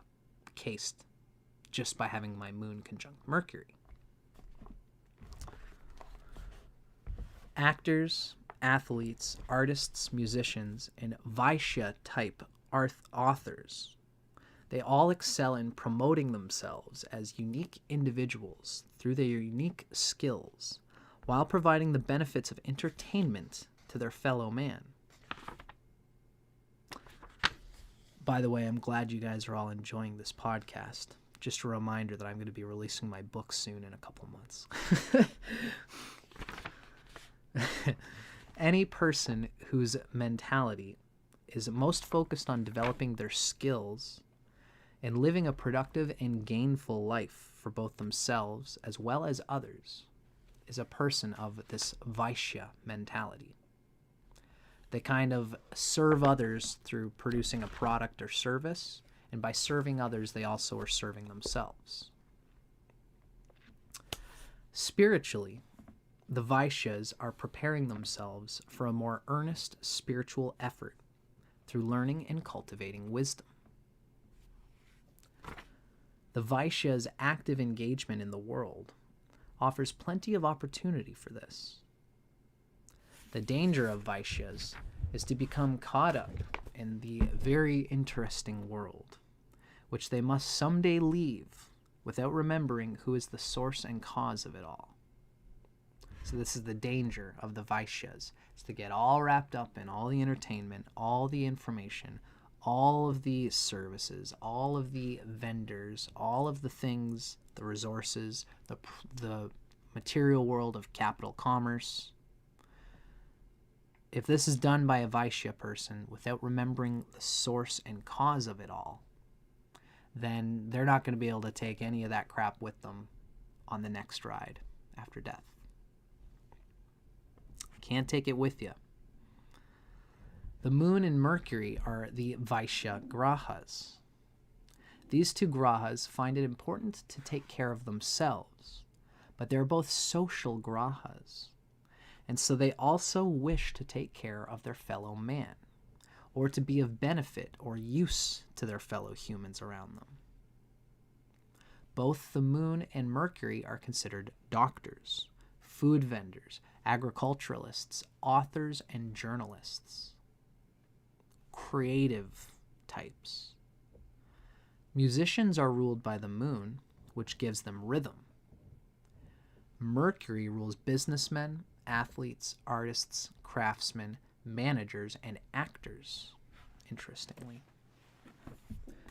S1: caste just by having my moon conjunct Mercury. Actors, athletes, artists, musicians, and Vaishya type authors, they all excel in promoting themselves as unique individuals through their unique skills, while providing the benefits of entertainment to their fellow man. By the way, I'm glad you guys are all enjoying this podcast. Just a reminder that I'm going to be releasing my book soon in a couple months. Any person whose mentality is most focused on developing their skills and living a productive and gainful life for both themselves as well as others is a person of this Vaishya mentality. They kind of serve others through producing a product or service, and by serving others, they also are serving themselves. Spiritually, the Vaishyas are preparing themselves for a more earnest spiritual effort through learning and cultivating wisdom. The Vaishya's active engagement in the world offers plenty of opportunity for this. The danger of Vaishyas is to become caught up in the very interesting world, which they must someday leave without remembering who is the source and cause of it all. So this is the danger of the Vaishyas, is to get all wrapped up in all the entertainment, all the information, all of the services, all of the vendors, all of the things, the resources, the material world of capital commerce. If this is done by a Vaishya person without remembering the source and cause of it all, then they're not going to be able to take any of that crap with them on the next ride after death. Can't take it with you. The moon and Mercury are the Vaishya Grahas. These two Grahas find it important to take care of themselves, but they're both social Grahas, and so they also wish to take care of their fellow man, or to be of benefit or use to their fellow humans around them. Both the moon and Mercury are considered doctors, food vendors, agriculturalists, authors, and journalists. Creative types. Musicians are ruled by the moon, which gives them rhythm. Mercury rules businessmen, athletes, artists, craftsmen, managers, and actors, interestingly.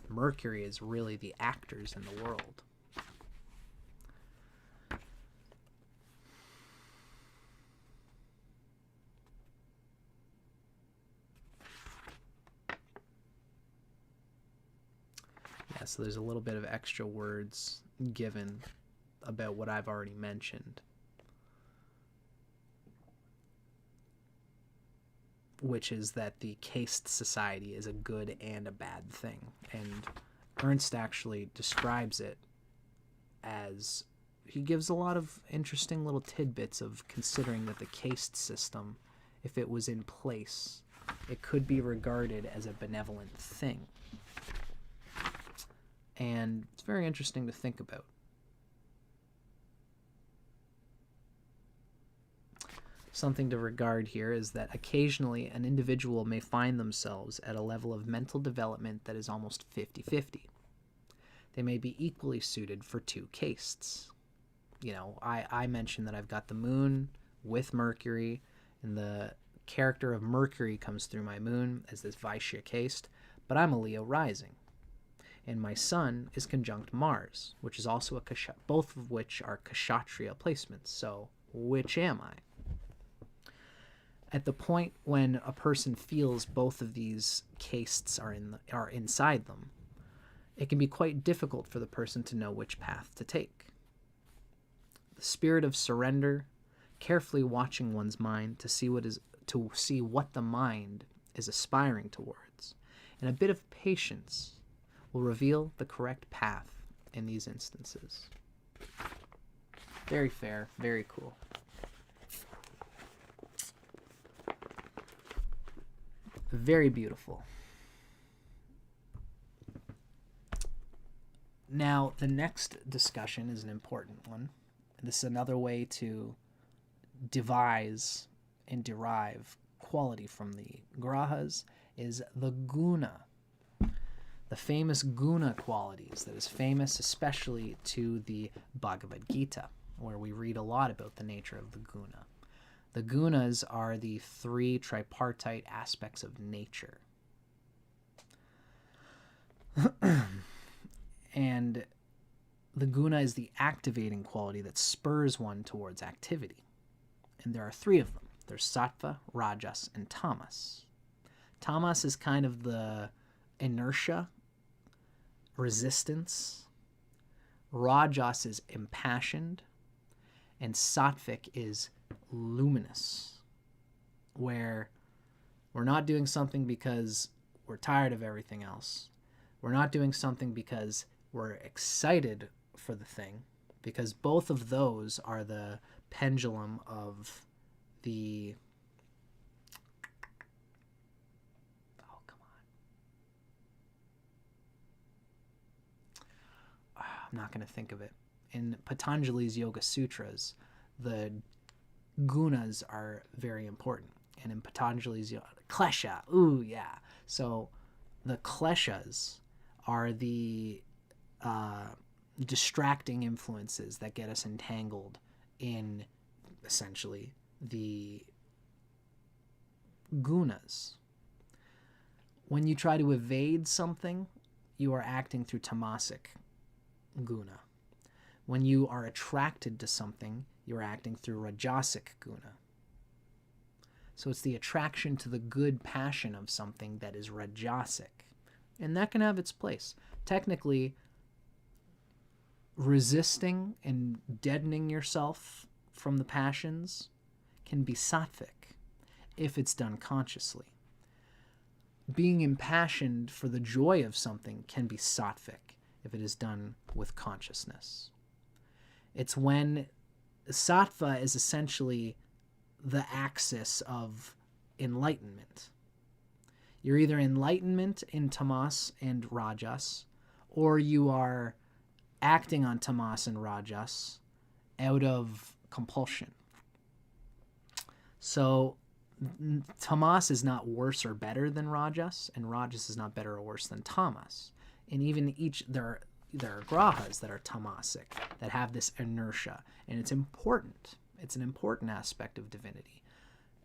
S1: Mercury is really the actors in the world. Yeah, so there's a little bit of extra words given about what I've already mentioned, which is that the caste society is a good and a bad thing. And Ernst actually describes it as, he gives a lot of interesting little tidbits of considering that the caste system, if it was in place, it could be regarded as a benevolent thing. And it's very interesting to think about. Something to regard here is that occasionally an individual may find themselves at a level of mental development that is almost 50-50. They may be equally suited for two castes. You know, I mentioned that I've got the moon with Mercury, and the character of Mercury comes through my moon as this Vaishya caste, but I'm a Leo rising. And my sun is conjunct Mars, which is also a both of which are Kshatriya placements. So, which am I? At the point when a person feels both of these castes are inside them, it can be quite difficult for the person to know which path to take. The spirit of surrender, carefully watching one's mind to see what the mind is aspiring towards, and a bit of patience will reveal the correct path in these instances. Very fair, very cool. Very beautiful. Now, the next discussion is an important one. This is another way to devise and derive quality from the grahas, is the guna. The famous guna qualities that is famous especially to the Bhagavad Gita, where we read a lot about the nature of the guna. The gunas are the three tripartite aspects of nature. And the guna is the activating quality that spurs one towards activity. And there are three of them. There's sattva, rajas, and tamas. Tamas is kind of the inertia, resistance. Rajas is impassioned. And sattvic is luminous, where we're not doing something because we're tired of everything else. We're not doing something because we're excited for the thing, because both of those are the pendulum of the... Oh, come on. I'm not going to think of it. In Patanjali's Yoga Sutras, the gunas are very important. And in Patanjali's klesha, ooh, yeah. So the kleshas are the distracting influences that get us entangled in, essentially, the gunas. When you try to evade something, you are acting through tamasic guna. When you are attracted to something, you're acting through rajasic guna. So it's the attraction to the good passion of something that is rajasic. And that can have its place. Technically, resisting and deadening yourself from the passions can be sattvic if it's done consciously. Being impassioned for the joy of something can be sattvic if it is done with consciousness. It's when sattva is essentially the axis of enlightenment. You're either enlightenment in tamas and rajas, or you are acting on tamas and rajas out of compulsion. So tamas is not worse or better than rajas, and rajas is not better or worse than tamas. And even there are grahas that are tamasic, that have this inertia, and it's important. It's an important aspect of divinity.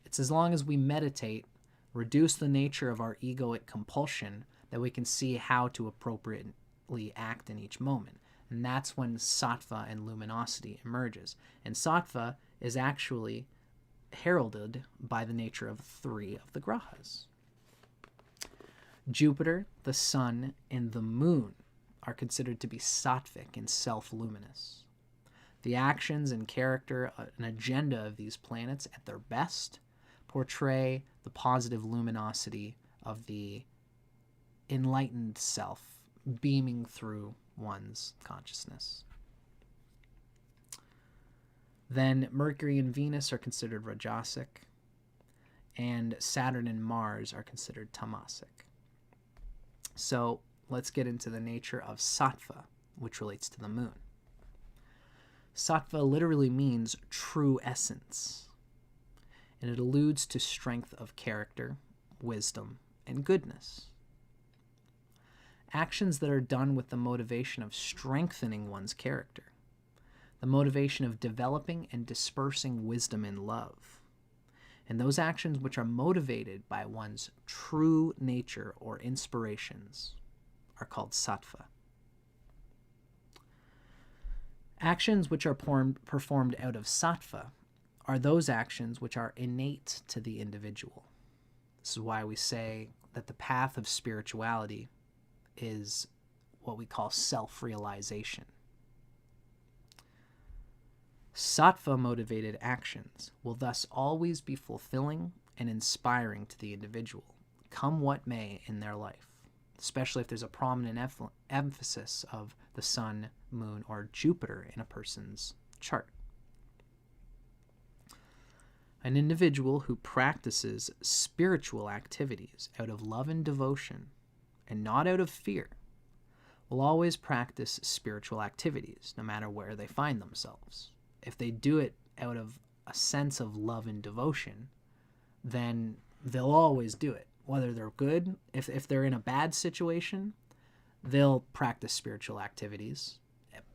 S1: It's as long as we meditate, reduce the nature of our egoic compulsion, that we can see how to appropriately act in each moment. And that's when sattva and luminosity emerges. And sattva is actually heralded by the nature of three of the grahas. Jupiter, the sun, and the moon are considered to be sattvic and self-luminous. The actions and character and agenda of these planets at their best portray the positive luminosity of the enlightened self beaming through one's consciousness. Then Mercury and Venus are considered rajasic, and Saturn and Mars are considered tamasic. So let's get into the nature of sattva, which relates to the moon. Sattva literally means true essence, and it alludes to strength of character, wisdom, and goodness. Actions that are done with the motivation of strengthening one's character, the motivation of developing and dispersing wisdom and love, and those actions which are motivated by one's true nature or inspirations are called sattva. Actions which are performed out of sattva are those actions which are innate to the individual. This is why we say that the path of spirituality is what we call self-realization. Sattva-motivated actions will thus always be fulfilling and inspiring to the individual, come what may in their life. especially if there's a prominent emphasis of the sun, moon, or Jupiter in a person's chart. An individual who practices spiritual activities out of love and devotion and not out of fear will always practice spiritual activities no matter where they find themselves. If they do it out of a sense of love and devotion, then they'll always do it. Whether they're good, if they're in a bad situation, they'll practice spiritual activities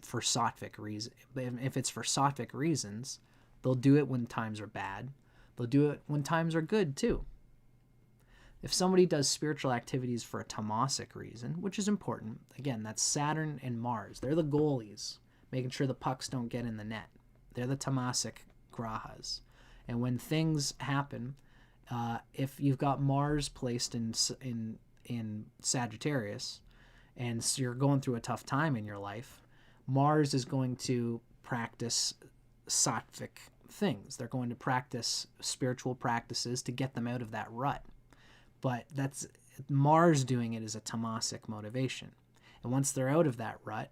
S1: for sattvic reasons. If it's for sattvic reasons, they'll do it when times are bad. They'll do it when times are good too. If somebody does spiritual activities for a tamasic reason, which is important, again, that's Saturn and Mars. They're the goalies, making sure the pucks don't get in the net. They're the tamasic grahas. And when things happen, if you've got Mars placed in Sagittarius, and so you're going through a tough time in your life, Mars is going to practice sattvic things. They're going to practice spiritual practices to get them out of that rut. But that's Mars doing it as a tamasic motivation. And once they're out of that rut,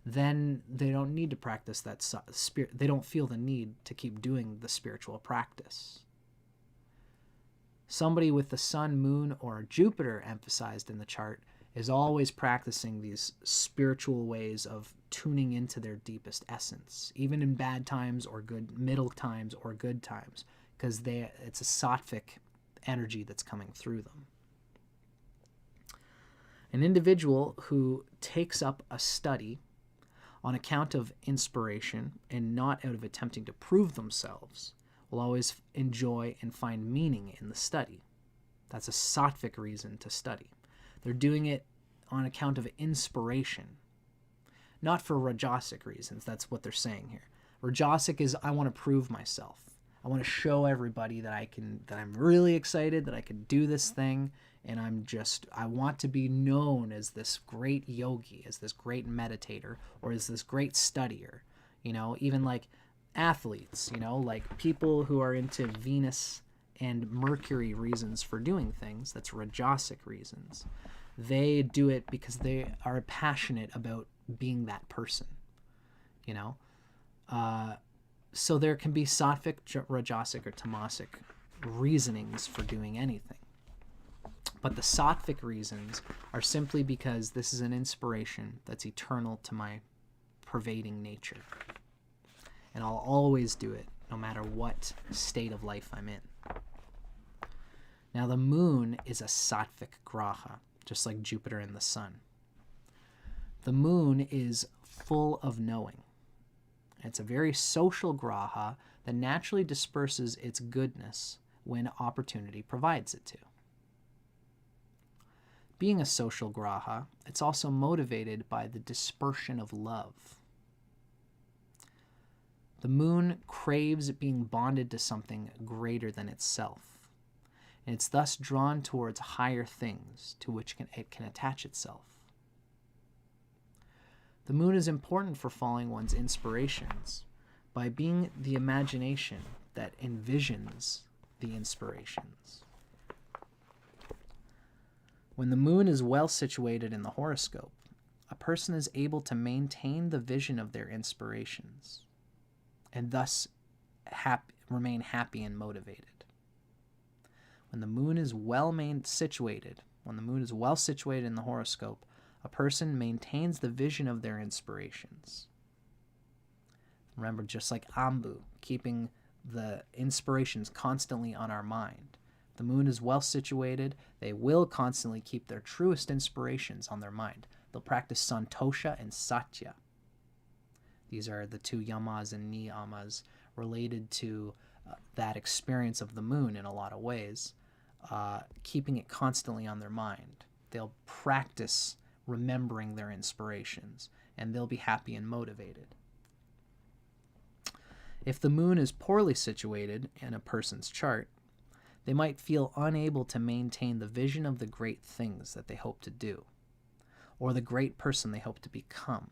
S1: then they don't need to practice that spirit. They don't feel the need to keep doing the spiritual practice. Somebody with the sun, moon, or Jupiter emphasized in the chart is always practicing these spiritual ways of tuning into their deepest essence, even in bad times or good middle times or good times, because it's a sattvic energy that's coming through them. An individual who takes up a study on account of inspiration and not out of attempting to prove themselves will always enjoy and find meaning in the study. That's a sattvic reason to study. They're doing it on account of inspiration, not for rajasic reasons. That's what they're saying here. Rajasic is, I want to prove myself. I want to show everybody that I'm really excited, that I can do this thing, and I want to be known as this great yogi, as this great meditator, or as this great studier. Even like athletes, like people who are into Venus and Mercury reasons for doing things, that's rajasic reasons. They do it because they are passionate about being that person, So there can be sattvic, rajasic, or tamasic reasonings for doing anything. But the sattvic reasons are simply because this is an inspiration that's eternal to my pervading nature. And I'll always do it, no matter what state of life I'm in. Now, the moon is a sattvic graha, just like Jupiter and the sun. The moon is full of knowing. It's a very social graha that naturally disperses its goodness when opportunity provides it to. Being a social graha, it's also motivated by the dispersion of love. The moon craves being bonded to something greater than itself, and it's thus drawn towards higher things to which it can attach itself. The moon is important for following one's inspirations by being the imagination that envisions the inspirations. When the moon is well situated in the horoscope, a person is able to maintain the vision of their inspirations and thus remain happy and motivated. When the moon is well situated in the horoscope, a person maintains the vision of their inspirations. Remember, just like Ambu, keeping the inspirations constantly on our mind. The moon is well situated, they will constantly keep their truest inspirations on their mind. They'll practice santosha and satya. These are the two yamas and niyamas related to that experience of the moon in a lot of ways, keeping it constantly on their mind. They'll practice remembering their inspirations, and they'll be happy and motivated. If the moon is poorly situated in a person's chart, they might feel unable to maintain the vision of the great things that they hope to do, or the great person they hope to become,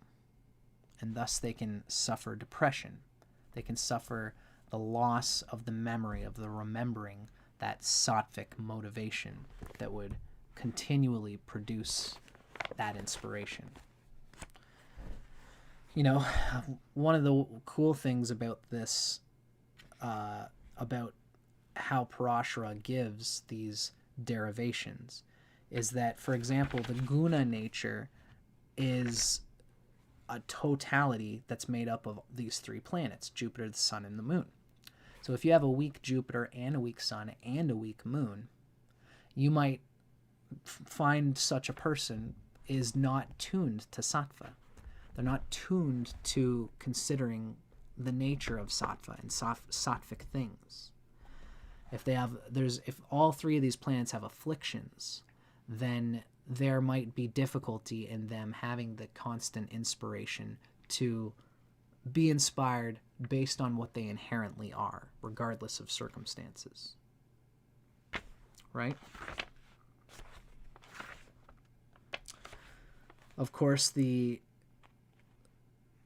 S1: and thus they can suffer depression. They can suffer the loss of the memory, of the remembering that sattvic motivation that would continually produce that inspiration. You know, one of the cool things about this, about how Parashara gives these derivations, is that, for example, the guna nature is a totality that's made up of these three planets, Jupiter, the Sun, and the Moon. So if you have a weak Jupiter and a weak Sun and a weak Moon, you might find such a person is not tuned to sattva. They're not tuned to considering the nature of sattva and sattvic things. If all three of these planets have afflictions, then there might be difficulty in them having the constant inspiration to be inspired based on what they inherently are, regardless of circumstances. Right? Of course, the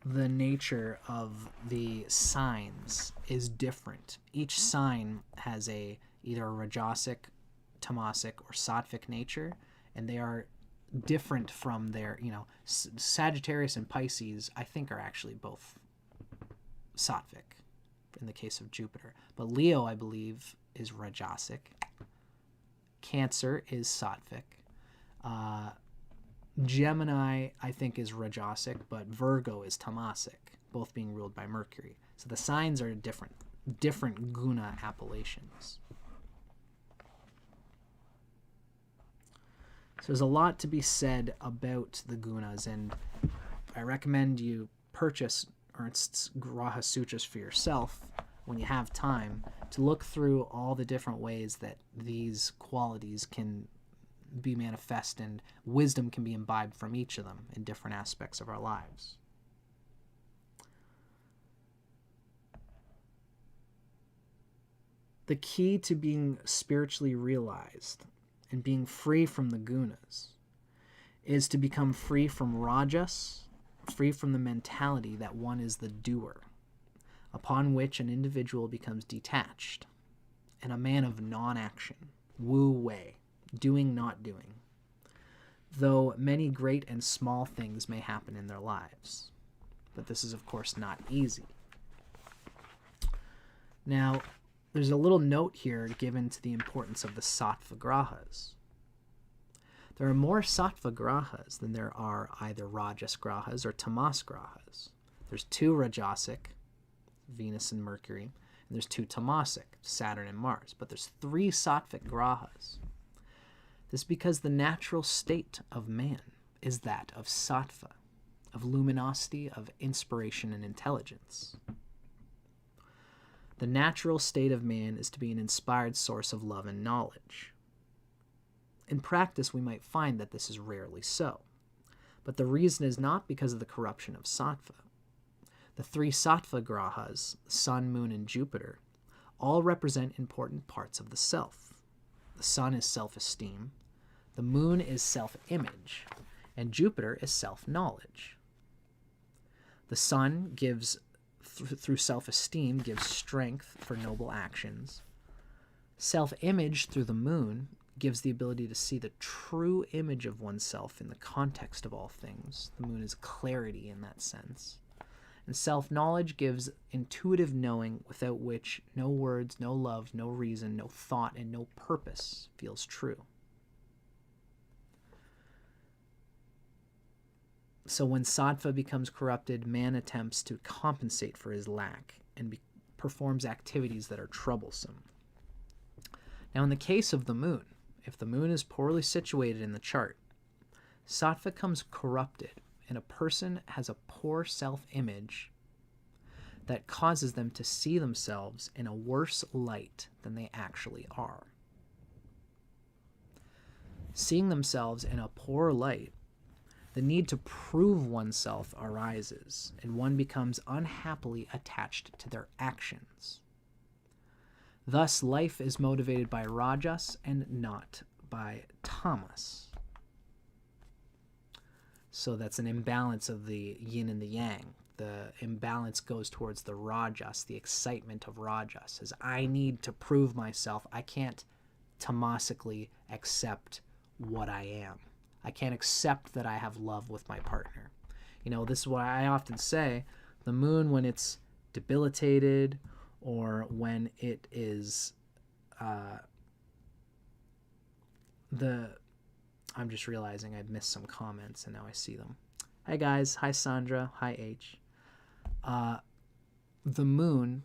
S1: nature of the signs is different. Each sign has either a rajasic, tamasic, or sattvic nature, and they are different from their, Sagittarius and Pisces, I think, are actually both sattvic in the case of Jupiter. But Leo, I believe, is rajasic. Cancer is sattvic. Gemini, I think, is rajasic, but Virgo is tamasic, both being ruled by Mercury. So the signs are different guna appellations. So there's a lot to be said about the gunas, and I recommend you purchase Ernst's Graha Sutras for yourself when you have time to look through all the different ways that these qualities can be manifest and wisdom can be imbibed from each of them in different aspects of our lives. The key to being spiritually realized and being free from the gunas is to become free from rajas, free from the mentality that one is the doer, upon which an individual becomes detached and a man of non-action, wu wei, doing, not doing, though many great and small things may happen in their lives. But this is, of course, not easy. Now, there's a little note here given to the importance of the sattva grahas. There are more sattva grahas than there are either rajas grahas or tamas grahas. There's 2 rajasic, Venus and Mercury, and there's 2 tamasic, Saturn and Mars, but there's 3 sattvic grahas. This is because the natural state of man is that of sattva, of luminosity, of inspiration and intelligence. The natural state of man is to be an inspired source of love and knowledge. In practice, we might find that this is rarely so, but the reason is not because of the corruption of sattva. The 3 sattva grahas, Sun, Moon, and Jupiter, all represent important parts of the self. The Sun is self-esteem, the Moon is self-image, and Jupiter is self-knowledge. The Sun gives, through self-esteem, gives strength for noble actions. Self-image through the Moon gives the ability to see the true image of oneself in the context of all things. The Moon is clarity in that sense. And self-knowledge gives intuitive knowing without which no words, no love, no reason, no thought, and no purpose feels true. So when sattva becomes corrupted, man attempts to compensate for his lack and performs activities that are troublesome. Now, in the case of the Moon, if the Moon is poorly situated in the chart, sattva becomes corrupted, and a person has a poor self-image that causes them to see themselves in a worse light than they actually are. Seeing themselves in a poor light, the need to prove oneself arises, and one becomes unhappily attached to their actions. Thus, life is motivated by rajas and not by tamas. So that's an imbalance of the yin and the yang. The imbalance goes towards the rajas, the excitement of rajas. Says, I need to prove myself. I can't tamasically accept what I am. I can't accept that I have love with my partner. You know, this is what I often say. The moon, when it's debilitated or when it is I'm just realizing I've missed some comments and now I see them. Hi guys. Hi Sandra. Hi H. The moon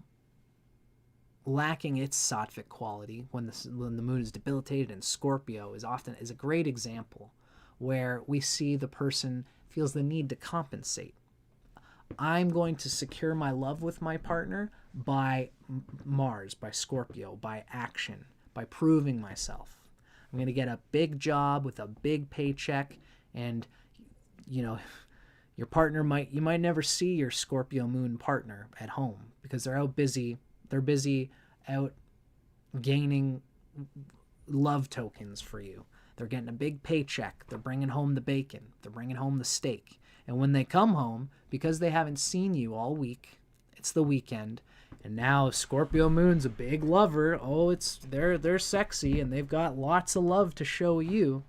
S1: lacking its sattvic quality when the moon is debilitated in Scorpio is a great example where we see the person feels the need to compensate. I'm going to secure my love with my partner by Mars, by Scorpio, by action, by proving myself. I'm going to get a big job with a big paycheck, and you know, your partner you might never see your Scorpio moon partner at home because they're busy out gaining love tokens for you. They're getting a big paycheck. They're bringing home the bacon. They're bringing home the steak. And when they come home, because they haven't seen you all week, it's the weekend, and now Scorpio moon's a big lover. Oh, they're sexy and they've got lots of love to show you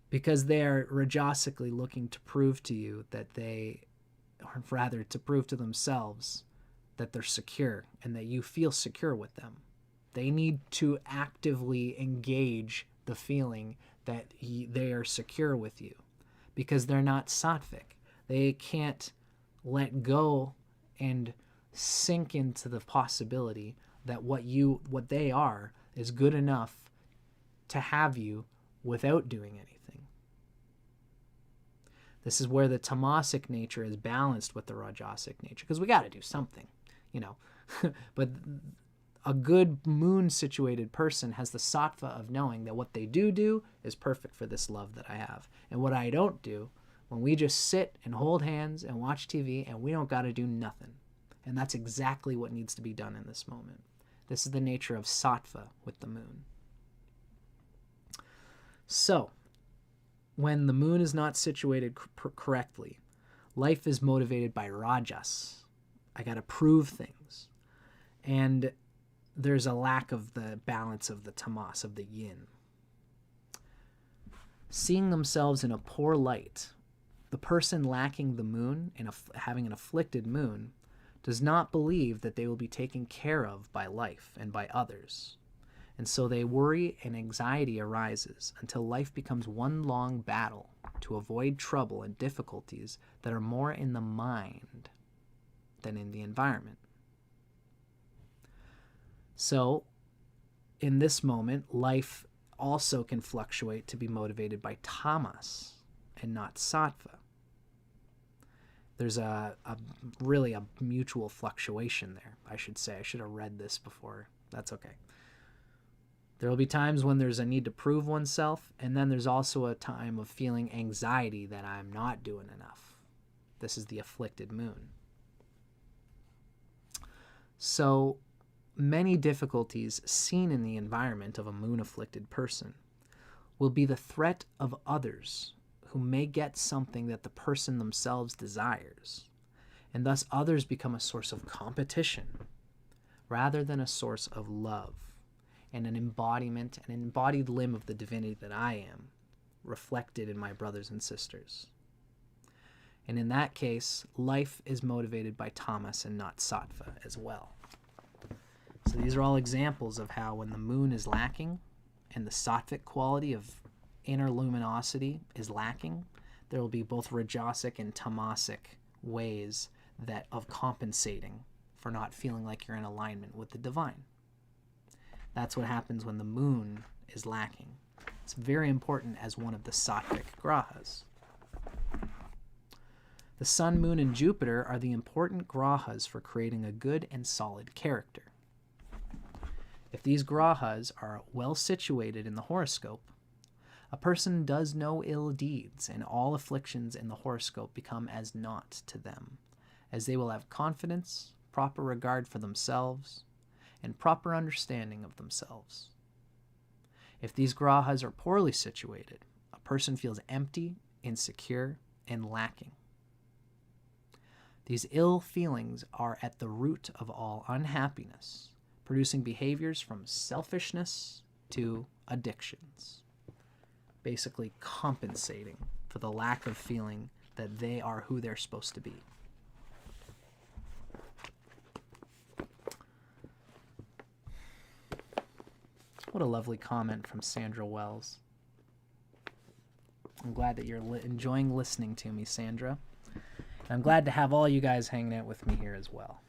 S1: because they're rajasically looking to prove to you that or rather to prove to themselves that they're secure and that you feel secure with them. They need to actively engage the feeling that they are secure with you because they're not sattvic. They can't let go and sink into the possibility that what they are is good enough to have you without doing anything. This is where the tamasic nature is balanced with the rajasic nature, because we got to do something, you know. But a good moon situated person has the sattva of knowing that what they do is perfect for this love that I have, and what I don't do, when we just sit and hold hands and watch TV and we don't got to do nothing. And that's exactly what needs to be done in this moment. This is the nature of sattva with the moon. So, when the moon is not situated correctly, life is motivated by rajas. I got to prove things. And there's a lack of the balance of the tamas, of the yin. Seeing themselves in a poor light, the person lacking the moon and having an afflicted moon does not believe that they will be taken care of by life and by others. And so they worry and anxiety arises until life becomes one long battle to avoid trouble and difficulties that are more in the mind than in the environment. So in this moment, life also can fluctuate to be motivated by tamas and not sattva. There's really a mutual fluctuation there, I should say. I should have read this before. That's okay. There will be times when there's a need to prove oneself, and then there's also a time of feeling anxiety that I'm not doing enough. This is the afflicted moon. So many difficulties seen in the environment of a moon-afflicted person will be the threat of others who may get something that the person themselves desires, and thus others become a source of competition rather than a source of love and an embodiment, an embodied limb of the divinity that I am, reflected in my brothers and sisters. And in that case, life is motivated by tamas and not sattva as well. So these are all examples of how when the moon is lacking and the sattvic quality of inner luminosity is lacking, there will be both rajasic and tamasic ways of compensating for not feeling like you're in alignment with the divine. That's what happens when the moon is lacking. It's very important as one of the sattvic grahas. The sun, moon, and Jupiter are the important grahas for creating a good and solid character. If these grahas are well situated in the horoscope, a person does no ill deeds, and all afflictions in the horoscope become as naught to them, as they will have confidence, proper regard for themselves, and proper understanding of themselves. If these grahas are poorly situated, a person feels empty, insecure, and lacking. These ill feelings are at the root of all unhappiness, producing behaviors from selfishness to addictions. basically compensating for the lack of feeling that they are who they're supposed to be. What a lovely comment from Sandra Wells. I'm glad that you're enjoying listening to me, Sandra. And I'm glad to have all you guys hanging out with me here as well.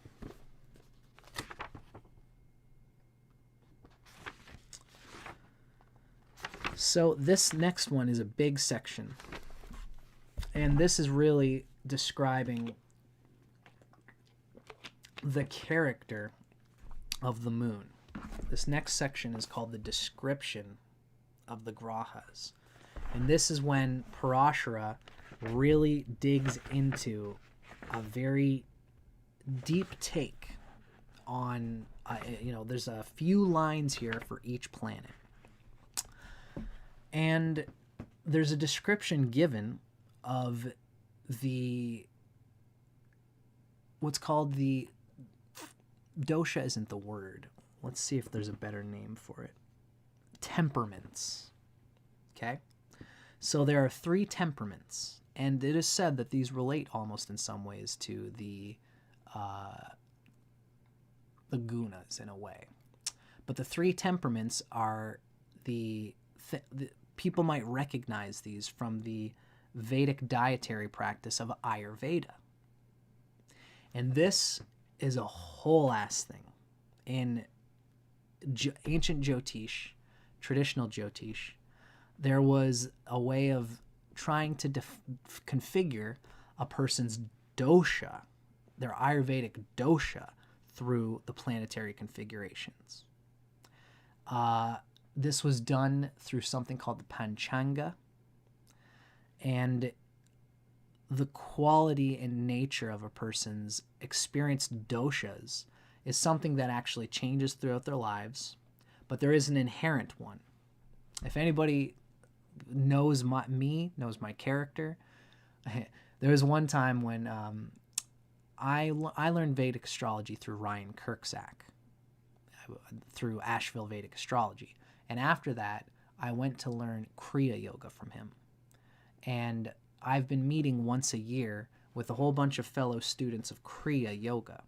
S1: So this next one is a big section. And this is really describing the character of the moon. This next section is called the description of the Grahas. And this is when Parashara really digs into a very deep take on, there's a few lines here for each planet. And there's a description given of what's called the dosha isn't the word. Let's see if there's a better name for it. Temperaments. Okay? So there are 3 temperaments, and it is said that these relate almost in some ways to the gunas in a way. But the 3 temperaments are the people might recognize these from the Vedic dietary practice of Ayurveda. And this is a whole ass thing. In ancient Jyotish, traditional Jyotish, there was a way of trying to configure a person's dosha, their Ayurvedic dosha, through the planetary configurations. This was done through something called the Panchanga, and the quality and nature of a person's experienced doshas is something that actually changes throughout their lives, but there is an inherent one. If anybody knows knows my character, there was one time when I learned Vedic astrology through RYAN KURCZAK'S, through Asheville Vedic Astrology. And after that, I went to learn Kriya Yoga from him. And I've been meeting once a year with a whole bunch of fellow students of Kriya Yoga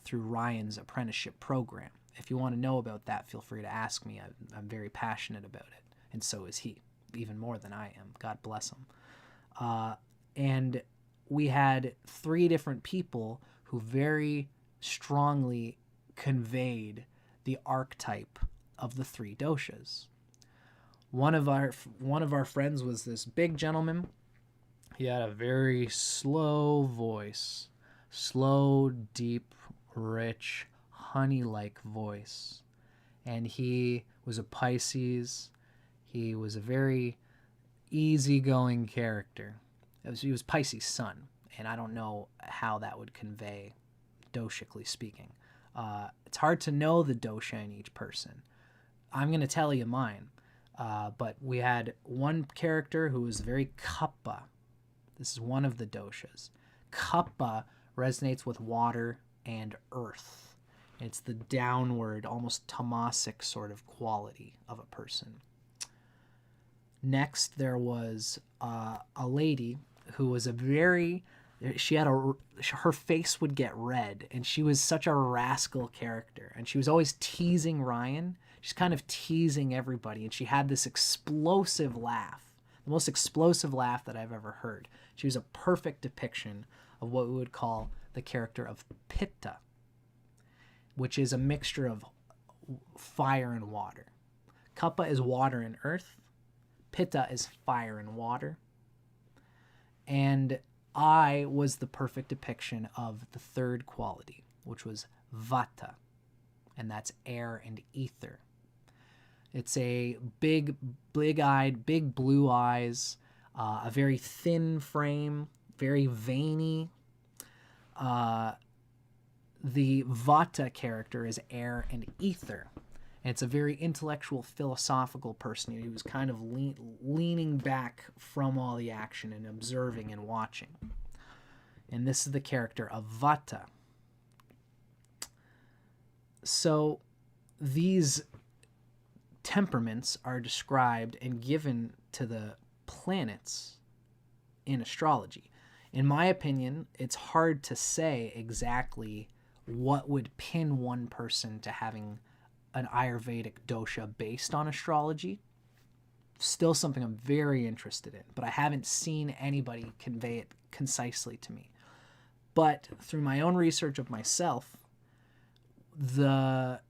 S1: through Ryan's apprenticeship program. If you want to know about that, feel free to ask me. I'm very passionate about it, and so is he, even more than I am. God bless him. And we had 3 different people who very strongly conveyed the archetype of the 3 doshas. One of our friends was this big gentleman. He had a very slow voice, slow, deep, rich, honey-like voice. And he was a Pisces. He was a very easygoing character. He was Pisces' sun, and I don't know how that would convey, doshically speaking. It's hard to know the dosha in each person. I'm going to tell you mine. But we had one character who was very kapha. This is one of the doshas. Kapha resonates with water and earth. It's the downward, almost tamasic sort of quality of a person. Next, there was a lady who was her face would get red, and she was such a rascal character, and she was always teasing Ryan. She's kind of teasing everybody, and she had this explosive laugh, the most explosive laugh that I've ever heard. She was a perfect depiction of what we would call the character of Pitta, which is a mixture of fire and water. Kapha is water and earth. Pitta is fire and water. And I was the perfect depiction of the 3rd quality, which was Vata, and that's air and ether. It's a big-eyed, big blue eyes, a very thin frame, very veiny. The Vata character is air and ether. And it's a very intellectual, philosophical person. He was kind of leaning back from all the action and observing and watching. And this is the character of Vata. So these temperaments are described and given to the planets in astrology. In my opinion, it's hard to say exactly what would pin one person to having an Ayurvedic dosha based on astrology. Still something I'm very interested in, but I haven't seen anybody convey it concisely to me. But through my own research of myself, the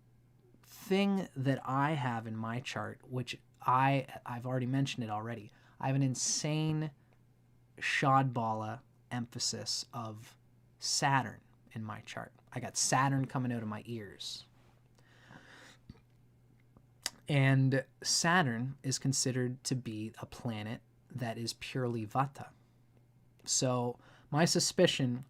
S1: thing that I have in my chart, which I've already mentioned it already, I have an insane Shadbala emphasis of Saturn in my chart. I got Saturn coming out of my ears. And Saturn is considered to be a planet that is purely Vata. So my suspicion,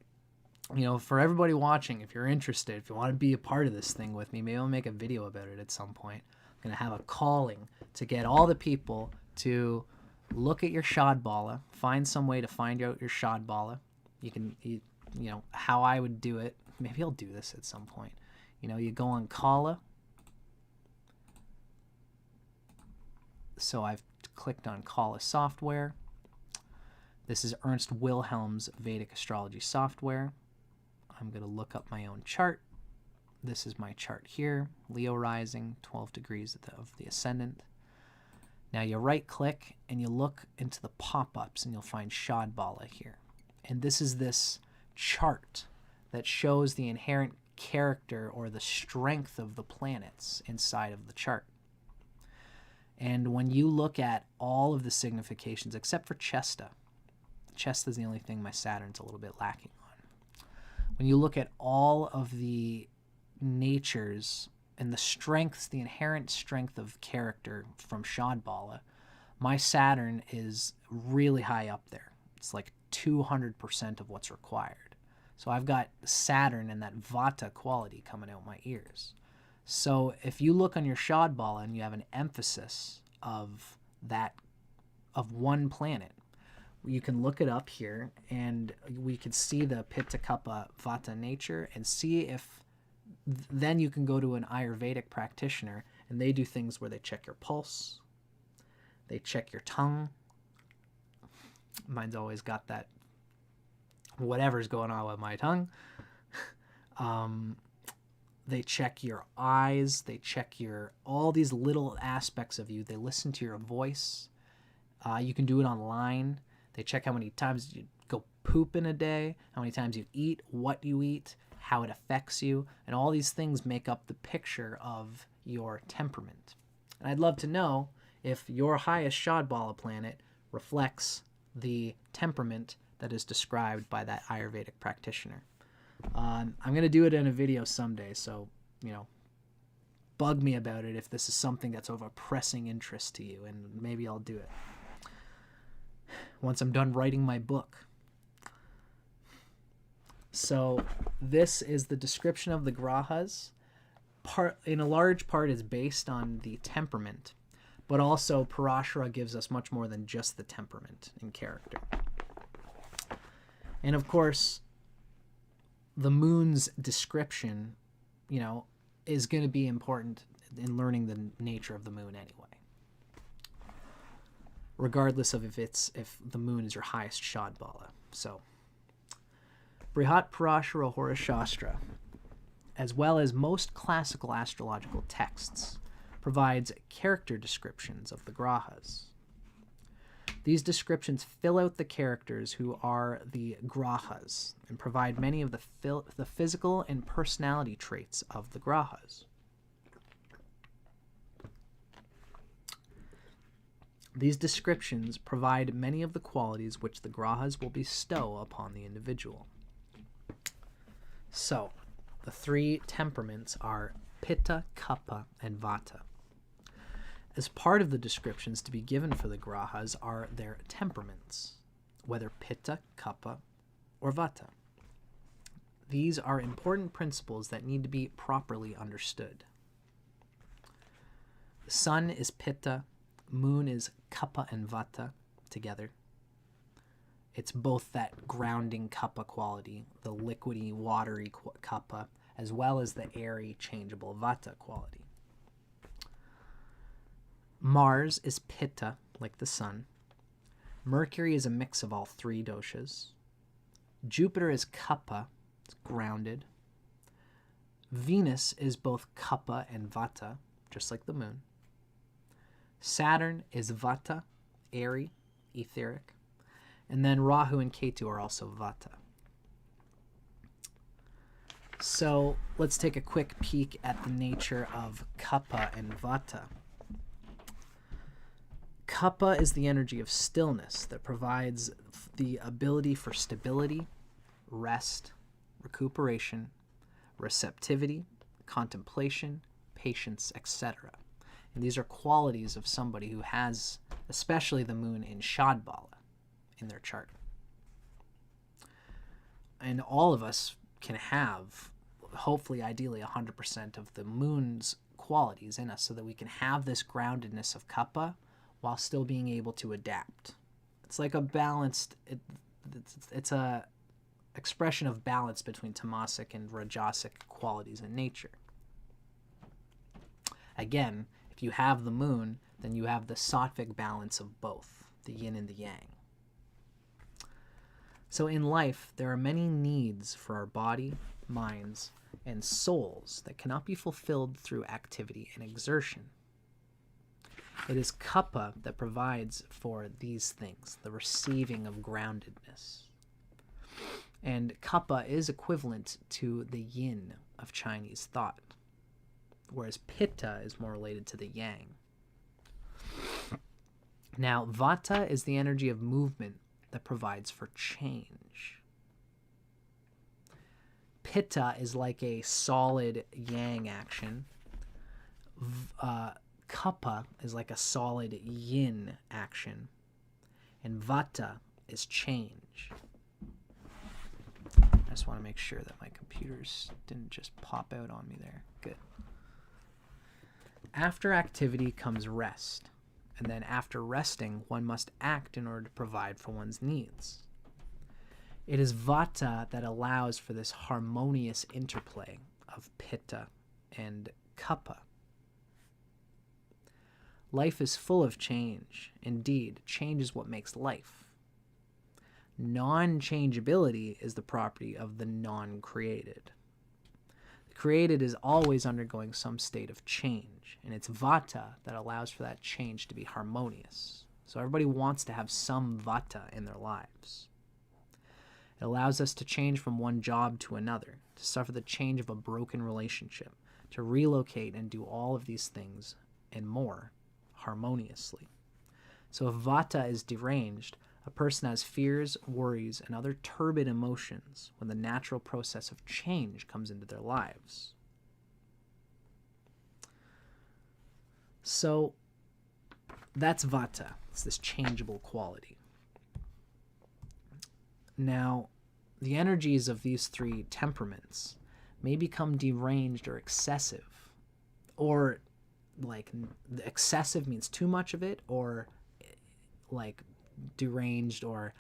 S1: you know, for everybody watching, if you're interested, if you want to be a part of this thing with me, maybe I'll make a video about it at some point. I'm going to have a calling to get all the people to look at your Shadbala, find some way to find out your Shadbala. You know, how I would do it. Maybe I'll do this at some point. You know, you go on Kala. So I've clicked on Kala software. This is Ernst Wilhelm's Vedic Astrology software. I'm going to look up my own chart. This is my chart here. Leo rising, 12 degrees of the ascendant. Now you right click and you look into the pop-ups and you'll find Shadbala here. And this is this chart that shows the inherent character or the strength of the planets inside of the chart. And when you look at all of the significations, except for Chesta is the only thing my Saturn's a little bit lacking on. When you look at all of the natures and the strengths, the inherent strength of character from Shadbala, my Saturn is really high up there. It's like 200% of what's required. So I've got Saturn and that Vata quality coming out my ears. So if you look on your Shadbala and you have an emphasis of that, of one planet, you can look it up here and we can see the Pitta Kapha Vata nature and see if, then you can go to an Ayurvedic practitioner and they do things where they check your pulse, they check your tongue. Mine's always got that whatever's going on with my tongue. They check your eyes. They check all these little aspects of you. They listen to your voice. You can do it online. They check how many times you go poop in a day, how many times you eat, what you eat, how it affects you, and all these things make up the picture of your temperament. And I'd love to know if your highest Shadbala planet reflects the temperament that is described by that Ayurvedic practitioner. I'm going to do it in a video someday, so, you know, bug me about it if this is something that's of a pressing interest to you, and maybe I'll do it once I'm done writing my book. So this is the description of the Grahas. In a large part is based on the temperament, but also Parashara gives us much more than just the temperament and character. And of course, the moon's description, you know, is going to be important in learning the nature of the moon anyway, regardless of if the moon is your highest Shadbala. So, Brihat Parashara Horashastra, as well as most classical astrological texts, provides character descriptions of the Grahas. These descriptions fill out the characters who are the Grahas and provide many of the physical and personality traits of the Grahas. These descriptions provide many of the qualities which the Grahas will bestow upon the individual. So, the three temperaments are Pitta, Kapha, and Vata. As part of the descriptions to be given for the Grahas are their temperaments, whether Pitta, Kapha, or Vata. These are important principles that need to be properly understood. The sun is Pitta, moon is Kapha and Vata together. It's both that grounding Kapha quality, the liquidy, watery Kapha, as well as the airy, changeable Vata quality. Mars is Pitta, like the sun. Mercury is a mix of all three doshas. Jupiter is kapha, it's grounded. Venus is both kapha and vata, just like the moon. Saturn is vata, airy, etheric. And then Rahu and Ketu are also vata. So let's take a quick peek at the nature of kapha and vata. Kapha is the energy of stillness that provides the ability for stability, rest, recuperation, receptivity, contemplation, patience, etc. And these are qualities of somebody who has, especially the moon in Shadbala in their chart. And all of us can have, hopefully, ideally, 100% of the moon's qualities in us so that we can have this groundedness of kapha while still being able to adapt. It's like a balanced, it's a expression of balance between tamasic and rajasic qualities in nature. Again, if you have the moon, then you have the sattvic balance of both, the yin and the yang. So in life, there are many needs for our body, minds, and souls that cannot be fulfilled through activity and exertion. It is kapha that provides for these things, the receiving of groundedness. And kapha is equivalent to the yin of Chinese thought, whereas pitta is more related to the yang. Now, vata is the energy of movement that provides for change. Pitta is like a solid yang action. Kapha is like a solid yin action. And vata is change. I just want to make sure that my computers didn't just pop out on me there. Good. After activity comes rest. And then after resting, one must act in order to provide for one's needs. It is vata that allows for this harmonious interplay of pitta and kapha. Life is full of change. Indeed, change is what makes life. Non-changeability is the property of the non-created. The created is always undergoing some state of change, and it's vata that allows for that change to be harmonious. So everybody wants to have some vata in their lives. It allows us to change from one job to another, to suffer the change of a broken relationship, to relocate and do all of these things and more harmoniously. So if vata is deranged, a person has fears, worries, and other turbid emotions when the natural process of change comes into their lives. So that's vata. It's this changeable quality. Now, the energies of these three temperaments may become deranged or excessive, or like excessive means too much of it, or like deranged or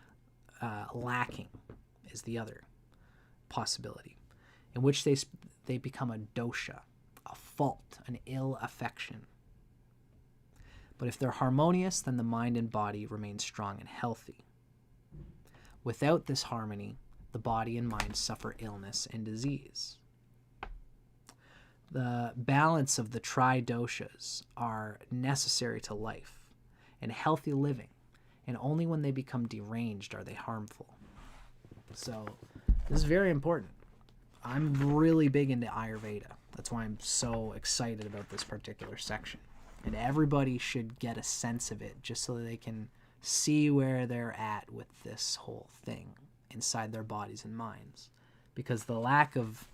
S1: lacking is the other possibility, in which they become a dosha, a fault, an ill affection. But if they're harmonious, then the mind and body remain strong and healthy. Without this harmony, the body and mind suffer illness and disease. The balance of the tri-doshas are necessary to life and healthy living, and only when they become deranged are they harmful. So this is very important. I'm really big into Ayurveda. That's why I'm so excited about this particular section. And everybody should get a sense of it just so that they can see where they're at with this whole thing inside their bodies and minds. Because the lack of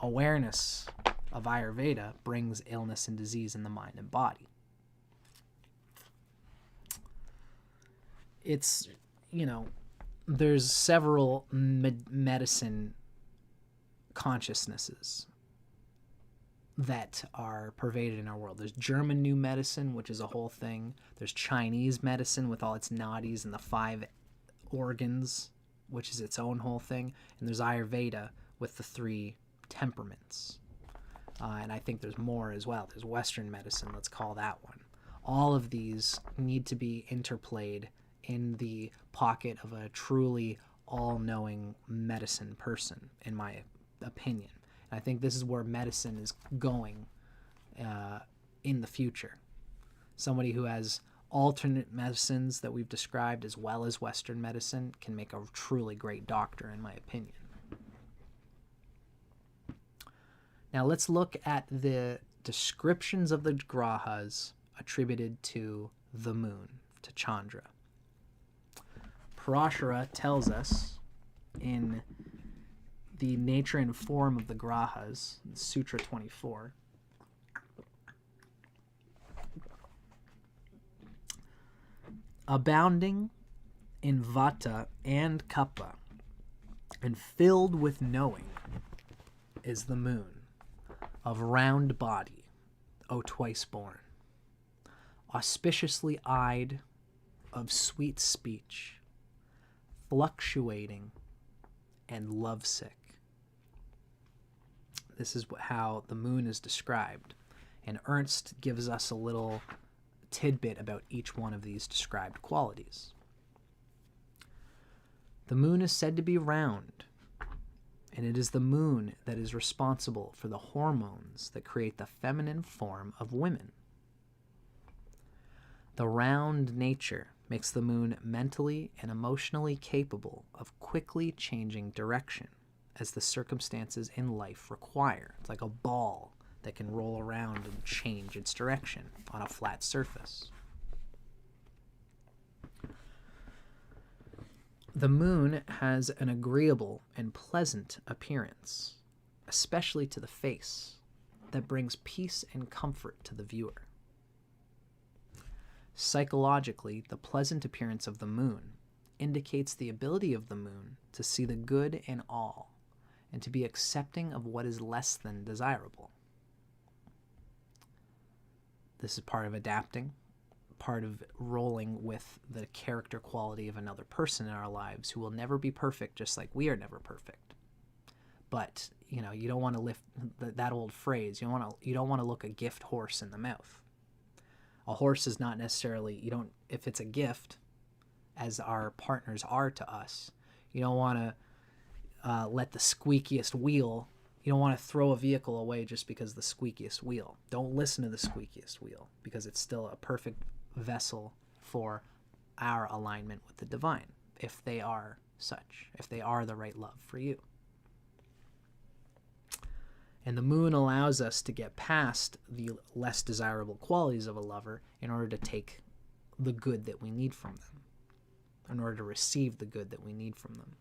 S1: awareness of Ayurveda brings illness and disease in the mind and body. It's, there's several medicine consciousnesses that are pervaded in our world. There's German New Medicine, which is a whole thing. There's Chinese medicine with all its nadis and the 5 organs, which is its own whole thing. And there's Ayurveda with the 3 temperaments. And I think there's more as well. There's Western medicine, let's call that one. All of these need to be interplayed in the pocket of a truly all-knowing medicine person, in my opinion. And I think this is where medicine is going in the future. Somebody who has alternate medicines that we've described as well as Western medicine can make a truly great doctor, in my opinion. Now let's look at the descriptions of the Grahas attributed to the moon, to Chandra. Parashara tells us in the nature and form of the Grahas, Sutra 24, abounding in vata and kapha, and filled with knowing, is the moon, of round body, O twice born, auspiciously eyed, of sweet speech, fluctuating, and lovesick. This is how the moon is described, and Ernst gives us a little tidbit about each one of these described qualities. The moon is said to be round, and it is the moon that is responsible for the hormones that create the feminine form of women. The round nature makes the moon mentally and emotionally capable of quickly changing direction as the circumstances in life require. It's like a ball that can roll around and change its direction on a flat surface. The moon has an agreeable and pleasant appearance, especially to the face, that brings peace and comfort to the viewer. Psychologically, the pleasant appearance of the moon indicates the ability of the moon to see the good in all and to be accepting of what is less than desirable. This is part of adapting, part of rolling with the character quality of another person in our lives who will never be perfect, just like we are never perfect. But, you don't want to lift that old phrase. You don't want to look a gift horse in the mouth. A horse is not necessarily, if it's a gift, as our partners are to us, you don't want to let the squeakiest wheel, you don't want to throw a vehicle away just because the squeakiest wheel. Don't listen to the squeakiest wheel, because it's still a perfect vessel for our alignment with the divine, if they are such, if they are the right love for you. And the moon allows us to get past the less desirable qualities of a lover in order to take the good that we need from them, in order to receive the good that we need from them.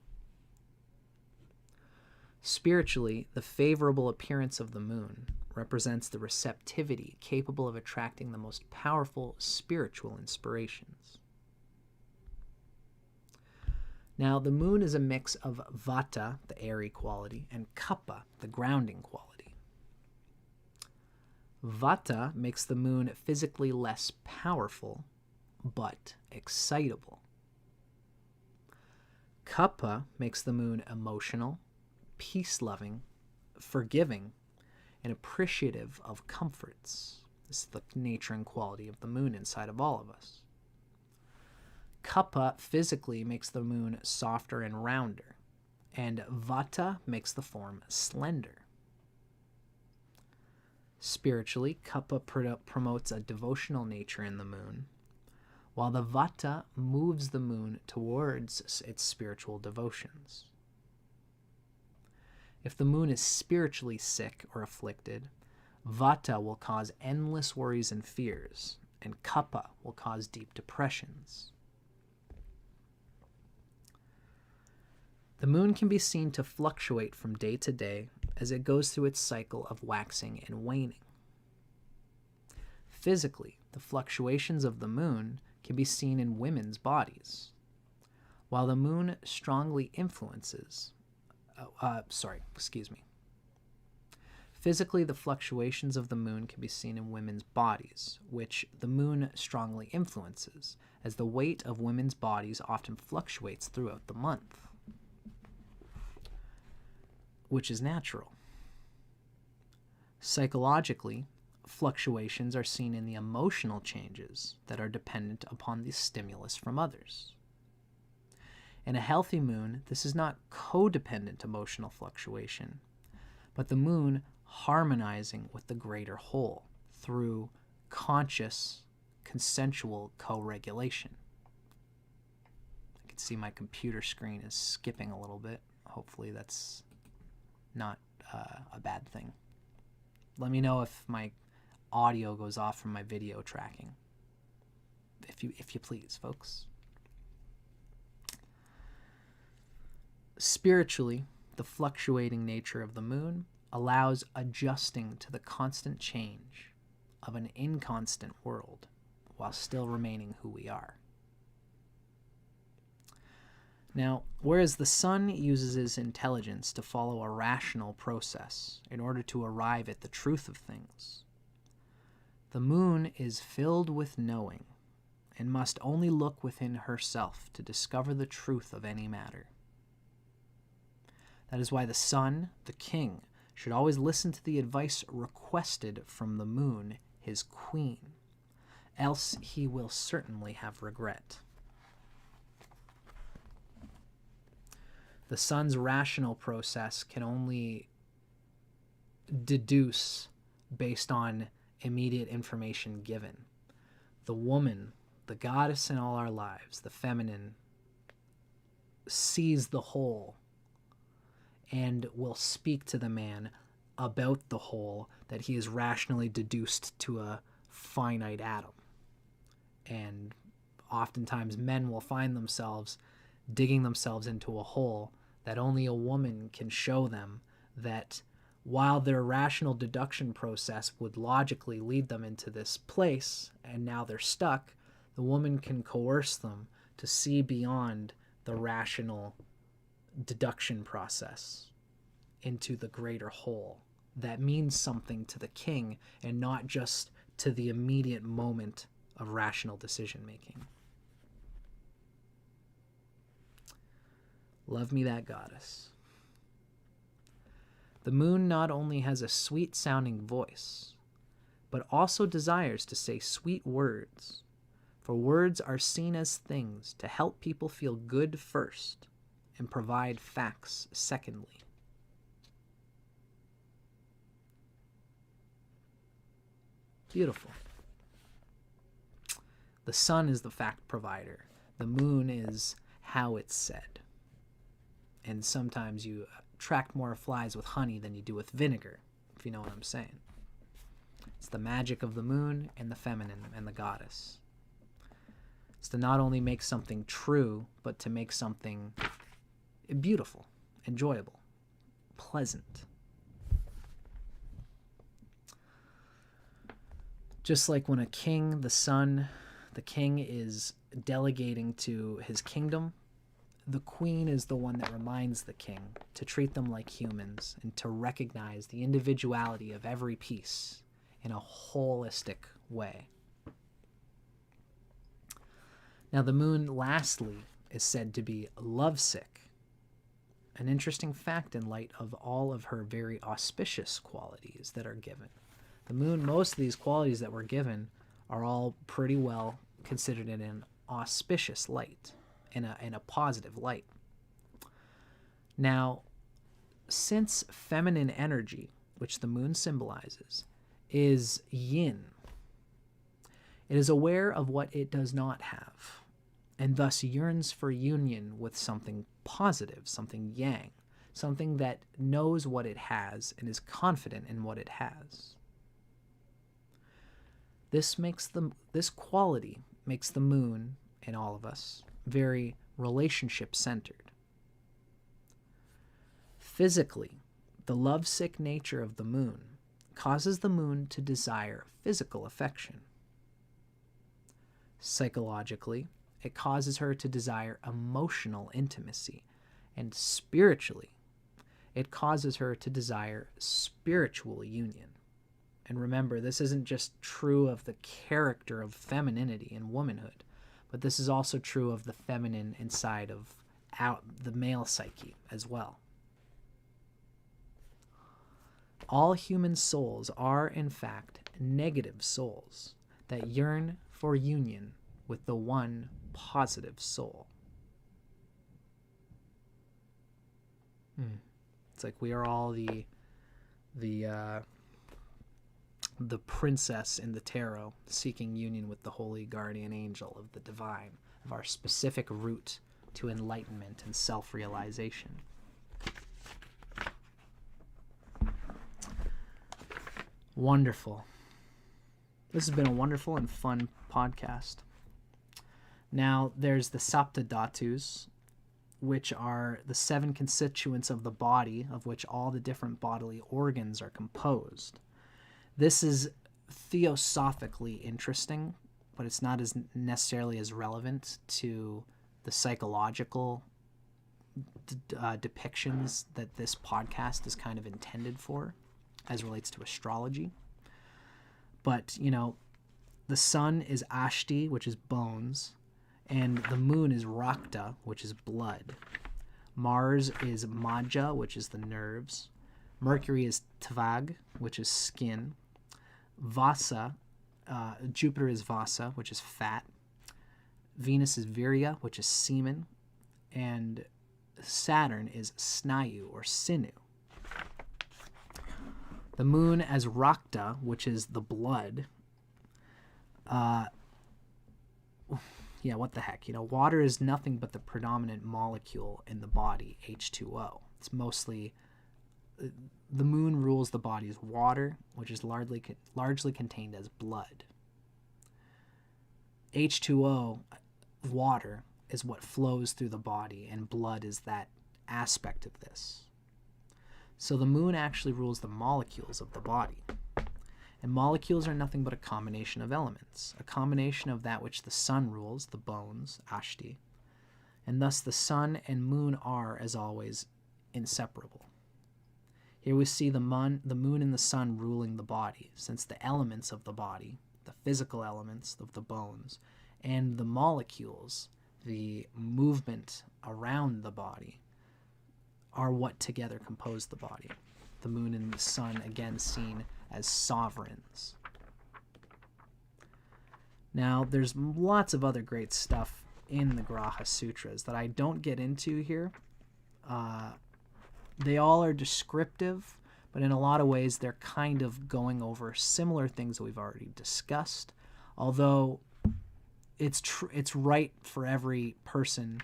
S1: Spiritually, the favorable appearance of the moon represents the receptivity capable of attracting the most powerful spiritual inspirations. Now, the moon is a mix of vata, the airy quality, and kapha, the grounding quality. Vata makes the moon physically less powerful, but excitable. Kapha makes the moon emotional, peace-loving, forgiving, and appreciative of comforts. This is the nature and quality of the moon inside of all of us. Kapha physically makes the moon softer and rounder, and vata makes the form slender. Spiritually, kapha promotes a devotional nature in the moon, while the vata moves the moon towards its spiritual devotions. If the moon is spiritually sick or afflicted, vata will cause endless worries and fears, and kapha will cause deep depressions. The moon can be seen to fluctuate from day to day as it goes through its cycle of waxing and waning. Physically, the fluctuations of the moon can be seen in women's bodies. While the moon strongly influences, Physically, the fluctuations of the moon can be seen in women's bodies, which the moon strongly influences, as the weight of women's bodies often fluctuates throughout the month, which is natural. Psychologically, fluctuations are seen in the emotional changes that are dependent upon the stimulus from others. In a healthy moon, this is not codependent emotional fluctuation, but the moon harmonizing with the greater whole through conscious, consensual co-regulation. I can see my computer screen is skipping a little bit. Hopefully that's not a bad thing. Let me know if my audio goes off from my video tracking. If you please, folks. Spiritually, the fluctuating nature of the moon allows adjusting to the constant change of an inconstant world while still remaining who we are. Now, whereas the sun uses his intelligence to follow a rational process in order to arrive at the truth of things, the moon is filled with knowing and must only look within herself to discover the truth of any matter. That is why the sun, the king, should always listen to the advice requested from the moon, his queen, else he will certainly have regret. The sun's rational process can only deduce based on immediate information given. The woman, the goddess in all our lives, the feminine, sees the whole and will speak to the man about the whole that he is rationally deduced to a finite atom. And oftentimes men will find themselves digging themselves into a hole that only a woman can show them, that while their rational deduction process would logically lead them into this place, and now they're stuck, the woman can coerce them to see beyond the rational deduction process into the greater whole that means something to the king and not just to the immediate moment of rational decision making. Love me that goddess. The moon not only has a sweet-sounding voice, but also desires to say sweet words, for words are seen as things to help people feel good first and provide facts secondly. Beautiful. The sun is the fact provider. The moon is how it's said. And sometimes you attract more flies with honey than you do with vinegar, if you know what I'm saying. It's the magic of the moon and the feminine and the goddess. It's to not only make something true, but to make something beautiful, enjoyable, pleasant. Just like when a king, the king is delegating to his kingdom, the queen is the one that reminds the king to treat them like humans and to recognize the individuality of every piece in a holistic way. Now, the moon, lastly, is said to be lovesick, an interesting fact in light of all of her very auspicious qualities that are given. The moon, most of these qualities that were given are all pretty well considered in an auspicious light, in a positive light. Now, since feminine energy, which the moon symbolizes, is yin, it is aware of what it does not have, and thus yearns for union with something positive, something yang, something that knows what it has and is confident in what it has. This quality makes the moon, in all of us, very relationship-centered. Physically, the lovesick nature of the moon causes the moon to desire physical affection. Psychologically, it causes her to desire emotional intimacy, and spiritually, it causes her to desire spiritual union. And remember, this isn't just true of the character of femininity and womanhood, but this is also true of the feminine inside of the male psyche as well. All human souls are, in fact, negative souls that yearn for union with the one positive soul. It's like we are all the princess in the tarot seeking union with the holy guardian angel of the divine, of our specific route to enlightenment and self-realization. Wonderful. This has been a wonderful and fun podcast. Now, there's the Sapta Dhatus, which are the 7 constituents of the body, of which all the different bodily organs are composed. This is theosophically interesting, but it's not as necessarily as relevant to the psychological depictions that this podcast is kind of intended for, as relates to astrology. But, you know, the sun is Ashti, which is bones, and the moon is Rakta, which is blood. Mars is Maja, which is the nerves. Mercury is Tvag, which is skin. Vasa, Jupiter is Vasa, which is fat. Venus is Virya, which is semen. And Saturn is Snayu, or sinew. The moon as Rakta, which is the blood. Yeah, what the heck? You know, water is nothing but the predominant molecule in the body, H2O. It's mostly, the moon rules the body's water, which is largely contained as blood. H2O, water, is what flows through the body, and blood is that aspect of this. So the moon actually rules the molecules of the body. And molecules are nothing but a combination of elements, a combination of that which the sun rules, the bones, Ashti. And thus the sun and moon are, as always, inseparable. Here we see the moon and the sun ruling the body, since the elements of the body, the physical elements of the bones, and the molecules, the movement around the body, are what together compose the body. The moon and the sun, again, seen as sovereigns. Now, there's lots of other great stuff in the Graha Sutras that I don't get into here. They all are descriptive, but in a lot of ways they're kind of going over similar things that we've already discussed, although it's right for every person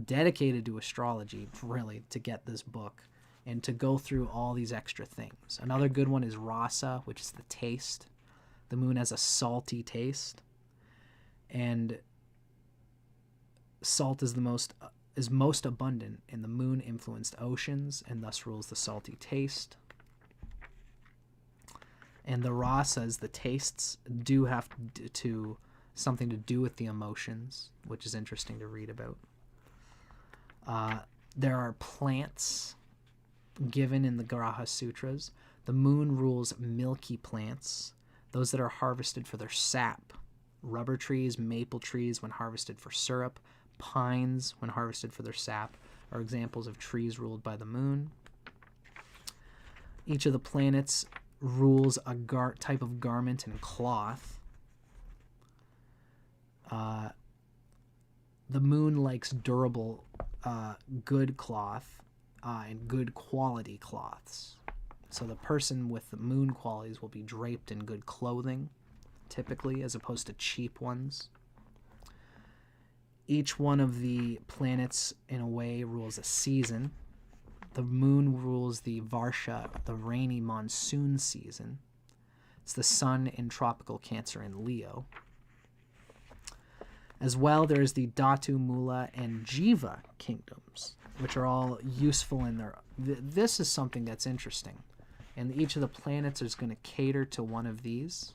S1: dedicated to astrology, really, to get this book and to go through all these extra things. Another good one is rasa, which is the taste. The moon has a salty taste, and salt is most abundant in the moon-influenced oceans, and thus rules the salty taste. And the rasas, the tastes, do have to something to do with the emotions, which is interesting to read about. There are plants given in the Graha Sutras. The moon rules milky plants, those that are harvested for their sap. Rubber trees, maple trees when harvested for syrup, pines when harvested for their sap are examples of trees ruled by the moon. Each of the planets rules a type of garment and cloth. The moon likes durable, good cloth and good quality cloths. So the person with the moon qualities will be draped in good clothing, typically, as opposed to cheap ones. Each one of the planets, in a way, rules a season. The moon rules the Varsha, the rainy monsoon season. It's the sun in tropical Cancer and Leo. As well, there's the Dhatu, Mula, and Jiva kingdoms, which are all useful in their... This is something that's interesting. And each of the planets is going to cater to one of these.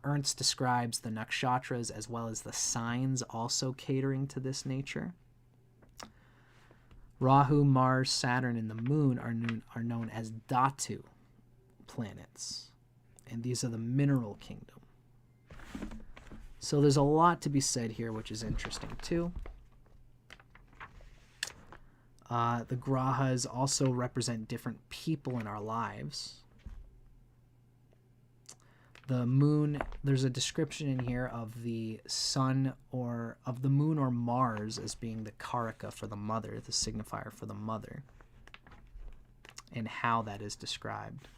S1: Ernst describes the nakshatras as well as the signs also catering to this nature. Rahu, Mars, Saturn, and the moon are known as Dhatu planets. And these are the mineral kingdom. So there's a lot to be said here, which is interesting too. The Grahas also represent different people in our lives. The moon, there's a description in here of the sun or of the moon or Mars as being the karaka for the mother, the signifier for the mother, and how that is described.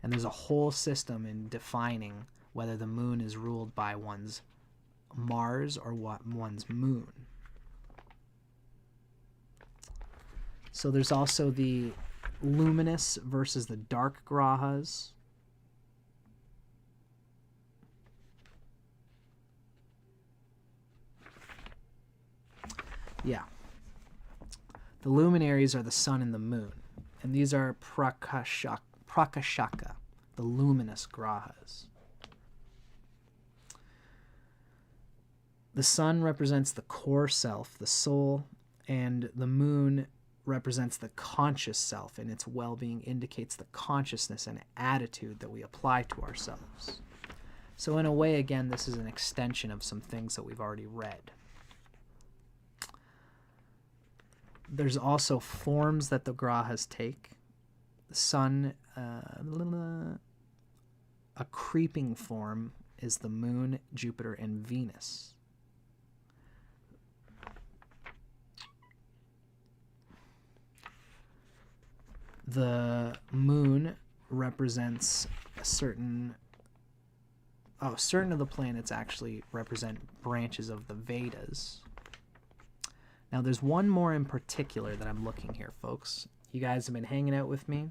S1: And there's a whole system in defining whether the moon is ruled by one's Mars or one's moon. So there's also the luminous versus the dark grahas. Yeah. The luminaries are the sun and the moon. And these are prakashaka, the luminous grahas. The sun represents the core self, the soul, and the moon represents the conscious self, and its well-being indicates the consciousness and attitude that we apply to ourselves. So in a way, again, this is an extension of some things that we've already read. There's also forms that the grahas take. The sun, a creeping form is the moon, Jupiter, and Venus. The moon represents a certain of the planets actually represent branches of the Vedas. Now there's one more in particular that I'm looking here, folks. You guys have been hanging out with me,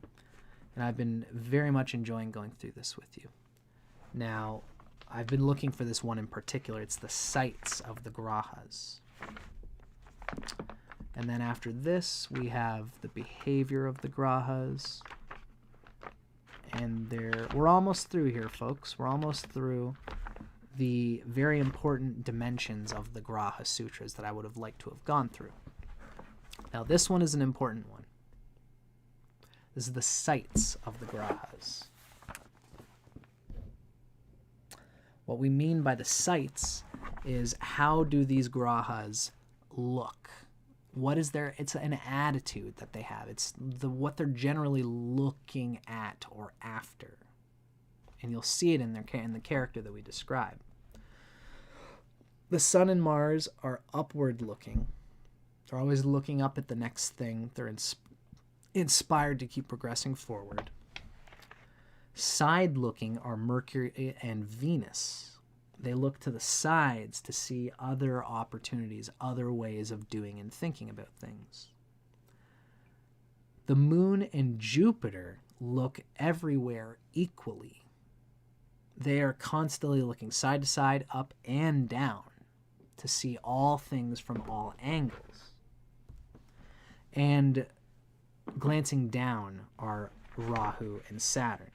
S1: and I've been very much enjoying going through this with you. Now, I've been looking for this one in particular. It's the sites of the grahas. And then after this, we have the behavior of the grahas. And we're almost through here, folks. We're almost through the very important dimensions of the Graha Sutras that I would have liked to have gone through. Now, this one is an important one. This is the sites of the grahas. What we mean by the sites is how do these grahas look? What is it's an attitude that they have. It's what they're generally looking at or after. And you'll see it in the character that we describe. The sun and Mars are upward looking. They're always looking up at the next thing. They're inspired to keep progressing forward. Side looking are Mercury and Venus. They look to the sides to see other opportunities, other ways of doing and thinking about things. The moon and Jupiter look everywhere equally. They are constantly looking side to side, up and down, to see all things from all angles. And glancing down are Rahu and Saturn.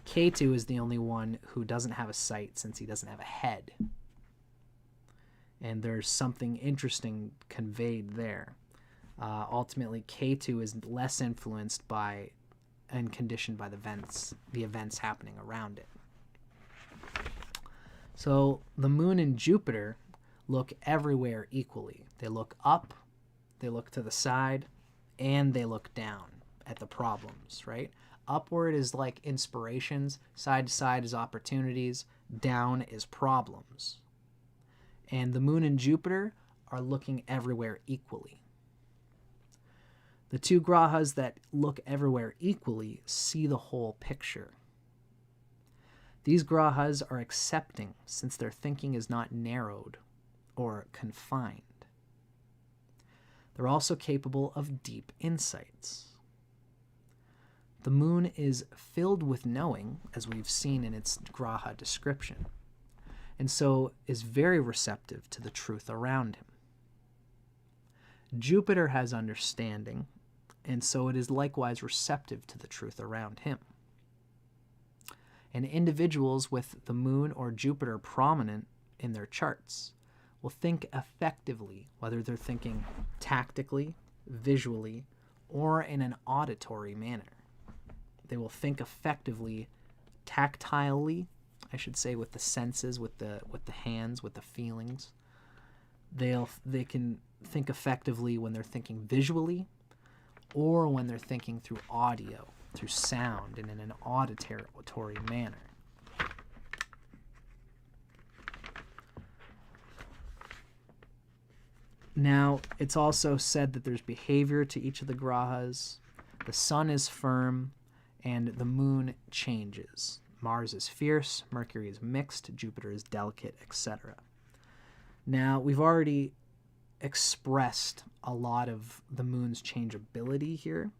S1: Ketu is the only one who doesn't have a sight since he doesn't have a head. And there's something interesting conveyed there. Ultimately, Ketu is less influenced by and conditioned by the events happening around it. So the moon and Jupiter look everywhere equally. They look up, they look to the side, and they look down at the problems, right? Upward is like inspirations, side to side is opportunities, down is problems. And the moon and Jupiter are looking everywhere equally. The two grahas that look everywhere equally see the whole picture. These grahas are accepting since their thinking is not narrowed or confined. They're also capable of deep insights. The moon is filled with knowing, as we've seen in its Graha description, and so is very receptive to the truth around him. Jupiter has understanding, and so it is likewise receptive to the truth around him. And individuals with the moon or Jupiter prominent in their charts will think effectively, whether they're thinking tactically, visually, or in an auditory manner. They will think effectively, tactilely, I should say, with the senses, with the hands, with the feelings. They can think effectively when they're thinking visually, or when they're thinking through audio, through sound and in an auditory manner. Now, it's also said that there's behavior to each of the grahas. The sun is firm, and the moon changes. Mars is fierce, Mercury is mixed, Jupiter is delicate, etc. Now, we've already expressed a lot of the moon's changeability here,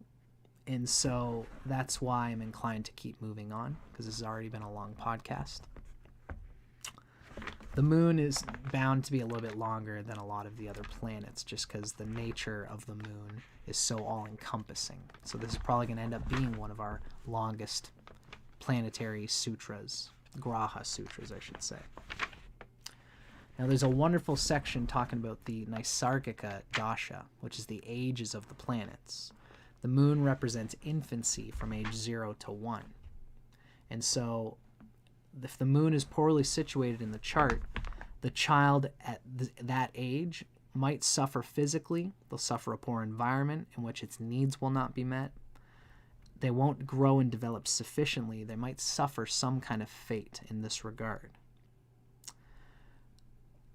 S1: and so that's why I'm inclined to keep moving on, because this has already been a long podcast. The moon is bound to be a little bit longer than a lot of the other planets, just because the nature of the moon is so all-encompassing. So this is probably going to end up being one of our longest planetary sutras, Graha Sutras, I should say. Now there's a wonderful section talking about the Nisargika dasha, which is the ages of the planets. The moon represents infancy from age 0 to 1. And so if the moon is poorly situated in the chart, the child at that age might suffer physically. They'll suffer a poor environment in which its needs will not be met. They won't grow and develop sufficiently. They might suffer some kind of fate in this regard.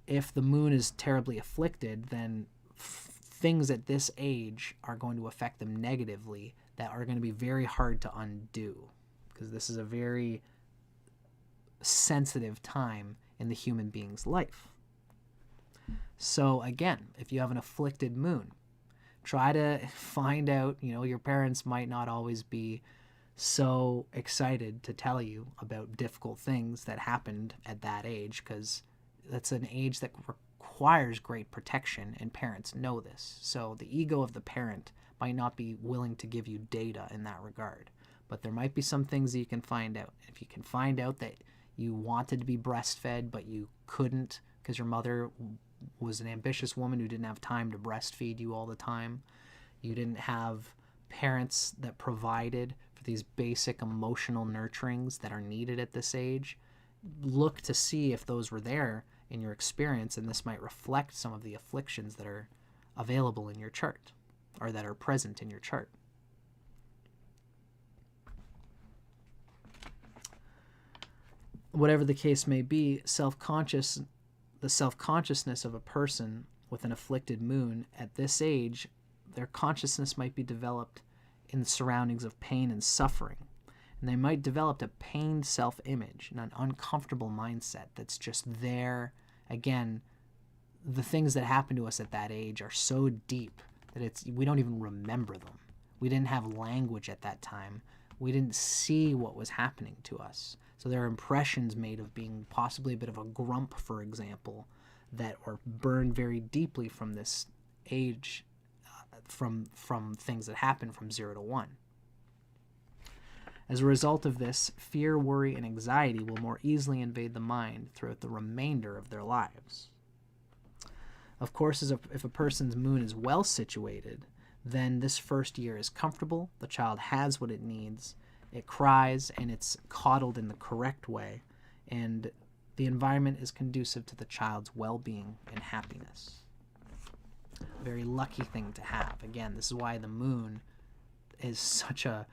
S1: If the moon is terribly afflicted, then things at this age are going to affect them negatively that are going to be very hard to undo, because this is a very sensitive time in the human being's life. So again, if you have an afflicted moon, try to find out, your parents might not always be so excited to tell you about difficult things that happened at that age, because that's an age that requires great protection, and parents know this. So the ego of the parent might not be willing to give you data in that regard, but there might be some things that you can find out. If you can find out that you wanted to be breastfed, but you couldn't because your mother was an ambitious woman who didn't have time to breastfeed you all the time. You didn't have parents that provided for these basic emotional nurturings that are needed at this age. Look to see if those were there in your experience, and this might reflect some of the afflictions that are available in your chart, or that are present in your chart. Whatever the case may be, the self-consciousness of a person with an afflicted moon at this age, their consciousness might be developed in the surroundings of pain and suffering. And they might develop a pained self-image and an uncomfortable mindset that's just there. Again, the things that happen to us at that age are so deep that we don't even remember them. We didn't have language at that time. We didn't see what was happening to us. So there are impressions made of being possibly a bit of a grump, for example, that are burned very deeply from this age, from things that happen from 0 to 1. As a result of this, fear, worry, and anxiety will more easily invade the mind throughout the remainder of their lives. Of course, if a person's moon is well situated, then this first year is comfortable, the child has what it needs, it cries, and it's coddled in the correct way, and the environment is conducive to the child's well-being and happiness. A very lucky thing to have. Again, this is why the moon is such a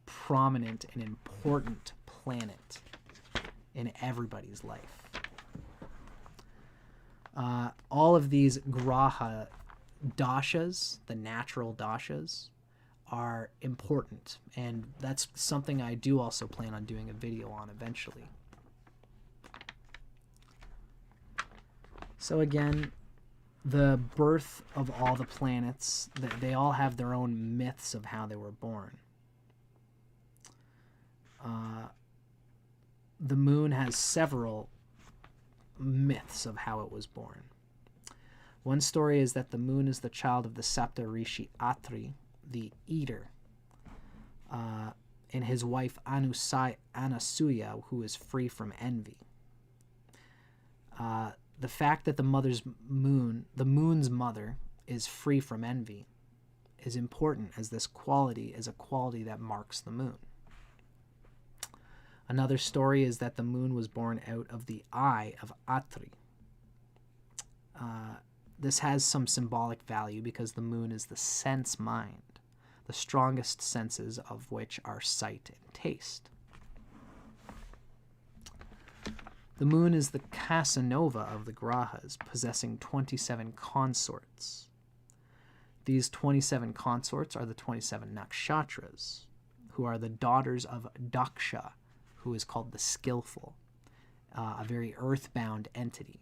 S1: prominent and important planet in everybody's life. All of these Graha dashas, the natural dashas, are important, and that's something I do also plan on doing a video on eventually. So again, the birth of all the planets, they all have their own myths of how they were born. The moon has several myths of how it was born. One story is that the moon is the child of the Sapta Rishi Atri, the eater, and his wife Anasuya, who is free from envy. The fact that the moon's mother, is free from envy is important, as this quality is a quality that marks the moon. Another story is that the moon was born out of the eye of Atri. This has some symbolic value because the moon is the sense mind. the strongest senses of which are sight and taste. The moon is the Casanova of the Grahas, possessing 27 consorts. These 27 consorts are the 27 nakshatras, who are the daughters of Daksha, who is called the skillful, a very earthbound entity.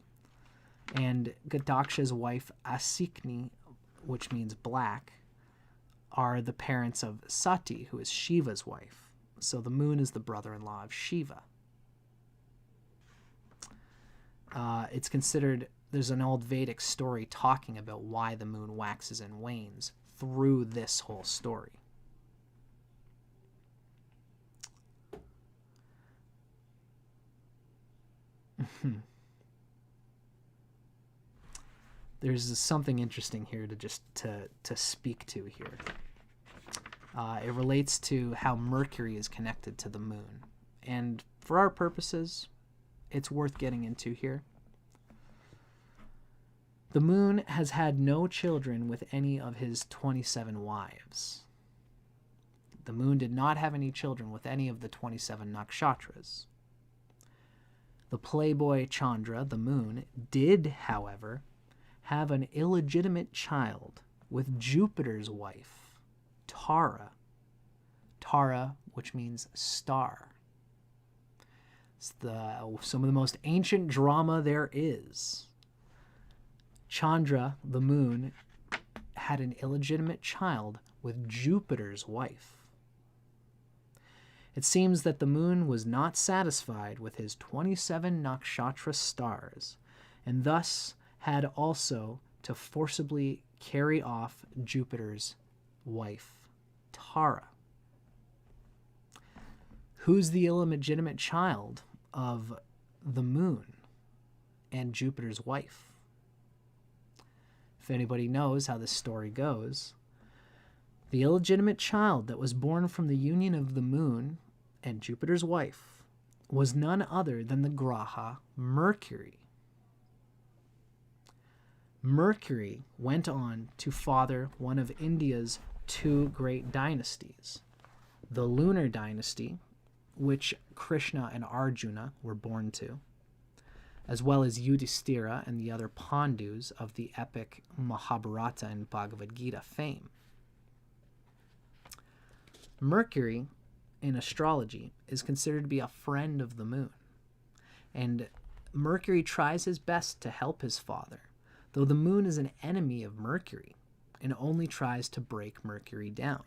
S1: And Daksha's wife Asikni, which means black, are the parents of Sati, who is Shiva's wife. So the moon is the brother-in-law of Shiva. It's considered, there's an old Vedic story talking about why the moon waxes and wanes through this whole story. There's something interesting here to speak to here. It relates to how Mercury is connected to the moon. And for our purposes, it's worth getting into here. The moon has had no children with any of his 27 wives. The moon did not have any children with any of the 27 nakshatras. The playboy Chandra, the moon, did, however, have an illegitimate child with Jupiter's wife, Tara. Tara, which means star. It's some of the most ancient drama there is. Chandra, the moon, had an illegitimate child with Jupiter's wife. It seems that the moon was not satisfied with his 27 nakshatra stars, and thus had also to forcibly carry off Jupiter's wife, Tara. Who's the illegitimate child of the moon and Jupiter's wife? If anybody knows how this story goes, the illegitimate child that was born from the union of the moon and Jupiter's wife was none other than the Graha Mercury. Mercury went on to father one of India's two great dynasties, the lunar dynasty, which Krishna and Arjuna were born to, as well as Yudhishthira and the other Pandus of the epic Mahabharata and Bhagavad Gita fame. Mercury, in astrology, is considered to be a friend of the moon, and Mercury tries his best to help his father, though the moon is an enemy of Mercury and only tries to break Mercury down.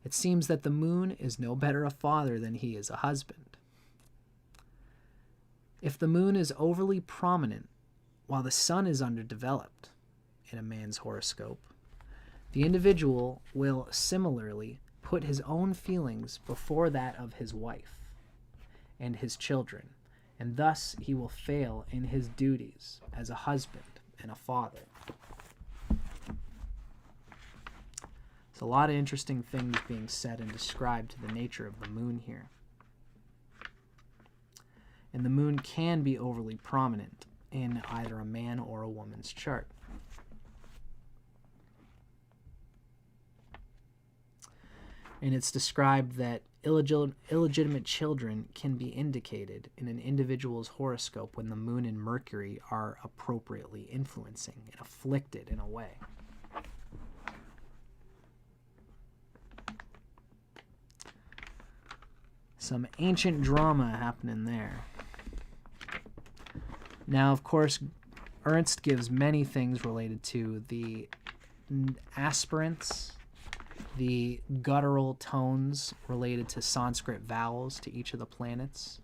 S1: It seems that the moon is no better a father than he is a husband. If the moon is overly prominent while the sun is underdeveloped in a man's horoscope, the individual will similarly put his own feelings before that of his wife and his children, and thus he will fail in his duties as a husband and a father. There's a lot of interesting things being said and described to the nature of the moon here. And the moon can be overly prominent in either a man or a woman's chart. And it's described that illegitimate children can be indicated in an individual's horoscope when the moon and Mercury are appropriately influencing and afflicted in a way. Some ancient drama happening there. Now, of course, Ernst gives many things related to the aspirants, the guttural tones related to Sanskrit vowels to each of the planets.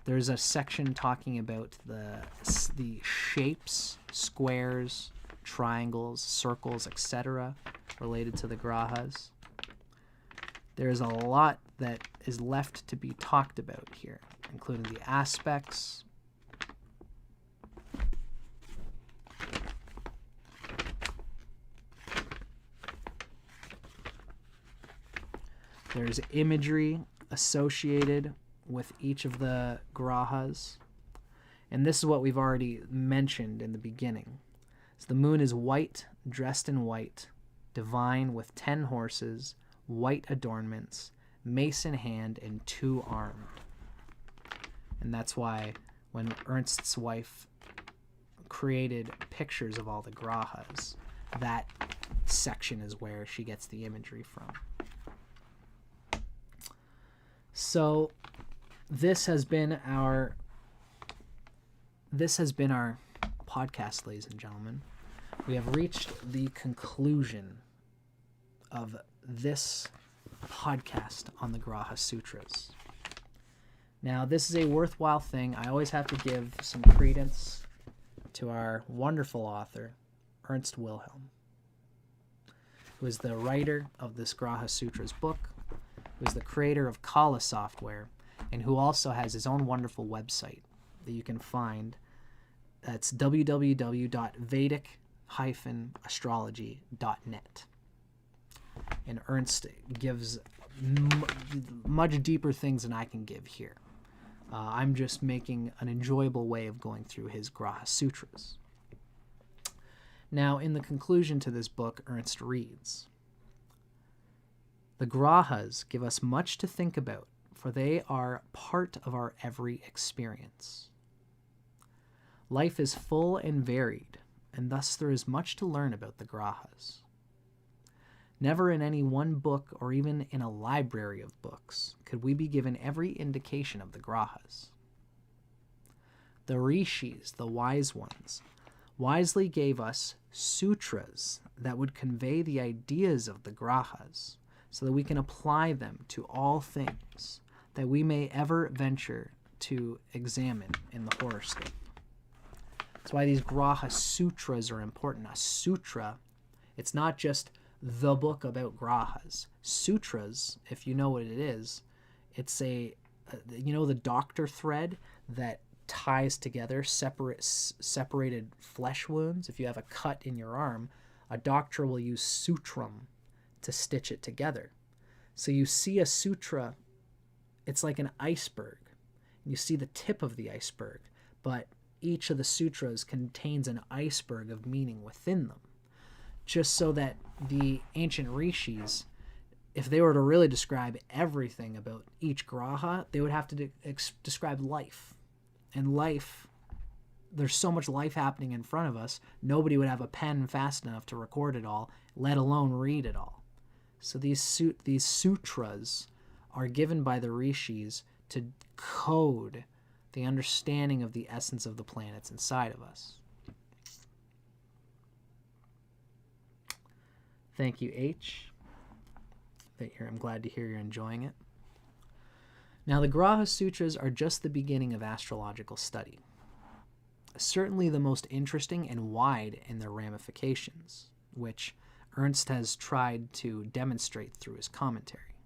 S1: There's a section talking about the shapes, squares, triangles, circles, etc. related to the Grahas. There's a lot that is left to be talked about here, including the aspects, there's imagery associated with each of the Grahas. And this is what we've already mentioned in the beginning. So the moon is white, dressed in white, divine with 10 horses, white adornments, mace in hand, and 2 armed. And that's why when Ernst's wife created pictures of all the Grahas, that section is where she gets the imagery from. So this has been our podcast, ladies and gentlemen. We have reached the conclusion of this podcast on the Graha Sutras. Now, this is a worthwhile thing. I always have to give some credence to our wonderful author, Ernst Wilhelm, who is the writer of this Graha Sutras book, who is the creator of Kala software, and who also has his own wonderful website that you can find. That's www.vedic-astrology.net. And Ernst gives much deeper things than I can give here. I'm just making an enjoyable way of going through his Graha Sutras. Now, in the conclusion to this book, Ernst reads, "The Grahas give us much to think about, for they are part of our every experience. Life is full and varied, and thus there is much to learn about the Grahas. Never in any one book or even in a library of books could we be given every indication of the Grahas. The rishis, the wise ones, wisely gave us sutras that would convey the ideas of the Grahas so that we can apply them to all things that we may ever venture to examine in the horoscope." That's why these Graha Sutras are important. A sutra, it's not just the book about Grahas. Sutras, if you know what it is, it's the doctor thread that ties together separated flesh wounds. If you have a cut in your arm, a doctor will use sutram to stitch it together. So you see a sutra, it's like an iceberg. You see the tip of the iceberg, but each of the sutras contains an iceberg of meaning within them. Just so that the ancient rishis, if they were to really describe everything about each graha, they would have to describe life. And life, there's so much life happening in front of us, nobody would have a pen fast enough to record it all, let alone read it all. So these sutras are given by the rishis to code the understanding of the essence of the planets inside of us. Thank you, H. I'm glad to hear you're enjoying it. Now, the Graha Sutras are just the beginning of astrological study. Certainly the most interesting and wide in their ramifications, which Ernst has tried to demonstrate through his commentary.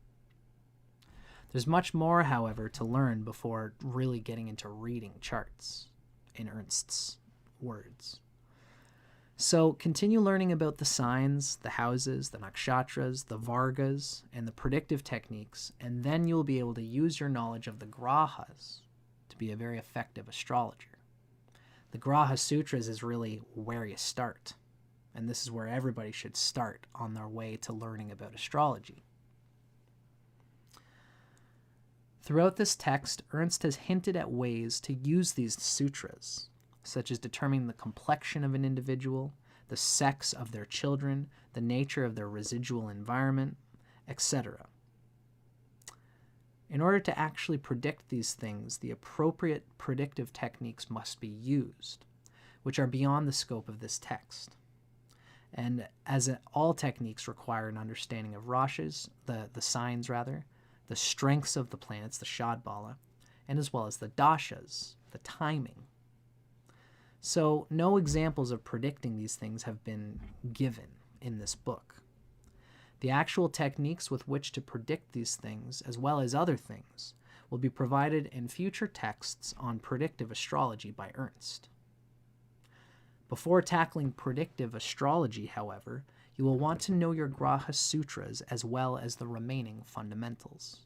S1: There's much more, however, to learn before really getting into reading charts, in Ernst's words. So continue learning about the signs, the houses, the nakshatras, the vargas, and the predictive techniques, and then you'll be able to use your knowledge of the grahas to be a very effective astrologer. The Graha Sutras is really where you start, and this is where everybody should start on their way to learning about astrology. Throughout this text, Ernst has hinted at ways to use these sutras, such as determining the complexion of an individual, the sex of their children, the nature of their residual environment, etc. In order to actually predict these things, the appropriate predictive techniques must be used, which are beyond the scope of this text. And all techniques require an understanding of rashis, the signs rather, the strengths of the planets, the shadbala, and as well as the dashas, the timing. So no examples of predicting these things have been given in this book. The actual techniques with which to predict these things, as well as other things, will be provided in future texts on predictive astrology by Ernst. Before tackling predictive astrology, however, you will want to know your Graha Sutras as well as the remaining fundamentals.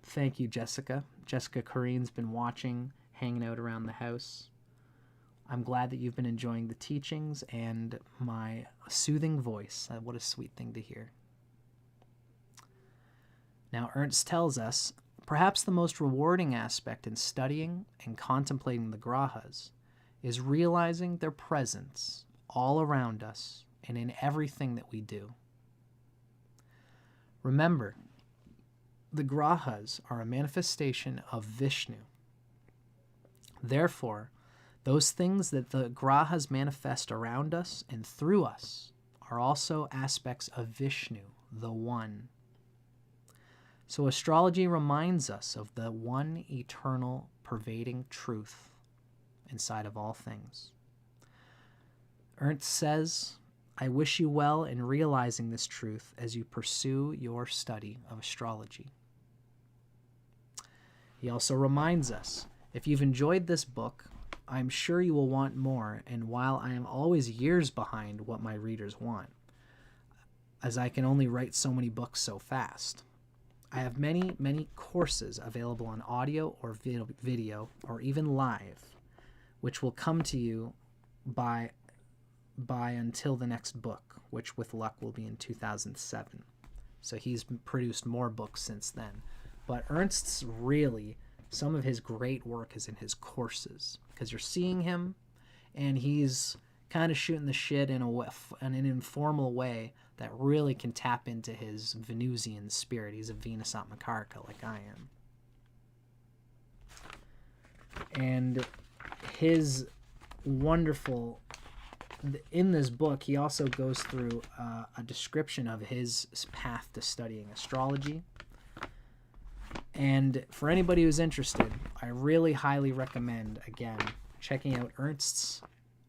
S1: Thank you, Jessica. Jessica Corrine's been watching, hanging out around the house. I'm glad that you've been enjoying the teachings and my soothing voice. What a sweet thing to hear. Now, Ernst tells us, perhaps the most rewarding aspect in studying and contemplating the Grahas is realizing their presence all around us and in everything that we do. Remember, the Grahas are a manifestation of Vishnu. Therefore, those things that the Grahas manifest around us and through us are also aspects of Vishnu, the One. So astrology reminds us of the one eternal pervading truth inside of all things. Ernst says, I wish you well in realizing this truth as you pursue your study of astrology. He also reminds us, if you've enjoyed this book, I'm sure you will want more, and while I am always years behind what my readers want, as I can only write so many books so fast, I have many courses available on audio or video or even live, which will come to you by until the next book, which with luck will be in 2007. So he's produced more books since then. But Ernst's really, some of his great work is in his courses, because you're seeing him and he's kind of shooting the shit in an informal way that really can tap into his Venusian spirit. He's a Venus Atmakarika like I am. And his wonderful, in this book, he also goes through a description of his path to studying astrology. And for anybody who's interested, I really highly recommend, again, checking out Ernst's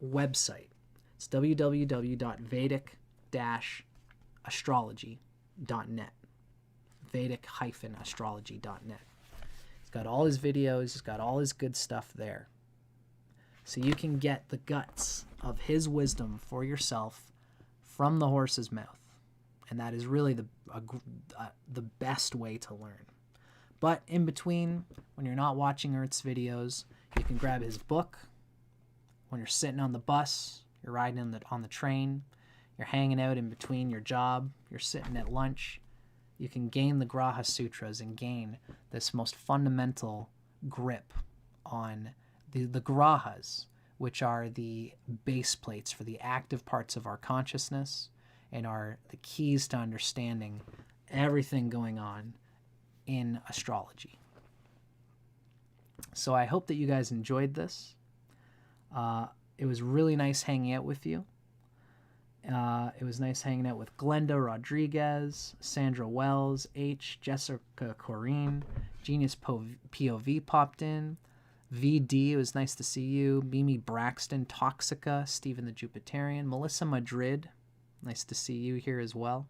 S1: website. It's www.vedic-astrology.net. Vedic-astrology.net. He's got all his videos, he's got all his good stuff there. So you can get the guts of his wisdom for yourself from the horse's mouth. And that is really the best way to learn. But in between, when you're not watching Ernst's videos, you can grab his book. When you're sitting on the bus, you're riding on the train, you're hanging out in between your job, you're sitting at lunch, you can gain the Graha Sutras and gain this most fundamental grip on the Grahas, which are the base plates for the active parts of our consciousness and are the keys to understanding everything going on in astrology. So I hope that you guys enjoyed this. It was really nice hanging out with you. It was nice hanging out with Glenda Rodriguez, Sandra Wells, Jessica Corrine, Genius POV popped in, VD, it was nice to see you, Mimi Braxton, Toxica, Stephen the Jupiterian, Melissa Madrid, nice to see you here as well.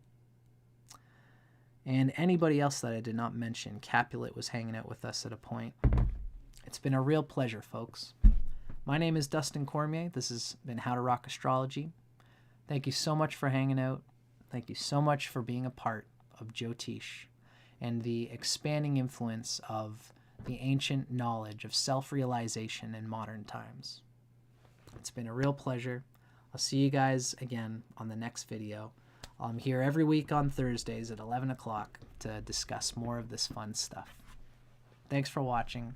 S1: And anybody else that I did not mention, Capulet was hanging out with us at a point. It's been a real pleasure, folks. My name is Dustin Cormier. This has been How to Rock Astrology. Thank you so much for hanging out. Thank you so much for being a part of Jyotish and the expanding influence of the ancient knowledge of self-realization in modern times. It's been a real pleasure. I'll see you guys again on the next video. I'm here every week on Thursdays at 11 o'clock to discuss more of this fun stuff. Thanks for watching.